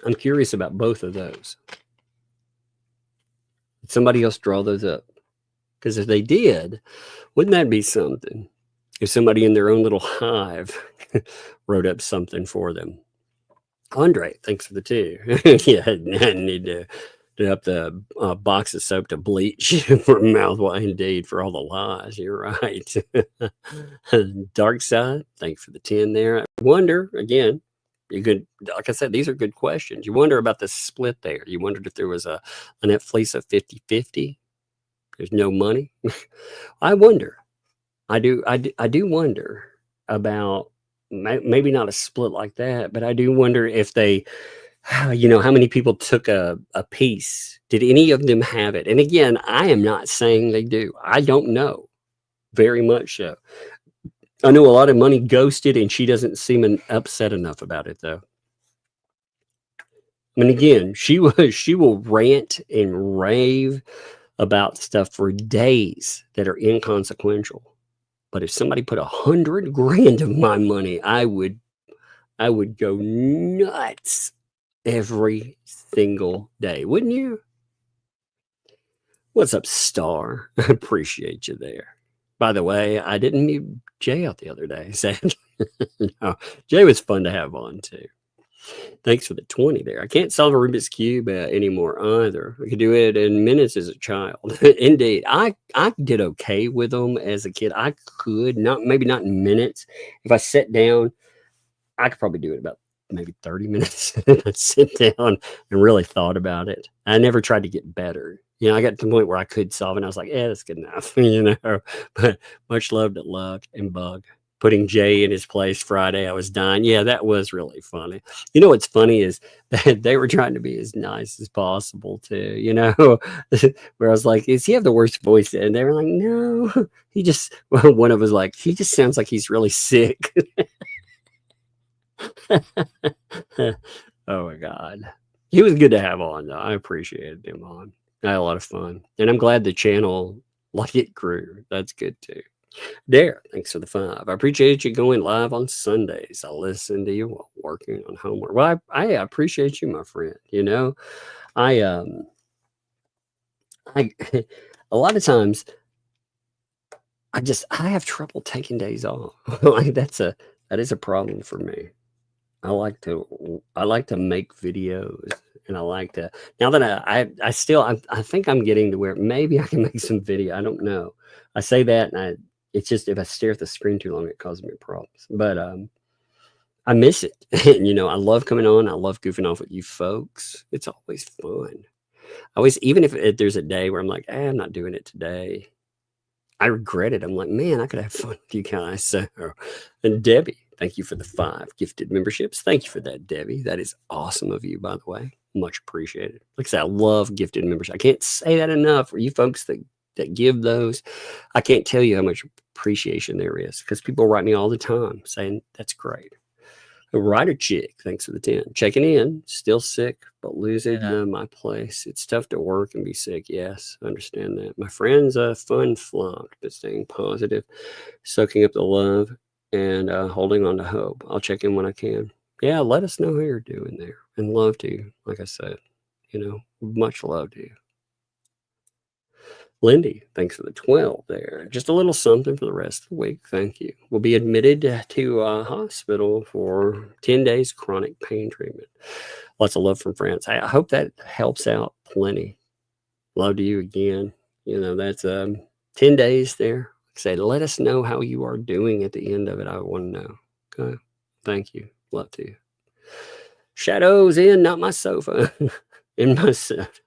I'm curious about both of those. Did somebody else draw those up? Because if they did, wouldn't that be something? If somebody in their own little hive wrote up something for them. Andre, thanks for the 2. Yeah, I need to up the box of soap to bleach for mouthwash, indeed, for all the lies. You're right. Dark Side, thanks for the 10 there. I wonder, again, you could, like I said, these are good questions. You wonder about the split there. You wondered if there was a Netflix of 50-50. There's no money. I wonder. I do wonder about maybe not a split like that, but I do wonder if they, you know, how many people took a piece? Did any of them have it? And again, I am not saying they do. I don't know. Very much so. I know a lot of money ghosted, and she doesn't seem upset enough about it, though. I mean, again, she will rant and rave about stuff for days that are inconsequential. But if somebody put $100 grand of my money, I would go nuts every single day, wouldn't you? What's up, Star? I appreciate you there. By the way, I didn't meet Jay out the other day, sadly. No, Jay was fun to have on too. Thanks for the 20 there. I can't solve a Rubik's Cube anymore either. I could do it in minutes as a child. Indeed. I did okay with them as a kid. I could, maybe not in minutes. If I sat down, I could probably do it about maybe 30 minutes. I'd sit down and really thought about it. I never tried to get better. You know, I got to the point where I could solve it, and I was like, yeah, that's good enough. You know, but much love to Luck and Bug. Putting Jay in his place Friday, I was dying. Yeah, that was really funny. You know what's funny is that they were trying to be as nice as possible too, you know, where I was like, does he have the worst voice? And they were like, no, he just, well, one of us was like, he just sounds like he's really sick. Oh my God. He was good to have on, though. I appreciated him on. I had a lot of fun. And I'm glad the channel, like, it grew. That's good too. Dare, thanks for the 5. I appreciate you going live on Sundays. I listen to you while working on homework. Well, I appreciate you, my friend. You know, I a lot of times I have trouble taking days off. Like that is a problem for me. I like to make videos, and I like to, now that I think I'm getting to where maybe I can make some video. I don't know. I say that, and it's just, if I stare at the screen too long, it causes me problems. But I miss it. And, you know, I love coming on. I love goofing off with you folks. It's always fun. Even if there's a day where I'm like, I'm not doing it today, I regret it. I'm like, man, I could have fun with you guys. So, and Debbie, thank you for the 5 gifted memberships. Thank you for that, Debbie. That is awesome of you, by the way. Much appreciated. Like I said, I love gifted memberships. I can't say that enough for you folks that give those. I can't tell you how much appreciation there is, because people write me all the time saying that's great. A writer chick, thanks for the 10. Checking in, still sick, but losing my place. It's tough to work and be sick. Yes, I understand that. My friend's fun flunked, but staying positive, soaking up the love, and holding on to hope. I'll check in when I can. Yeah, let us know how you're doing there. And love to you, like I said. You know, much love to you. Lindy, thanks for the 12 there. Just a little something for the rest of the week. Thank you. We'll be admitted to a hospital for 10 days chronic pain treatment. Lots of love from France. I hope that helps out plenty. Love to you again. You know, that's 10 days there. Say, let us know how you are doing at the end of it. I want to know. Okay. Thank you. Love to you. Shadows in, not my sofa. In my set.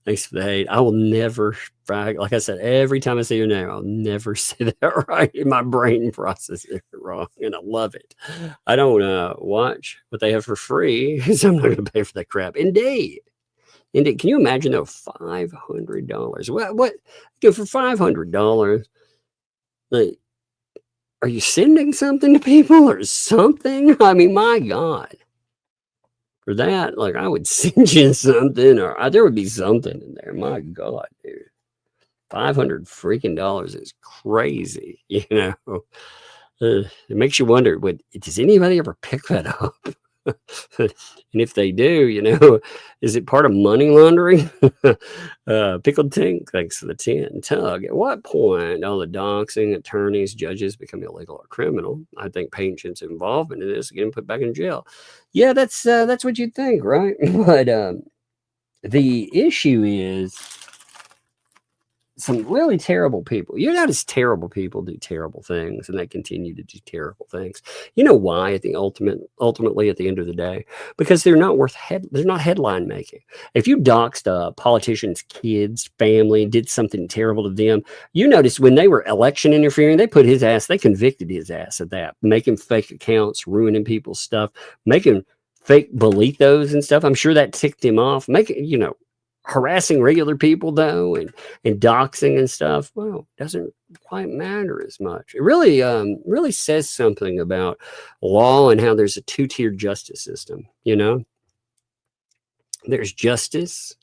Thanks for the hate. I will never, like I said, every time I say your name, I'll never say that right. My brain processes it wrong, and I love it. I don't watch what they have for free, so I'm not going to pay for that crap. Indeed. Can you imagine, though, $500? What? For $500, like, are you sending something to people or something? I mean, my God. For that, like, I would send you something, or there would be something in there. My God, dude. $500 freaking dollars is crazy, you know. It makes you wonder, does anybody ever pick that up? And if they do, you know, is it part of money laundering? Pickled Tink, thanks for the 10. Tug, at what point all the doxing, attorneys, judges become illegal or criminal? I think patients' involvement in this are getting put back in jail. Yeah, that's what you'd think, right? But the issue is some really terrible people. You notice terrible people do terrible things, and they continue to do terrible things. You know why? Ultimately, at the end of the day, because they're not they're not headline making. If you doxed a politician's kids, family, did something terrible to them, you notice when they were election interfering, they convicted his ass of that, making fake accounts, ruining people's stuff, making fake boletos and stuff. I'm sure that ticked him off. Harassing regular people, though, and doxing and stuff, well, doesn't quite matter as much. It really says something about law and how there's a 2-tiered justice system, you know? There's justice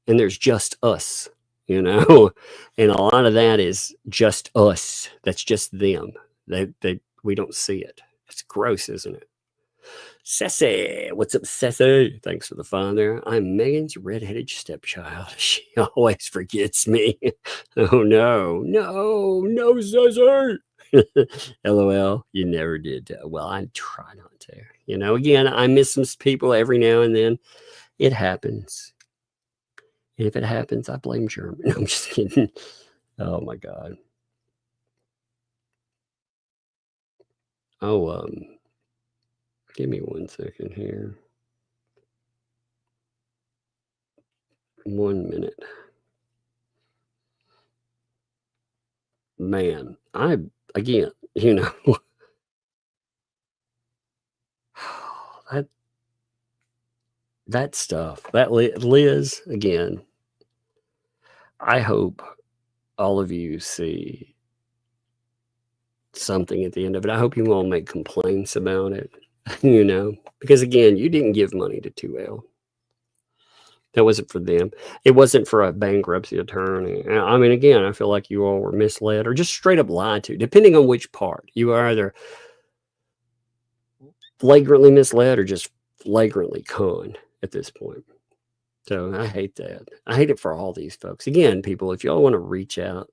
and there's just us, you know? And a lot of that is just us. That's just them. We don't see it. It's gross, isn't it? Sassy, what's up, Sassy? Thanks for the fun there. I'm Megan's redheaded stepchild. She always forgets me. Oh no, Sassy. LOL, you never did. Well, I try not to. You know, again, I miss some people every now and then. It happens. And if it happens, I blame German. No, I'm just kidding. Oh my God. Oh, give me 1 second here. 1 minute. Man, again, you know, that stuff, that Liz, again, I hope all of you see something at the end of it. I hope you won't make complaints about it. you know, because again, you didn't give money to 2L. That wasn't for them. It wasn't for a bankruptcy attorney. I mean, again, I feel like you all were misled or just straight up lied to, depending on which part. You are either flagrantly misled or just flagrantly conned at this point. So I hate that. I hate it for all these folks. Again, people, if y'all want to reach out,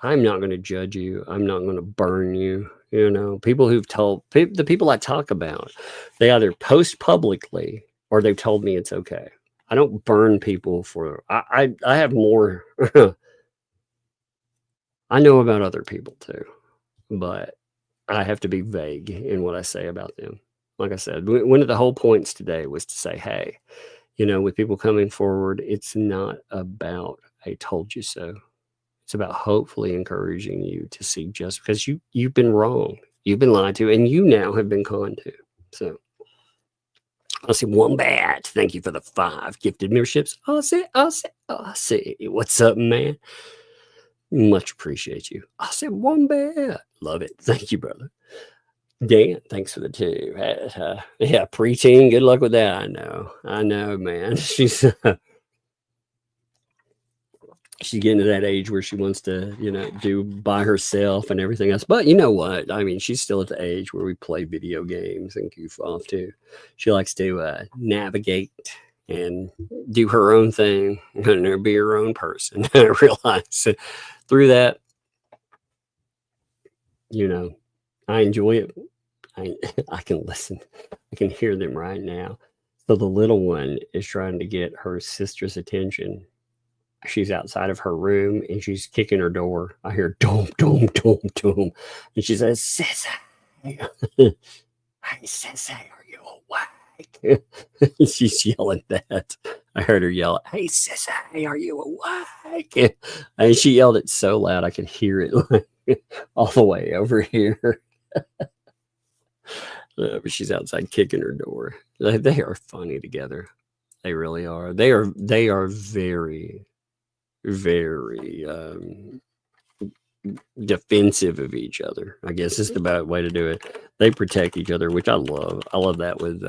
I'm not going to judge you. I'm not going to burn you. You know, people who've told, the people I talk about, they either post publicly or they've told me it's okay. I don't burn people for, I have more, I know about other people too, but I have to be vague in what I say about them. Like I said, one of the whole points today was to say, hey, you know, with people coming forward, it's not about I told you so. It's about hopefully encouraging you to see just because you've been wrong, you've been lied to, and you now have been conned to. So I'll see Wombat. Thank you for the 5 gifted memberships. I'll see. What's up, man? Much appreciate you. I said Wombat. Love it. Thank you, brother. Dan, thanks for the 2. Yeah, preteen. Good luck with that. I know, man. She's getting to that age where she wants to, you know, do by herself and everything else. But you know what? I mean, she's still at the age where we play video games and goof off too. She likes to navigate and do her own thing and be her own person. I realize through that, you know, I enjoy it. I can listen. I can hear them right now. So the little one is trying to get her sister's attention. She's outside of her room and she's kicking her door. I hear dom, dom, dom, dom. And she says, Sissy. Hey, Sissy, are you awake? She's yelling that. I heard her yell, hey, Sissy, are you awake? And she yelled it so loud I could hear it like, all the way over here. But she's outside kicking her door. They are funny together. They really are. They are very, very defensive of each other, I guess is the better way to do it. They protect each other, which I love. I love that with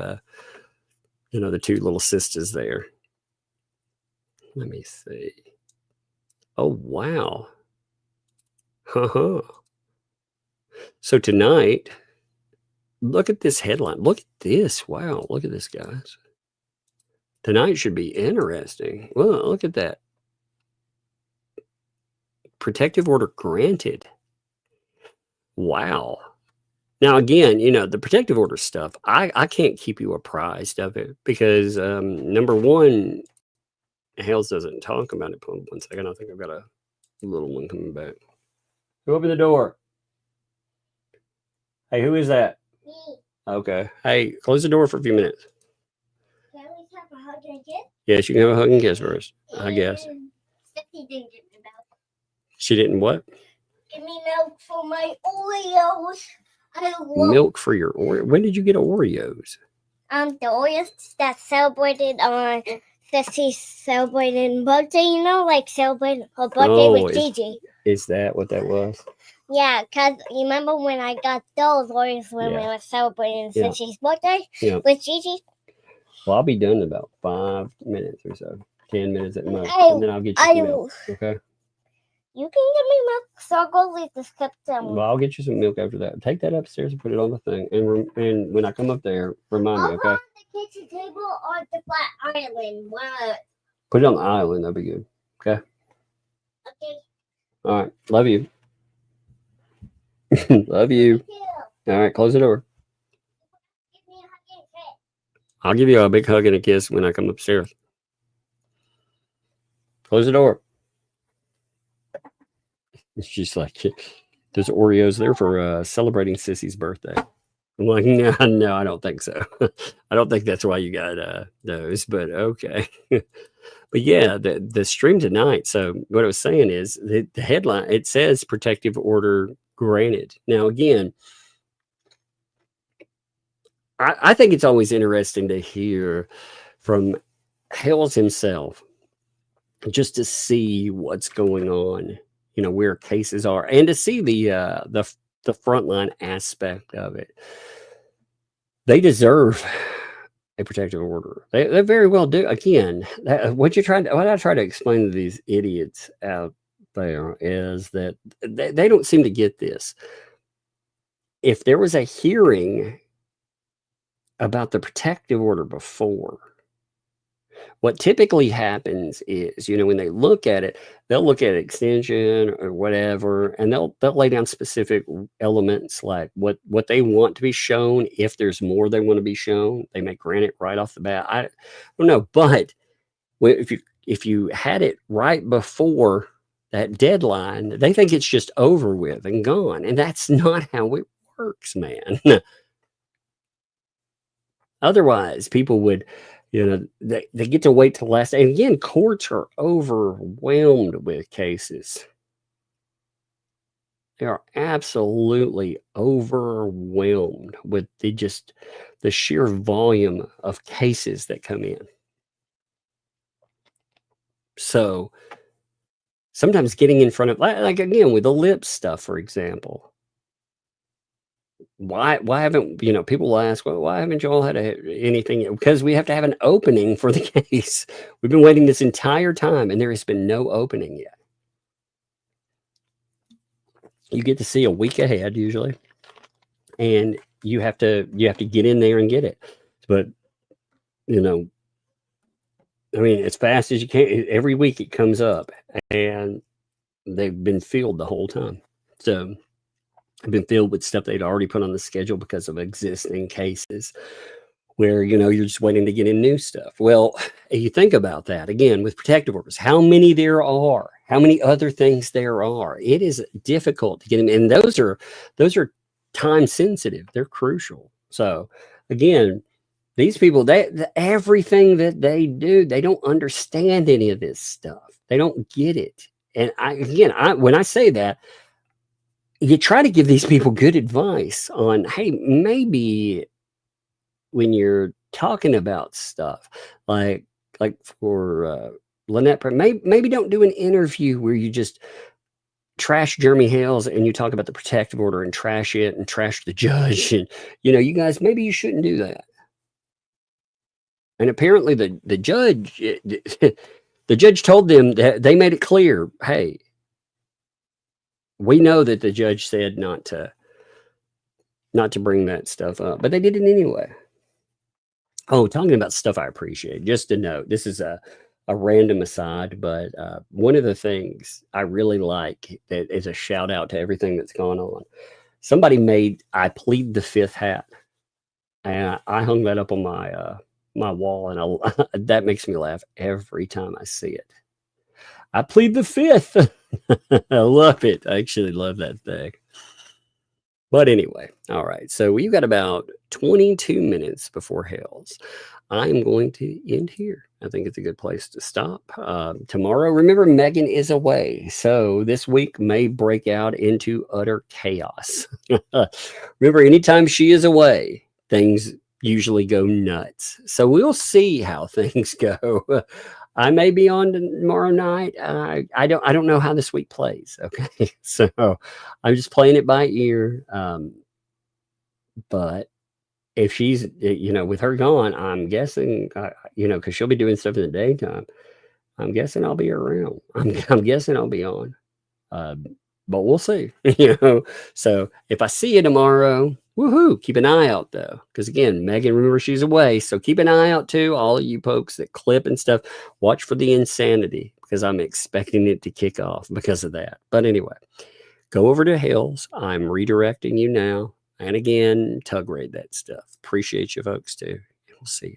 you know, the 2 little sisters there. Let me see. Oh wow. So tonight, look at this headline. Look at this. Wow, look at this, guys. Tonight should be interesting. Well, look at that. Protective order granted. Wow. Now, again, you know, the protective order stuff, I can't keep you apprised of it because, number one, Hales doesn't talk about it. Hold on 1 second. I think I've got a little one coming back. Who opened the door? Hey, who is that? Me. Okay. Hey, close the door for a few minutes. Can we have a hug and kiss? Yes, you can have a hug and kiss first, I guess. Sissy didn't give me milk. She didn't what? Give me milk for my Oreos. I love Milk for your Oreo. When did you get Oreos? the Oreos that celebrated on Sissy's celebrating birthday, you know, like celebrating her birthday with Gigi. Is that what that was? Yeah, because you remember when I got those Oreos when we were celebrating Sissy's birthday with Gigi? Well, I'll be done in about 5 minutes or so. 10 minutes at most. And then I'll get you some milk. Okay? You can give me milk, so I'll go leave the skip them. Well, I'll get you some milk after that. Take that upstairs and put it on the thing. And when I come up there, remind me, okay? On the kitchen table or the flat island. What? Put it on the island. That'll be good. Okay? Okay. All right. Love you. Love you. All right. Close the door. Give me a hug and kiss. I'll give you a big hug and a kiss when I come upstairs. Close the door. She's like, there's Oreos there for celebrating Sissy's birthday. I'm like, no, I don't think so. I don't think that's why you got those, but okay. But yeah, the stream tonight. So what I was saying is the headline, it says protective order granted. Now, again, I think it's always interesting to hear from Hales himself just to see what's going on, you know, where cases are, and to see the frontline aspect of it. They deserve a protective order. They very well do. Again, what I try to explain to these idiots out there is that they don't seem to get this. If there was a hearing about the protective order before, what typically happens is, when they look at it, they'll look at extension or whatever, and they'll lay down specific elements like what they want to be shown. If there's more they want to be shown, they may grant it right off the bat. I don't know, but if you had it right before that deadline, they think it's just over with and gone, and that's not how it works, man. Otherwise, people would, they get to wait till last. And again, courts are overwhelmed with cases. They are absolutely overwhelmed with the sheer volume of cases that come in. So sometimes getting in front of, like again, with the lip stuff, for example. Why haven't, people will ask, well, why haven't y'all had anything? Because we have to have an opening for the case. We've been waiting this entire time, and there has been no opening yet. You get to see a week ahead usually, and you have to get in there and get it. But as fast as you can. Every week it comes up, and they've been filled the whole time. So have been filled with stuff they'd already put on the schedule because of existing cases where, you're just waiting to get in new stuff. Well, you think about that again with protective orders, how many there are, how many other things there are. It is difficult to get them. And those are time sensitive. They're crucial. So again, these people, everything that they do, they don't understand any of this stuff. They don't get it. And when I say that, you try to give these people good advice on, hey, maybe when you're talking about stuff like for Lynette, maybe don't do an interview where you just trash Jeremy Hales and you talk about the protective order and trash it and trash the judge. And, you guys, maybe you shouldn't do that. And apparently the judge, the judge told them that they made it clear, hey, we know that the judge said not to bring that stuff up, but they did it anyway. Oh, talking about stuff I appreciate, just a note, this is a random aside, but one of the things I really like that is a shout out to everything that's gone on. Somebody made I plead the fifth hat, and I hung that up on my wall, and that makes me laugh every time I see it. I plead the fifth. I love it. I actually love that thing. But anyway, all right. So we've got about 22 minutes before Hales. I'm going to end here. I think it's a good place to stop. Tomorrow, remember, Megan is away. So this week may break out into utter chaos. Remember, anytime she is away, things usually go nuts. So we'll see how things go. I may be on tomorrow night. I don't know how this week plays. Okay. So I'm just playing it by ear. But if she's, with her gone, I'm guessing, cause she'll be doing stuff in the daytime. I'm guessing I'll be around. I'm guessing I'll be on. But we'll see, So if I see you tomorrow, woohoo, keep an eye out though. Because again, Megan, remember, she's away. So keep an eye out too. All of you folks that clip and stuff, watch for the insanity because I'm expecting it to kick off because of that. But anyway, go over to Hales. I'm redirecting you now. And again, tug raid that stuff. Appreciate you folks too. And we'll see you.